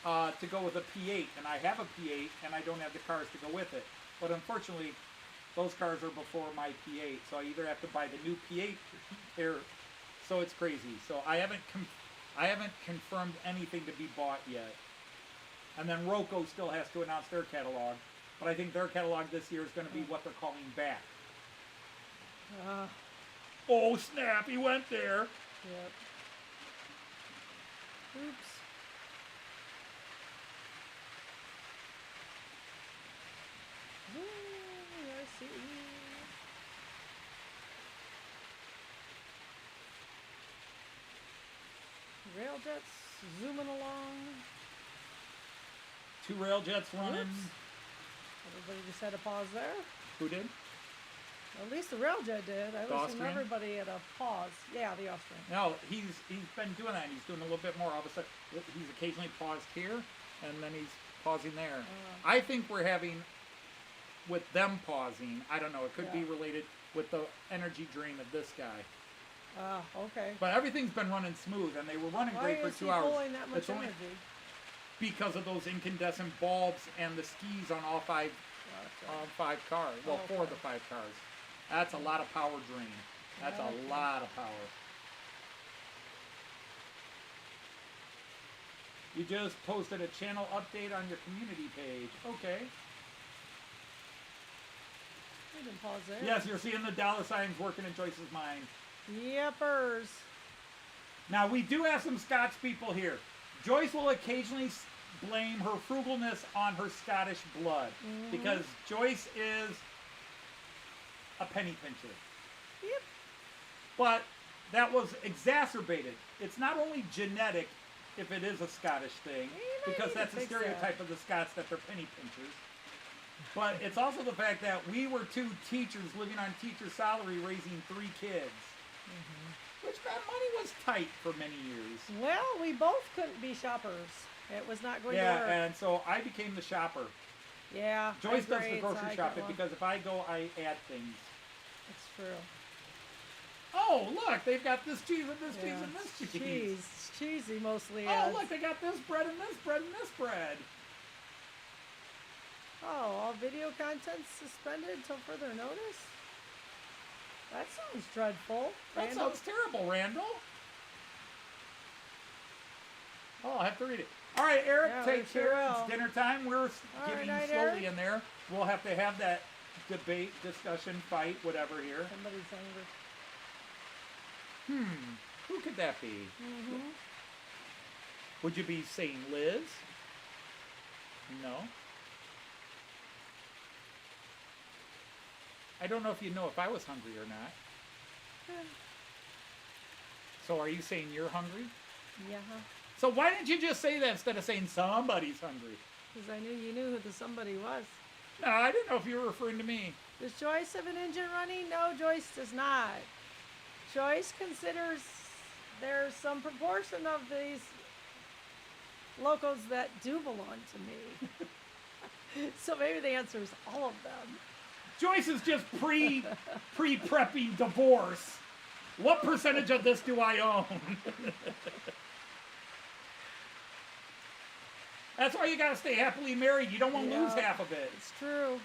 I, to go with a P8. And I have a P8, and I don't have the cars to go with it. But unfortunately, those cars are before my P8, so I either have to buy the new P8 or, so it's crazy. So I haven't confirmed anything to be bought yet. And then Roco still has to announce their catalog, but I think their catalog this year is going to be what they're calling back. Oh snap, he went there. Yep. Oops. Ooh, I see. Railjets zooming along. 2 Railjets running. Oops. Everybody just had a pause there. Who did? At least the Railjet did. I The was seeing Austrian? everybody at a pause. Yeah, the Austrian. No, he's been doing that. He's doing a little bit more. All of a sudden, he's occasionally paused here, and then he's pausing there. I think we're having, with them pausing, I don't know, it could be Yeah. related with the energy drain of this guy. Okay. But everything's been running smooth, and they were running Why great for is 2 he hours. pulling that much It's only energy? because of those incandescent bulbs and the skis on all 5 cars. Well, 4 of the 5 cars. That's a lot of power drain. That's a lot of power. You just posted a channel update on your community page. Okay. We didn't pause there. Yes, you're seeing the dollar signs working in Joyce's mind. Yepers. Now, we do have some Scots people here. Joyce will occasionally blame her frugalness on her Scottish blood, because Joyce is a penny pincher. Yep. But that was exacerbated. It's not only genetic, if it is a Scottish thing, because that's a fix that. stereotype of the Scots that they're penny pinchers. But it's also the fact that we were 2 teachers living on teacher salary raising 3 kids. Which that money was tight for many years. Well, we both couldn't be shoppers. It was not going to Yeah, work. and so I became the shopper. Yeah. Joyce does the grades, grocery I shopping got one. because if I go, I add things. It's true. Oh, look, they've got this cheese and this cheese Yeah, and this cheese. cheese. It's cheesy mostly. Oh, is. look, they got this bread and this bread and this bread. Oh, all video content suspended till further notice? That sounds dreadful. That Randall. sounds terrible, Randall. Oh, I'll have to read it. All right, Eric, Yeah, take we sure care. will. It's dinner time. We're All getting right, slowly Eric. in there. We'll have to have that debate, discussion, fight, whatever here. Somebody's hungry. Who could that be? Would you be saying Liz? No. I don't know if you know if I was hungry or not. So are you saying you're hungry? Yeah. So why didn't you just say that instead of saying somebody's hungry? Because I knew you knew who the somebody was. No, I didn't know if you were referring to me. Does Joyce have an engine running? No, Joyce does not. Joyce considers there's some proportion of these locals that do belong to me. So maybe the answer is all of them. Joyce is just pre-prepping divorce. What percentage of this do I own? That's why you gotta stay happily married. You don't want to lose half of it. It's true.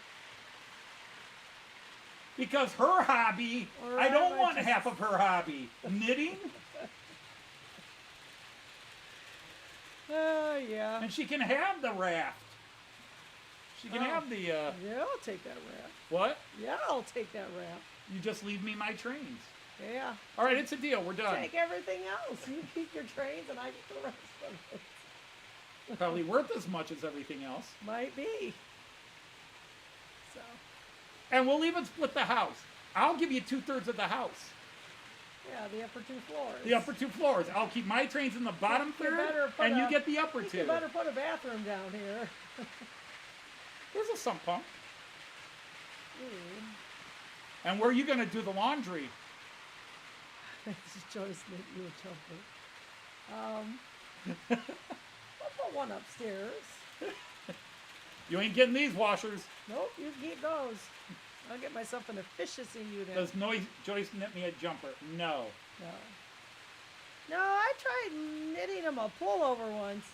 Because her hobby, Or I don't want just- half of her hobby. Knitting, Oh, yeah. and she can have the raft. She can have the, Yeah, I'll take that raft. what? Yeah, I'll take that raft. You just leave me my trains. Yeah. All right, it's a deal. We're done. Take everything else. You keep your trains and I get the rest of it. Probably worth as much as everything else. Might be. So, And we'll even split the house. I'll give you 2/3 of the house. yeah, the upper 2 floors. The upper 2 floors. I'll keep my trains in the bottom You third, better put and you a- get the upper You 2. better put a bathroom down here. There's a sump pump. Ooh. And where are you going to do the laundry? This is Joyce knit you a jumper. I'll put one upstairs. You ain't getting these washers. Nope, you keep those. I'll get myself an efficiency unit. Does Joyce knit me a jumper? No. No. No, I tried knitting him a pullover once,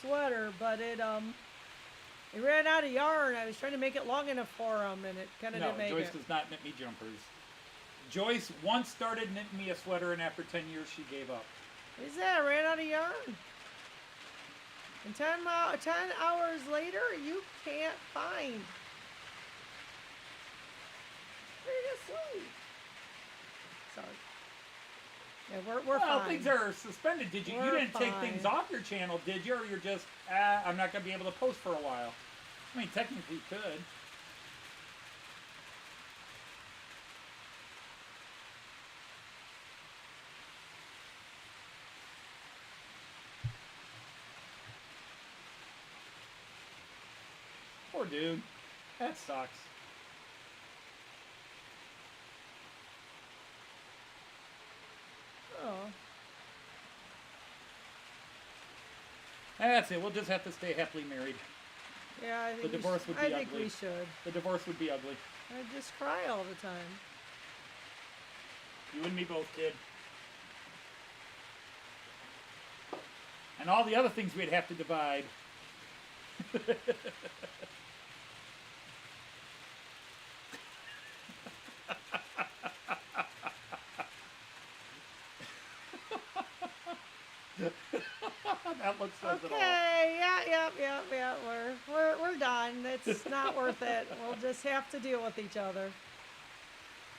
sweater, but it ran out of yarn. I was trying to make it long enough for him, and it kind of No, didn't make Joyce it. does not knit me jumpers. Joyce once started knitting me a sweater, and after 10 years, she gave up. What is that? I ran out of yarn. And 10 hours later, you can't find. Where did it sleep? Sorry. Yeah, we're Well, fine. things are suspended. Did you? You We're didn't take things fine. off your channel, did you? Or you're just, I'm not going to be able to post for a while. I mean, technically, you could. Poor dude. That sucks. Oh. That's it. We'll just have to stay happily married. Yeah, I think The divorce would be I think ugly. we should. The divorce would be ugly. I just cry all the time. You and me both, kid. And all the other things we'd have to divide. That looks says it all. Okay, yeah. We're done. It's not worth it. We'll just have to deal with each other.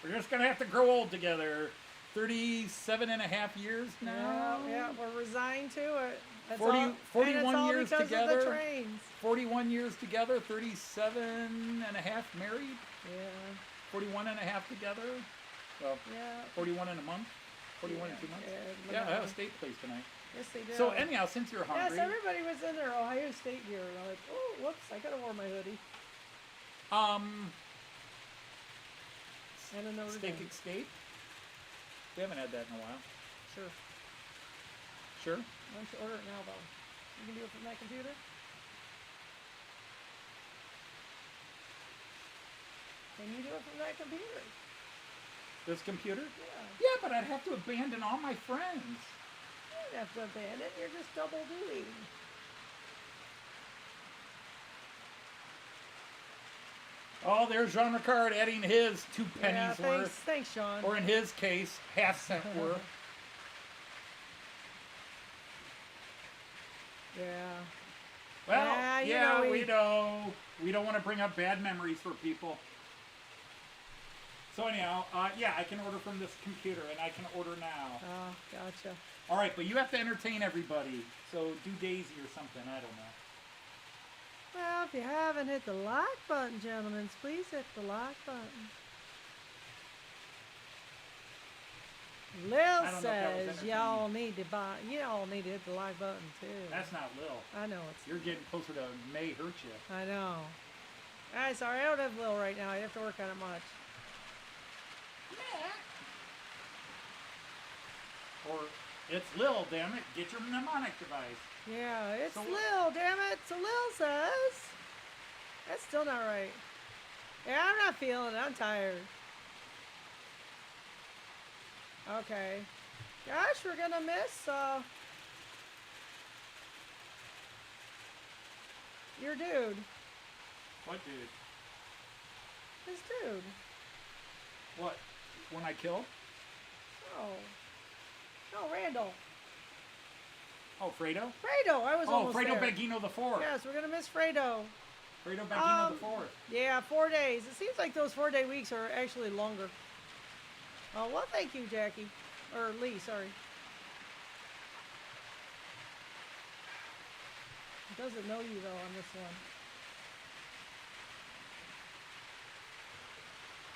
We're just gonna have to grow old together. 37 and a half years now. Yeah, we're resigned to it. That's 40 all, 41 and it's all years because together. Of the trains. 41 years together, 37 and a half married, Yeah, 41 and a half together. Well, yeah. 41 in a month, 41 in 2 months. Yeah, I have a state place tonight. Yes, they do. So anyhow, since you're yes, hungry, everybody was in their Ohio State gear. And I'm like, oh, whoops, I could have worn my hoodie. And a Notre Steak Dame. Escape. We haven't had that in a while. Sure. Sure. Why don't you order it now, though? You can do it from that computer? Can you do it from that computer? This computer? Yeah. Yeah, but I'd have to abandon all my friends. You don't have to abandon. You're just double duty. Oh, there's Jean Ricard adding his 2 pennies Yeah, worth, thanks, Sean. or in his case, half-cent worth. Yeah. Well, Yeah, you yeah, know, we don't want to bring up bad memories for people. So anyhow, yeah, I can order from this computer, and I can order now. Oh, gotcha. All right, but you have to entertain everybody. So do Daisy or something. I don't know. if you haven't hit the like button, gentlemen, please hit the like button. Lil don't know if that was says y'all need to hit the like button too. That's not Lil. I know it's. You're getting closer to May Hurt You. I know. Alright, sorry, I don't have Lil right now. I have to work on it much. Or it's Lil, damn it. Get your mnemonic device. Yeah, it's So- Lil, damn it. So Lil says. That's still not right. Yeah, I'm not feeling it. I'm tired. Okay. Gosh, we're gonna miss your dude. What dude? His dude. What? When I killed? Oh. No, Randall. Oh, Fredo? Fredo, I was Oh, almost Fredo there. Beggino the Fourth. Yes, we're gonna miss Fredo. Fredo Beggino the Fourth. Yeah, 4 days. It seems like those 4-day weeks are actually longer. Oh, well, thank you, Jackie. Or Lee, sorry. It doesn't know you, though, on this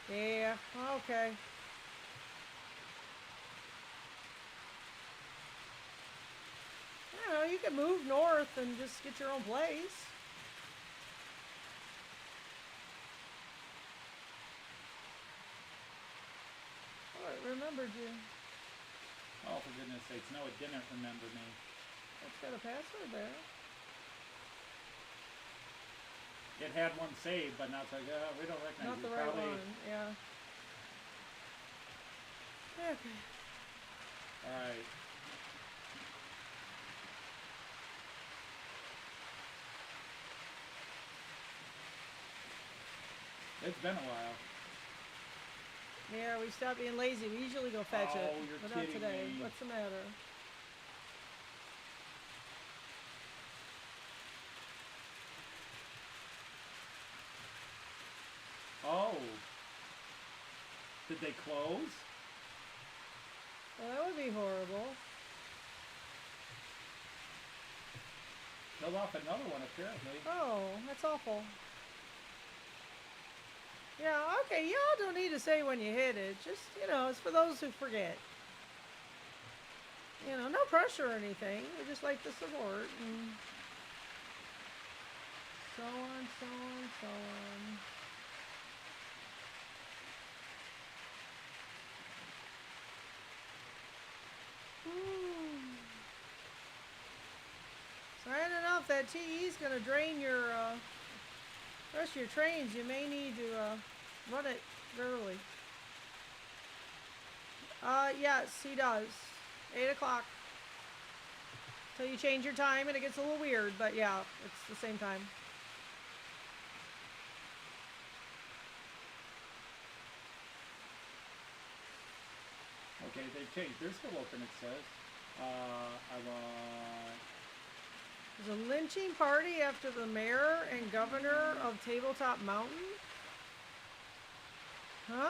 one. Yeah, okay. I don't know, you can move north and just get your own place. Oh, it remembered you. Oh, for goodness sakes. No, it didn't remember me. It's got a password there. It had one saved, but now it's like, we don't recognize Not you. the right Probably, one, yeah. Okay. Alright. It's been a while. Yeah, we stopped being lazy. We usually go fetch it. Oh, you're But not kidding today. me. What's the matter? Oh. Did they close? Well, that would be horrible. Killed off another one, apparently. Oh, that's awful. Yeah, okay, y'all don't need to say when you hit it. Just, it's for those who forget. No pressure or anything. We just like the support and so on, so on, so on. So I don't know if that TE is going to drain your rest of your trains. You may need to run it early. Yes, he does. 8 o'clock. So you change your time and it gets a little weird, but yeah, it's the same time. Okay, they've changed. They're still open, it says. There's a lynching party after the mayor and governor of Tabletop Mountain? Huh?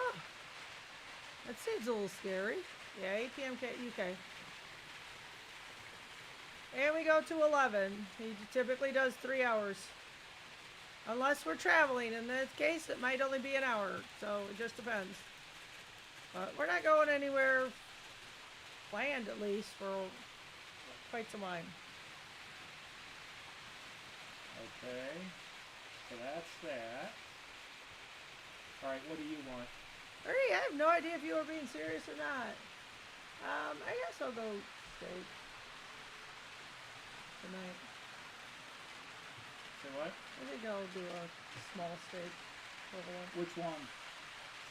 That seems a little scary. Yeah, 8 p.m. UK. And we go to 11. He typically does 3 hours. Unless we're traveling. In this case, it might only be an hour. So it just depends. But we're not going anywhere planned, at least, for quite some time. Okay. So that's that. Alright, what do you want? Ernie, I have no idea if you were being serious or not. I guess I'll go steak tonight. Say what? I think I'll do a small steak provolone. Which one?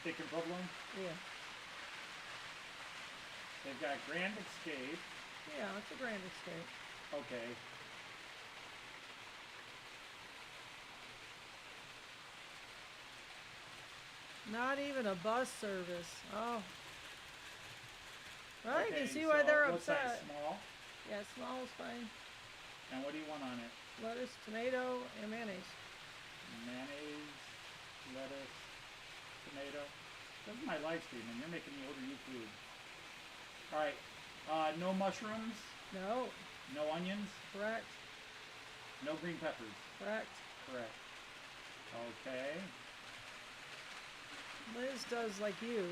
Steak and provolone? Yeah. They've got Grand Escape. Yeah, it's a grand steak. Okay. Not even a bus service. Oh. Well, you Okay, can see why so they're what size? upset. Small? Yeah, small is fine. And what do you want on it? Lettuce, tomato, and mayonnaise. Mayonnaise, lettuce, tomato. This is my live stream and you're making me order you food. Alright. No mushrooms, No. no onions, Correct. no green peppers. Correct. correct. Okay. Liz does like you.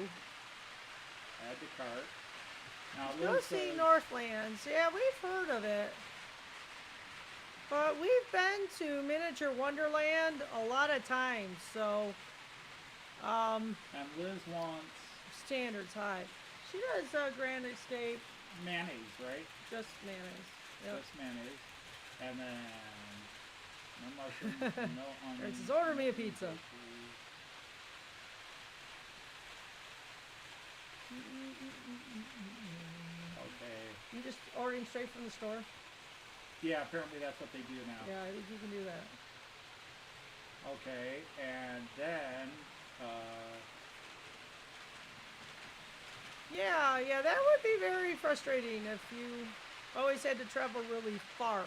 Add to cart. Now Go Liz see says, Northlands. Yeah, we've heard of it. But we've been to Miniature Wonderland a lot of times, so and Liz wants standards high. She does Grand Escape, mayonnaise, right? just mayonnaise. Yep. Just mayonnaise. And then no mushrooms, no onions. Francis, order me a pizza. Okay. You just ordering straight from the store? Yeah, apparently that's what they do now. Yeah, I think you can do that. Okay, and then Yeah, that would be very frustrating if you always had to travel really far.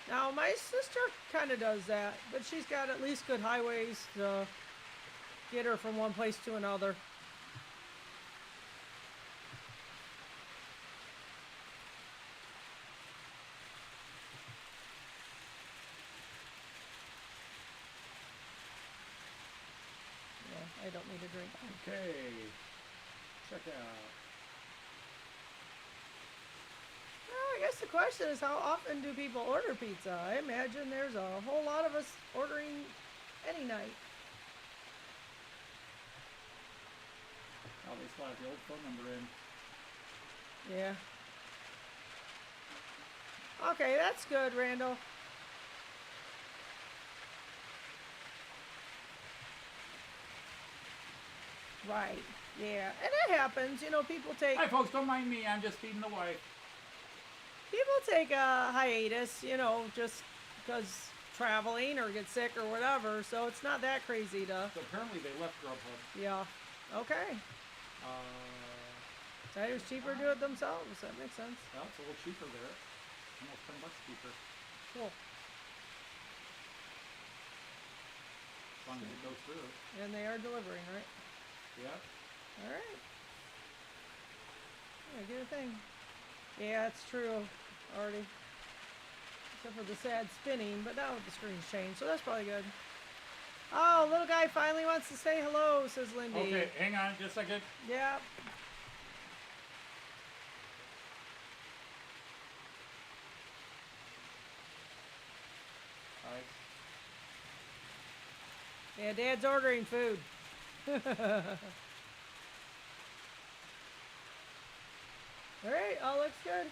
Now, my sister kind of does that, but she's got at least good highways to get her from one place to another. Yeah, I don't need a drink. okay. Check out. Well, I guess the question is, how often do people order pizza? I imagine there's a whole lot of us ordering any night. Oh, they still have the old phone number in. Yeah. Okay, that's good, Randall. Right. Yeah, and it happens. You know, people take Hi, folks. Don't mind me. I'm just feeding the wife. a hiatus. You know, just because traveling or get sick or whatever. So it's not that crazy to. So apparently they left Grubhub. Yeah. Okay. It was cheaper to do it themselves. That makes sense. Well, it's a little cheaper there. Almost $10 cheaper. Cool. As long as it goes through. And they are delivering, right? Yep. All right. Yeah, good thing. Yeah, it's true already. Except for the sad spinning, but now the screen's changed, so that's probably good. Oh, little guy finally wants to say hello, says Lindy. Okay, hang on just a second. Yeah. All right. Yeah, Dad's ordering food. Alright, all looks good.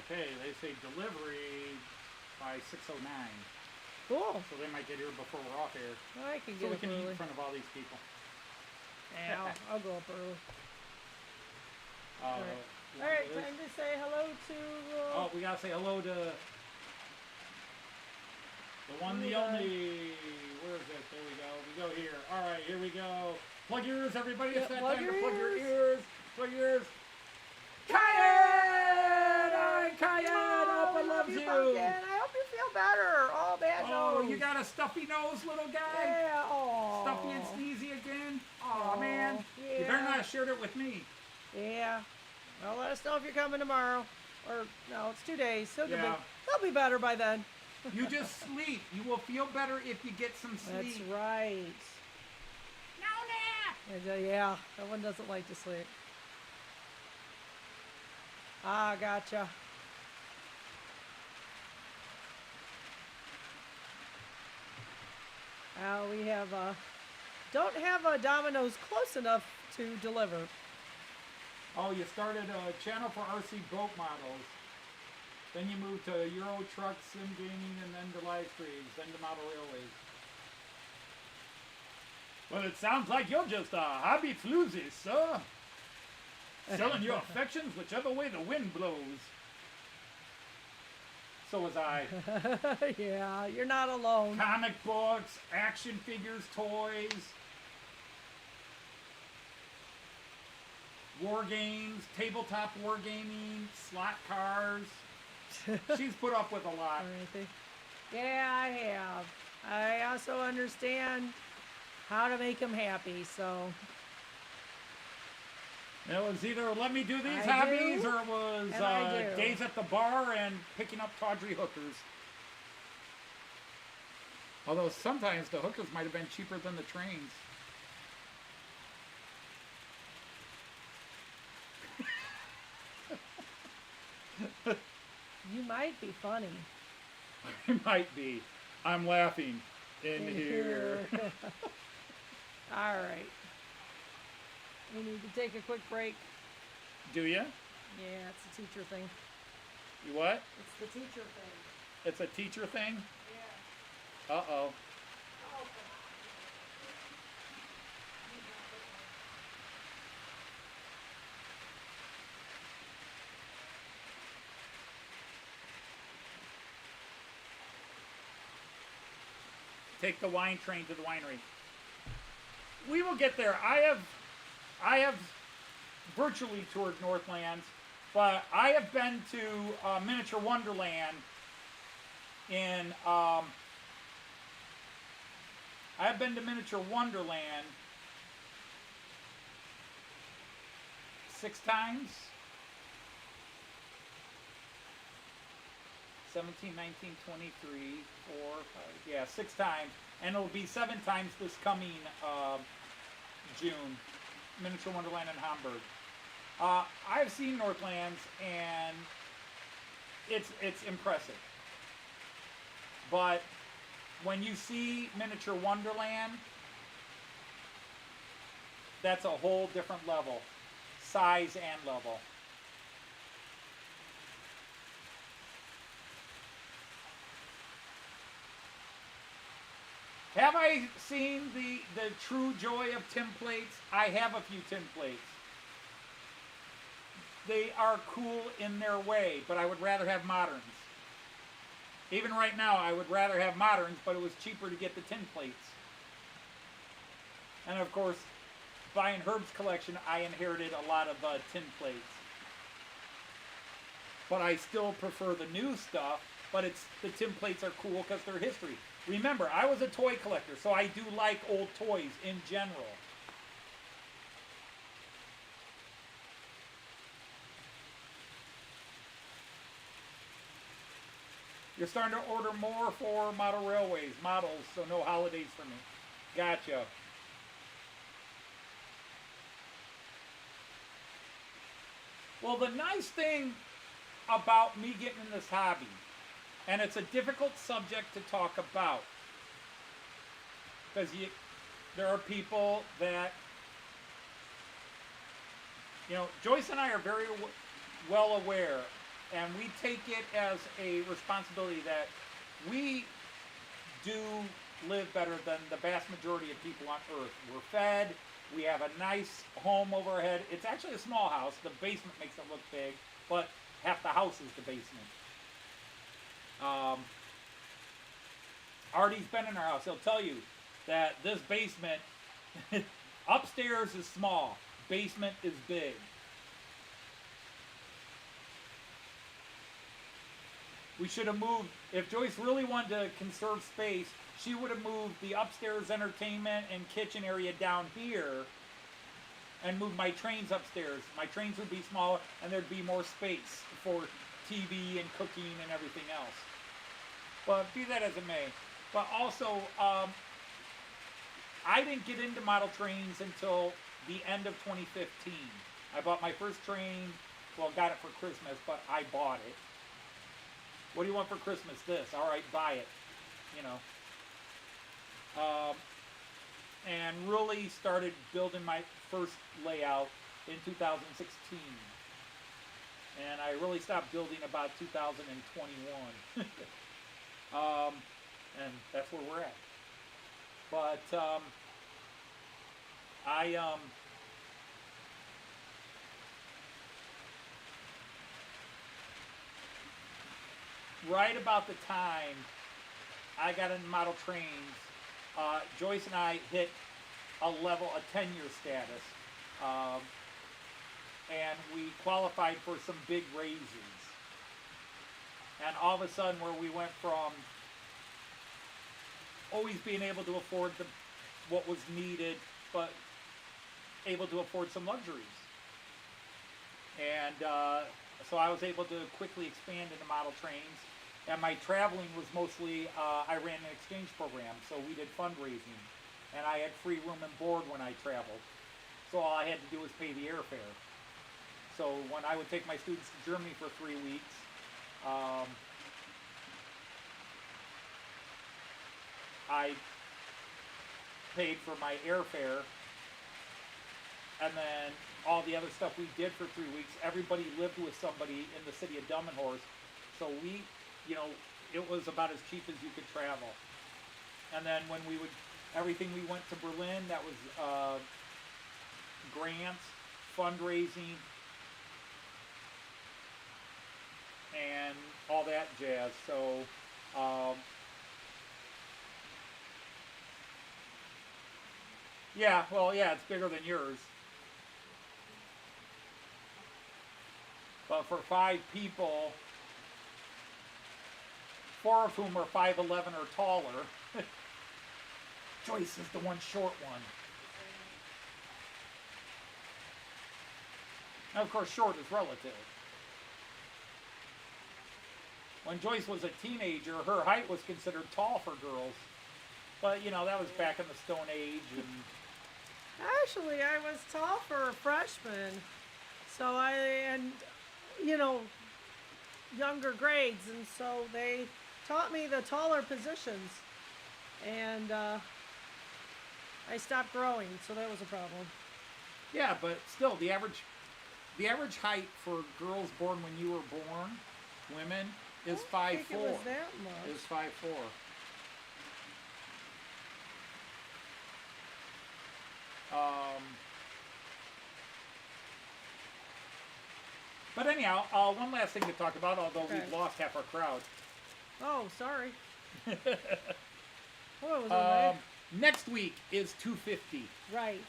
Okay, they say delivery by 6:09. Cool. So they might get here before we're off air. I can So get we up can eat early. in front of all these people. Yeah, I'll go up early. Alright. Alright, time to say hello to... Oh, we gotta say hello to the one, the Yeah. only. Where is it? There we go. We go here. Alright, here we go. Plug your ears, everybody. It's Yeah, that plug time your to plug your ears. ears. Plug your ears. Kyan! Alright, Kyan! I hope I love you. Pumpkin. I hope you feel better. Oh, bad Oh, nose. you got a stuffy nose, little guy? Yeah, oh. Stuffy and sneezy again? Oh, man. Yeah. You better not have shared it with me. Yeah. Well, let us know if you're coming tomorrow. Or, no, it's 2 days. Yeah. He'll be better by then. You just sleep. You will feel better if you get some sleep. That's right. Yeah, that one doesn't like to sleep. Ah, gotcha. We have don't have a Domino's close enough to deliver. Oh, you started a channel for RC boat models. Then you moved to Euro Truck, Sim Gaming, and then to live streams, then to model railways. Well, it sounds like you're just a hobby floozy, sir. Selling your affections whichever way the wind blows. So was I. Yeah, you're not alone. Comic books, action figures, toys, war games, tabletop wargaming, slot cars. She's put up with a lot. Yeah, I have. I also understand how to make them happy, so. It was either let me do these I hobbies do, or it was and I do. days at the bar and picking up tawdry hookers. Although sometimes the hookers might have been cheaper than the trains. You might be funny. It might be. I'm laughing in here. All right. We need to take a quick break. Do ya? Yeah, it's a teacher thing. You what? It's the teacher thing. It's a teacher thing? Yeah. Uh-oh. Take the wine train to the winery. We will get there. I have virtually toured Northlands, but I have been to Miniature Wonderland in I've been to Miniature Wonderland 6 times. 17, 19, 23, 4, 5, yeah, 6 times. And it'll be 7 times this coming June. Miniature Wonderland in Hamburg. I've seen Northlands and it's impressive. But when you see Miniature Wonderland, that's a whole different level. Size and level. Have I seen the true joy of tin plates? I have a few tin plates. They are cool in their way, but I would rather have moderns. Even right now, I would rather have moderns, but it was cheaper to get the tin plates. And of course, buying Herb's collection, I inherited a lot of tin plates. But I still prefer the new stuff, but the tin plates are cool because they're history. Remember, I was a toy collector, so I do like old toys in general. You're starting to order more for model railways, models, so no holidays for me. Gotcha. Well, the nice thing about me getting in this hobby, and it's a difficult subject to talk about, because there are people that, Joyce and I are very well aware, and we take it as a responsibility that we do live better than the vast majority of people on Earth. We're fed, we have a nice home over our head. It's actually a small house. The basement makes it look big, but half the house is the basement. Artie's been in our house. He'll tell you that this basement, upstairs is small, basement is big. We should have moved, if Joyce really wanted to conserve space, she would have moved the upstairs entertainment and kitchen area down here and moved my trains upstairs. My trains would be smaller and there'd be more space for TV and cooking and everything else. But be that as it may. But also, I didn't get into model trains until the end of 2015. I bought my first train, well, got it for Christmas, but I bought it. What do you want for Christmas? This. All right, buy it. And really started building my first layout in 2016. And I really stopped building about 2021. And that's where we're at. But right about the time I got into model trains, Joyce and I hit a tenure status, and we qualified for some big raises. And all of a sudden, where we went from always being able to afford what was needed, but able to afford some luxuries. And so I was able to quickly expand into model trains. and my traveling was mostly, I ran an exchange program, so we did fundraising, and I had free room and board when I traveled. So all I had to do was pay the airfare. So when I would take my students to Germany for 3 weeks, I paid for my airfare, and then all the other stuff we did for 3 weeks, everybody lived with somebody in the city of Delmenhorst, so we, you know, it was about as cheap as you could travel. And then when we would, everything we went to Berlin, that was grants, fundraising, and all that jazz. So yeah, well, yeah, it's bigger than yours. But for 5 people, 4 of whom are 5'11" or taller, Joyce is the one short one. Now, of course, short is relative. When Joyce was a teenager, her height was considered tall for girls. But, you know, that was back in the Stone Age. And Actually, I was tall for a freshman. So and, you know, younger grades. And so they taught me the taller positions. And I stopped growing, so that was a problem. yeah, but still, the average height for girls born when you were born, women, is 5'4". I don't think it was that much. Is 5'4". But anyhow, one last thing to talk about, although Okay. we've lost half our crowd. Oh, sorry. Oh, it was away. Next week is 250. Right.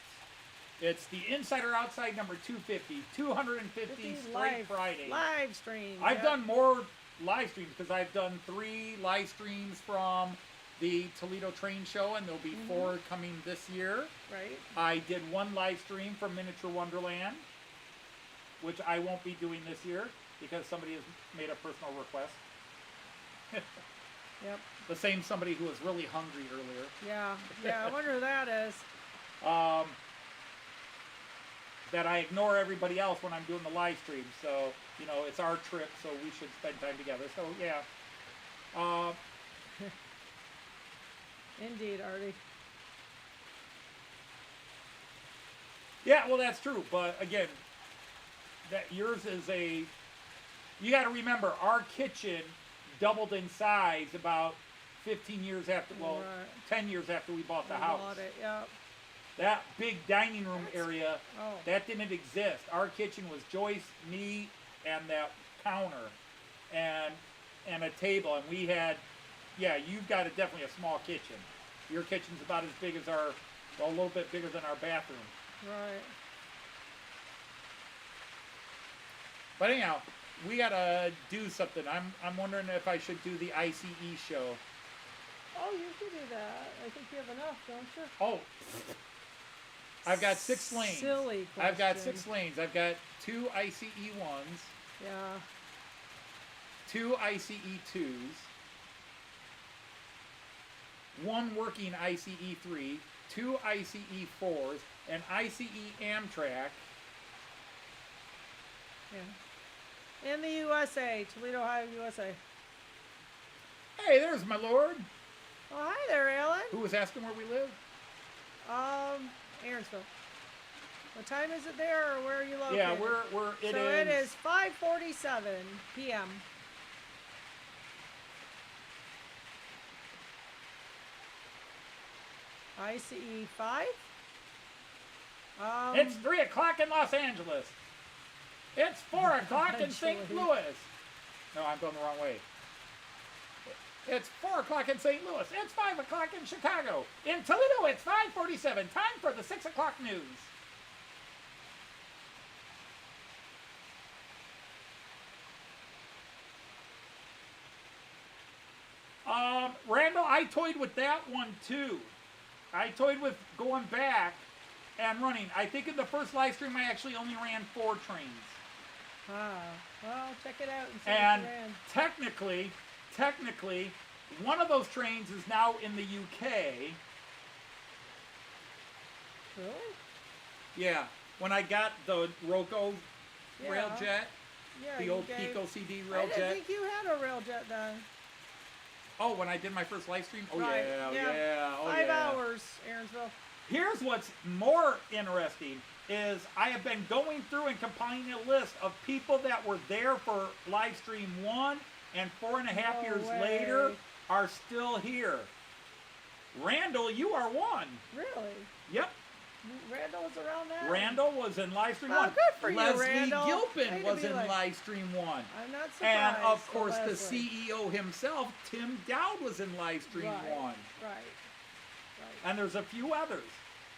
It's the Insider Outside number 250. 250 These straight Fridays. Live stream. I've yep. done more live streams because I've done 3 live streams from the Toledo Train Show, and there'll be 4 coming this year. Right. I did 1 live stream from Miniature Wonderland, which I won't be doing this year because somebody has made a personal request. Yep. The same somebody who was really hungry earlier. Yeah. Yeah. I wonder who that is. That I ignore everybody else when I'm doing the live stream. So, you know, it's our trip, so we should spend time together. So, yeah. Indeed, Artie. Yeah, well, that's true. But again, that yours is a. You got to remember, our kitchen doubled in size about 15 years after. Well, Right. 10 years after we bought the I house. bought it. Yep. That big dining room area, Oh. that didn't exist. Our kitchen was Joyce, me, and that counter, and a table, and we had. Yeah, you've got definitely a small kitchen. Your kitchen's about as big as our, well, a little bit bigger than our bathroom. Right. But anyhow, we gotta do something. I'm wondering if I should do the ICE show. Oh, you can do that. I think you have enough, don't you? Oh, I've got 6 lanes. Silly question. I've got 6 lanes. I've got 2 ICE 1s, Yeah. 2 ICE 2s, 1 working ICE 3, 2 ICE 4s, an ICE Amtrak. Yeah. In the USA, Toledo, Ohio, USA. Hey, there's my lord. Oh, hi there, Alan. Who was asking where we live? Aaronsville. What time is it there, or where are you located? Yeah, it It is 5:47 p.m. ICE 5? It's 3 o'clock in Los Angeles. It's 4 o'clock in St. Actually. Louis. No, I'm going the wrong way. It's 4 o'clock in St. Louis. It's 5 o'clock in Chicago. In Toledo, it's 5:47. Time for the 6 o'clock news. Randall, I toyed with that one too. I toyed with going back and running. I think in the first live stream I actually only ran 4 trains. Ah, well, check it out and see And what you ran. technically, technically, one of those trains is now in the UK. Really? Yeah. When I got the Roco Yeah. Railjet, Yeah. the you old gave- Piko CD I didn't Railjet. think you had a Railjet then. Oh, when I did my first live stream? Oh, Right, yeah, yeah. yeah. Oh, 5 yeah. hours, Aaronsville. Here's what's more interesting is I have been going through and compiling a list of people that were there for live stream 1 and 4.5 No years way. later are still here. Randall, you are one. Really? Yep. Randall was around that? Randall was in live stream Oh, 1. good for you, Leslie Randall. Gilpin Way to was be in like- live stream 1. I'm not surprised. And of for course, the Leslie. CEO himself, Tim Dowd, was in live stream Right. 1. Right. Right. And there's a few others.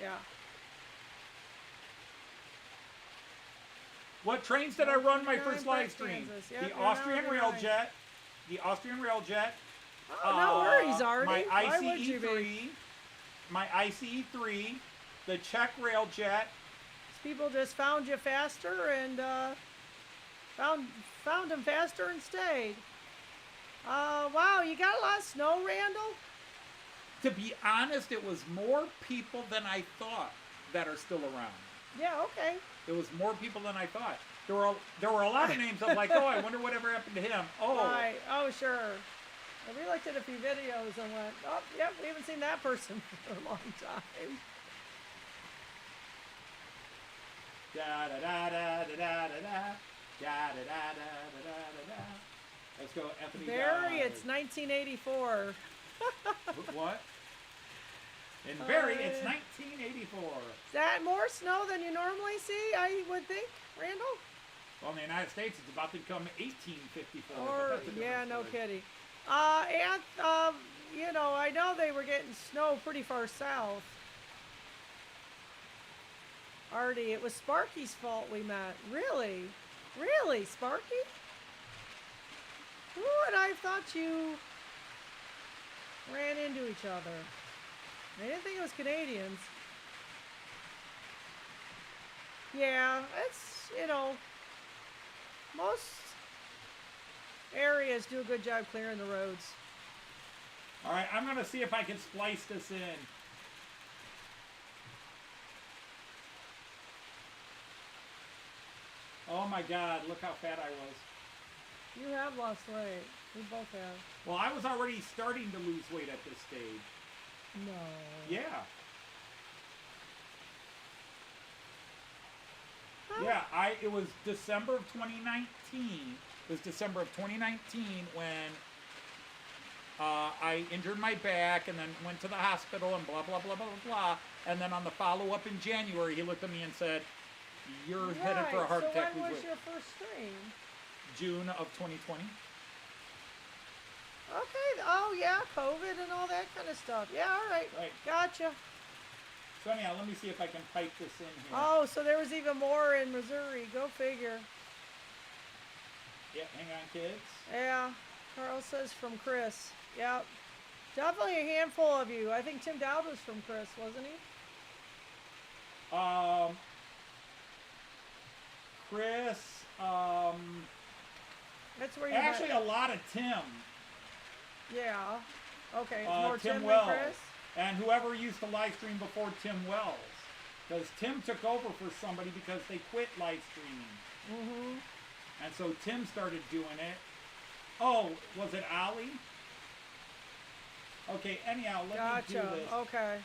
Yeah. What trains did I run my first 49 live West stream? Kansas. Yep, The you're Austrian 99. Railjet. The Austrian Railjet. Oh, no worries, Artie. My Why would you be? ICE-3. My ICE-3. The Czech Railjet. People just found you faster and found them faster and stayed. Wow, you got a lot of snow, Randall? To be honest, it was more people than I thought that are still around. Yeah, okay. It was more people than I thought. There were a lot of names of like, oh, I wonder whatever happened to him. Oh, Right. Oh, sure. And we looked at a few videos and went, oh, yep, we haven't seen that person for a long time. da da da da da da da da da da da da da. Let's go, Anthony. Barry, it's 1984. What? In Barry, it's 1984. Is that more snow than you normally see, I would think, Randall? Well, in the United States, it's about to become 1854. but Or, that's a different yeah, no story. kidding. You know, I know they were getting snow pretty far south. Artie, it was Sparky's fault we met. Really? Really, Sparky? Who would I have thought you ran into each other? I didn't think it was Canadians. Yeah, it's, you know, most areas do a good job clearing the roads. All right, I'm going to see if I can splice this in. Oh my God, look how fat I was. You have lost weight. We both have. Well, I was already starting to lose weight at this stage. No. Yeah. Huh? Yeah, it was December of 2019. It was December of 2019 when I injured my back and then went to the hospital and blah, blah, blah, blah, blah, blah. And then on the follow-up in January, he looked at me and said, you're headed for a heart attack. So when Lose was weight." your first stream? June of 2020. Okay. Oh yeah, COVID and all that kind of stuff. Yeah. All right. Right. Gotcha. So anyhow, let me see if I can pipe this in here. Oh, so there was even more in Missouri. Go figure. Yeah, hang on, kids. Yeah. Carl says from Chris. Yep. Definitely a handful of you. I think Tim Dowd was from Chris, wasn't he? Chris, That's where you actually met. a lot of Tim. Yeah. Okay. It's more Tim Tim Wells. than Chris. And whoever used to live stream before Tim Wells. Because Tim took over for somebody because they quit live streaming. Mm-hmm. And so Tim started doing it. Oh, was it Ollie? Okay, anyhow, let me do Gotcha. this. Okay.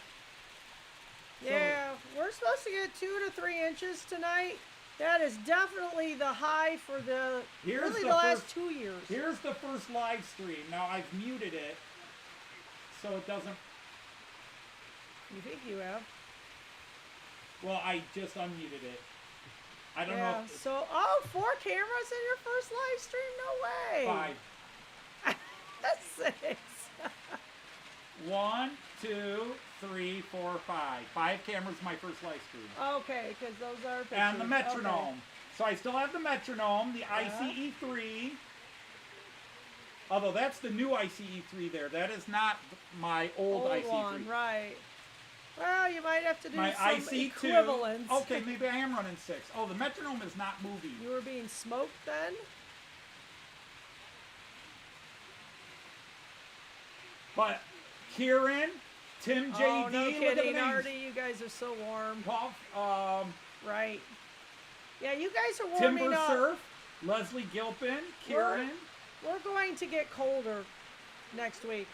Yeah, we're supposed to get 2 to 3 inches tonight. That is definitely the high for the Here's really the the last first- 2 years. Here's the first live stream. Now I've muted it so it doesn't. You think you have? Well, I just unmuted it. I don't know. Yeah. If, So, 4 cameras in your first live stream? No way. 5. That's 6. 1, 2, 3, 4, 5. 5 cameras my first live stream. Okay, because those are pictures. And the metronome. Okay. So I still have the metronome, the ICE-3. Although that's the new ICE-3 there. That is not my old Old ICE-3. one, right. Well, you might have to do My some IC2. equivalents. Okay, maybe I am running 6. Oh, the metronome is not moving. You were being smoked then? But Kieran, Tim JD, Oh, no look at the kidding, names. Artie. You guys are so warm. Paul, Right. Yeah, you guys are warming Timber up. Surf, Leslie Gilpin, Kieran. We're going to get colder next week.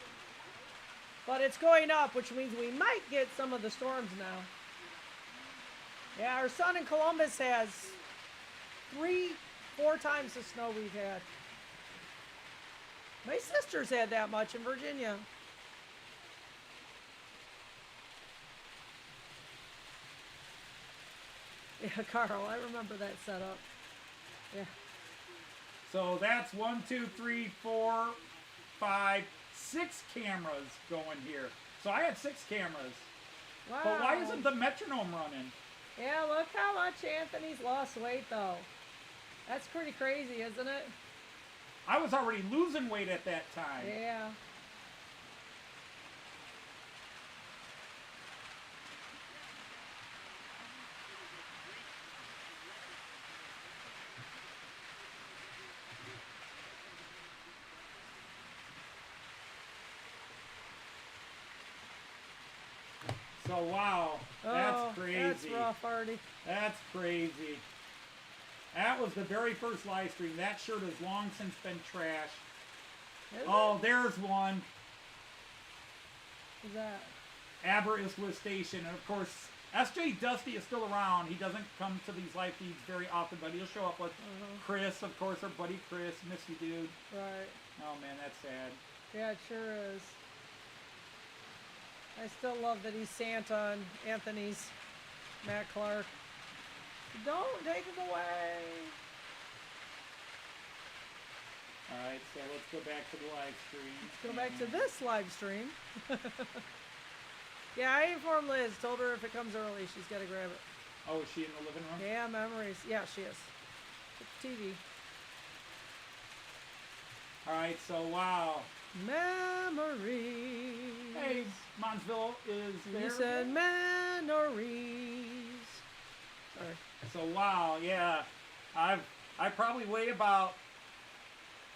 But it's going up, which means we might get some of the storms now. Yeah, our son in Columbus has 3-4 times the snow we've had. My sister's had that much in Virginia. Yeah, Carl, I remember that setup. Yeah. So that's 1, 2, 3, 4, 5, 6 cameras going here. So I had 6 cameras. Wow. But why isn't the metronome running? Yeah, look how much Anthony's lost weight, though. That's pretty crazy, isn't it? I was already losing weight at that time. Yeah. So wow, that's crazy. That's rough, Artie. That's crazy. That was the very first live stream. That shirt has long since been trashed. Is Oh, there's one. Who's that? Aberystwyth Station. And of course, SJ Dusty is still around. He doesn't come to these live feeds very often, but he'll show up with Chris, of course, our buddy Chris. Miss you, dude. Right. Oh man, that's sad. Yeah, it sure is. I still love that he's Santa on Anthony's Matt Clark. Don't take him away. Alright, so let's go back to the live stream. Let's go back to this live stream. Yeah, I informed Liz. Told her if it comes early, she's got to grab it. Oh, is she in the living room? Yeah, memories. Yeah, she is. It's TV. Alright, so wow. Memories. Hey, Monsville is there. You said memories. Sorry. So wow, yeah. I probably weigh about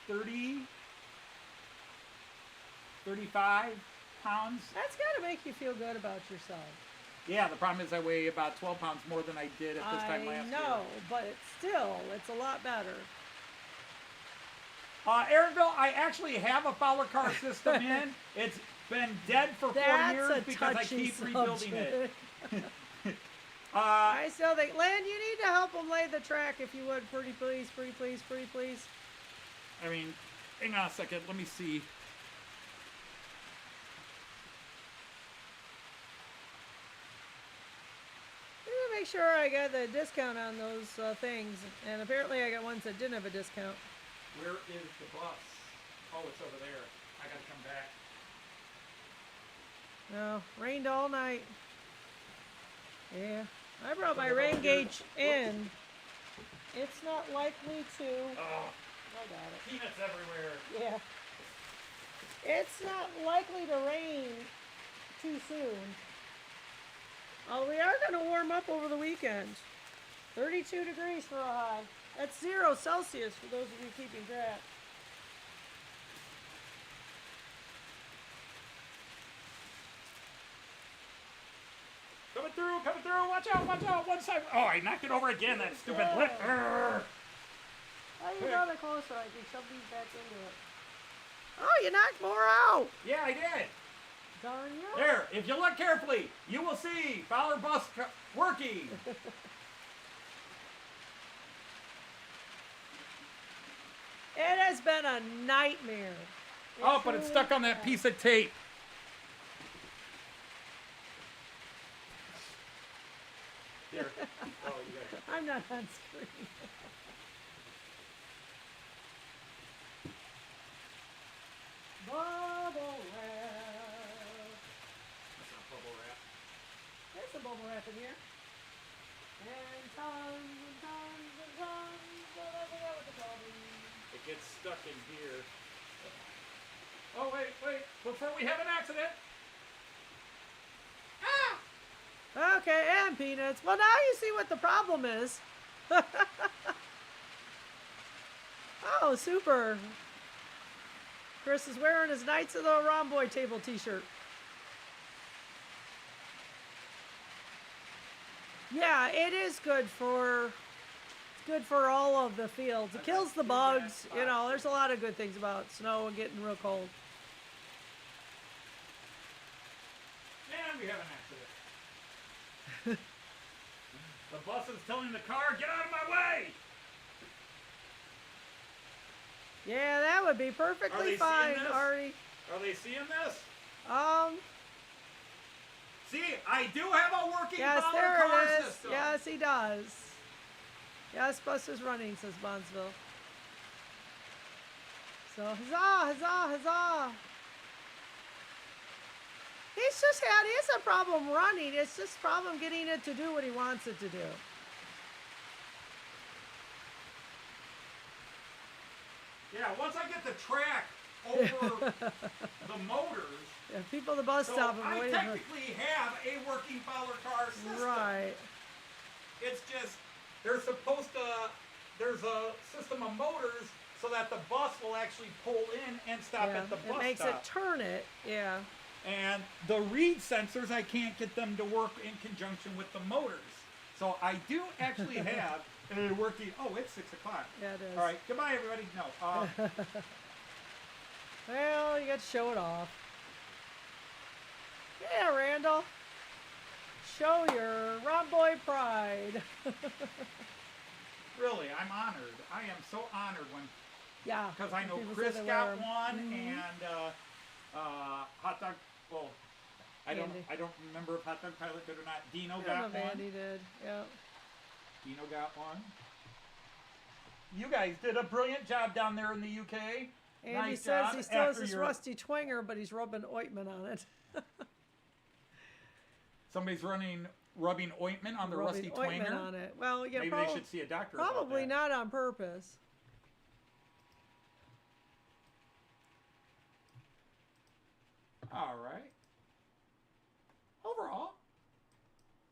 30, 35 pounds. That's got to make you feel good about yourself. Yeah, the problem is I weigh about 12 pounds more than I did at this time last year. I know, but it's a lot better. Aaronville, I actually have a Fowler car system in. It's been dead for 4 years because I keep rebuilding it. I still think, Land, you need to help them lay the track if you would. Pretty please, pretty please, pretty please. I mean, hang on a second. Let me see. Make sure I got the discount on those things, and apparently I got ones that didn't have a discount. Where is the bus? Oh, it's over there. I gotta come back. No, rained all night. Yeah, I brought my rain gauge in. It's not likely to. Oh, I got it. peanuts everywhere. Yeah. It's not likely to rain too soon. Oh, we are going to warm up over the weekend. 32 degrees for a high. That's 0 Celsius for those of you keeping track. Coming through, coming through. Watch out, watch out. One side. Oh, I knocked it over again. That stupid lip. How you got it closer? I can shove these back into it. Oh, you knocked more out. Yeah, I did. Darn you. There, if you look carefully, you will see Fowler bus working. It has been a nightmare. Oh, but it's stuck on that piece of tape. Here. Oh, you got it. I'm not on screen. Bubble wrap. That's not bubble wrap. There's some bubble wrap in here. And tons and tons and tons. But I forgot what to call these. It gets stuck in here. Oh, wait, wait. Before we have an accident. Okay, and peanuts. Well, now you see what the problem is. Oh, super. Chris is wearing his Knights of the Rhomboy table t-shirt. Yeah, it is good for all of the fields. It kills the bugs. You know, there's a lot of good things about snow and getting real cold. And we have an accident. The bus is telling the car, get out of my way! Yeah, that would be perfectly fine, seeing this? Artie. Are they seeing this? Um, See, I do have a working yes, power there car it is. system. Yes, he does. Yes, bus is running, says Bondsville. So, huzzah, huzzah, huzzah. He's a problem running. It's just a problem getting it to do what he wants it to do. Yeah, once I get the track over the motors, Yeah, people at the bus so stop are I waiting for. technically have a working power car system. Right. It's just, there's a system of motors so that the bus will actually pull in and stop Yeah, at the bus it makes stop. it turn it. Yeah. And the reed sensors, I can't get them to work in conjunction with the motors. So I do actually have a working, oh, it's 6 o'clock. Yeah, it is. All right, goodbye, everybody. No, Well, you got to show it off. Yeah, Randall. Show your Rhomboy pride. really, I'm honored. I am so honored Yeah. because I know people say Chris they got wear 'em. one and Hot Dog, well, I Andy. don't remember if Hot Dog Pilot did or not. Dino I don't got know if one. Andy did. Yeah. Dino got one. You guys did a brilliant job down there in the UK. Andy Nice says job he still has after his your- rusty twinger, but he's rubbing ointment on it. Somebody's rubbing ointment on the rusty Rubbing ointment twanger. on it. Well, yeah, Maybe they should see a doctor about probably that. not on purpose. All right.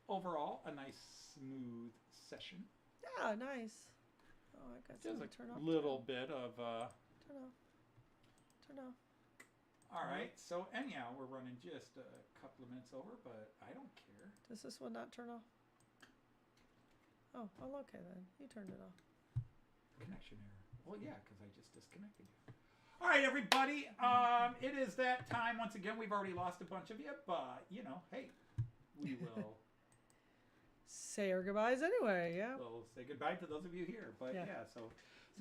Overall, a nice smooth session. Yeah, nice. Oh, I got Just some. a Turn off. little bit of. Turn off. Turn off. All right. So anyhow, we're running just a couple of minutes over, but I don't care. Does this one not turn off? Oh, well, okay then. You turned it off. Connection error. Well, yeah, because I just disconnected you. All right, everybody. It is that time once again. We've already lost a bunch of you, but you know, hey, we will. Say our goodbyes anyway, yeah. We'll say goodbye to those of you here. But Yeah. yeah, so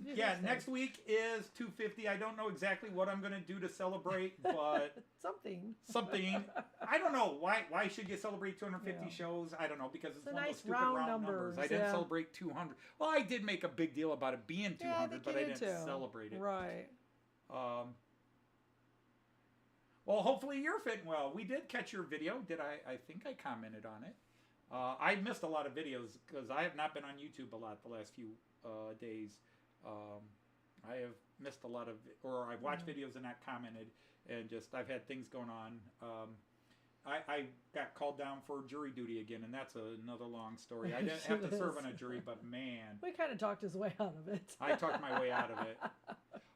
It's yeah, Tuesday. next week is 250. I don't know exactly what I'm going to do to celebrate, but Something. something. I don't know why should you celebrate 250 Yeah. shows? I don't know because it's a one of nice those stupid round round numbers, numbers. I didn't yeah. celebrate 200. Well, I did make a big deal about it being 200, Yeah, I think but you I did didn't too. celebrate it. Right. Well, hopefully you're fitting well. We did catch your video. I think I commented on it. I missed a lot of videos because I have not been on YouTube a lot the last few days. I have missed a lot of, or I've watched videos and not commented, and just I've had things going on. I got called down for jury duty again, and that's another long story. I didn't have to serve on a jury, but man, We kind of talked his way out of it. I talked my way out of it.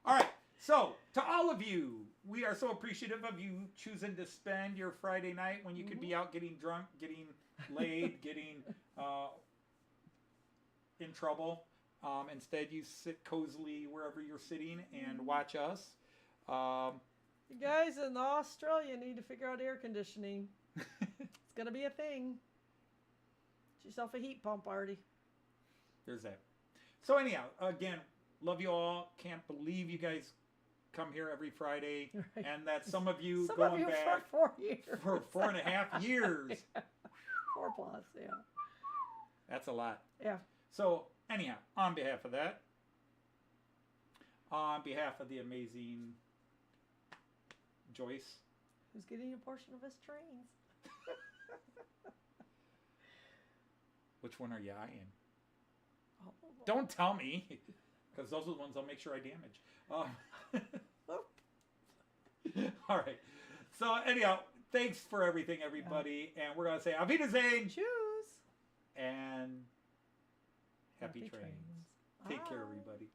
All right. So, to all of you, we are so appreciative of you choosing to spend your Friday night when you could be out getting drunk, getting laid, getting in trouble. Instead, you sit cozily wherever you're sitting and watch us. You guys in Australia need to figure out air conditioning. It's going to be a thing. Get yourself a heat pump, Artie. There's that. So, anyhow, again, love you all. Can't believe you guys come here every Friday. Right. And that some of you Some going of you back for 4 years. for 4.5 years. 4 plus, yeah. That's a lot. Yeah. So, anyhow, on behalf of that, on behalf of the amazing Joyce, Who's getting a portion of his trains? which one are you eyeing? Oh, Don't tell me, because those are the ones I'll make sure I damage. All right. So, anyhow, thanks for everything, everybody. And we're going to say Auf Wiedersehen Choose. and happy trains. trains. Take care, Bye. everybody.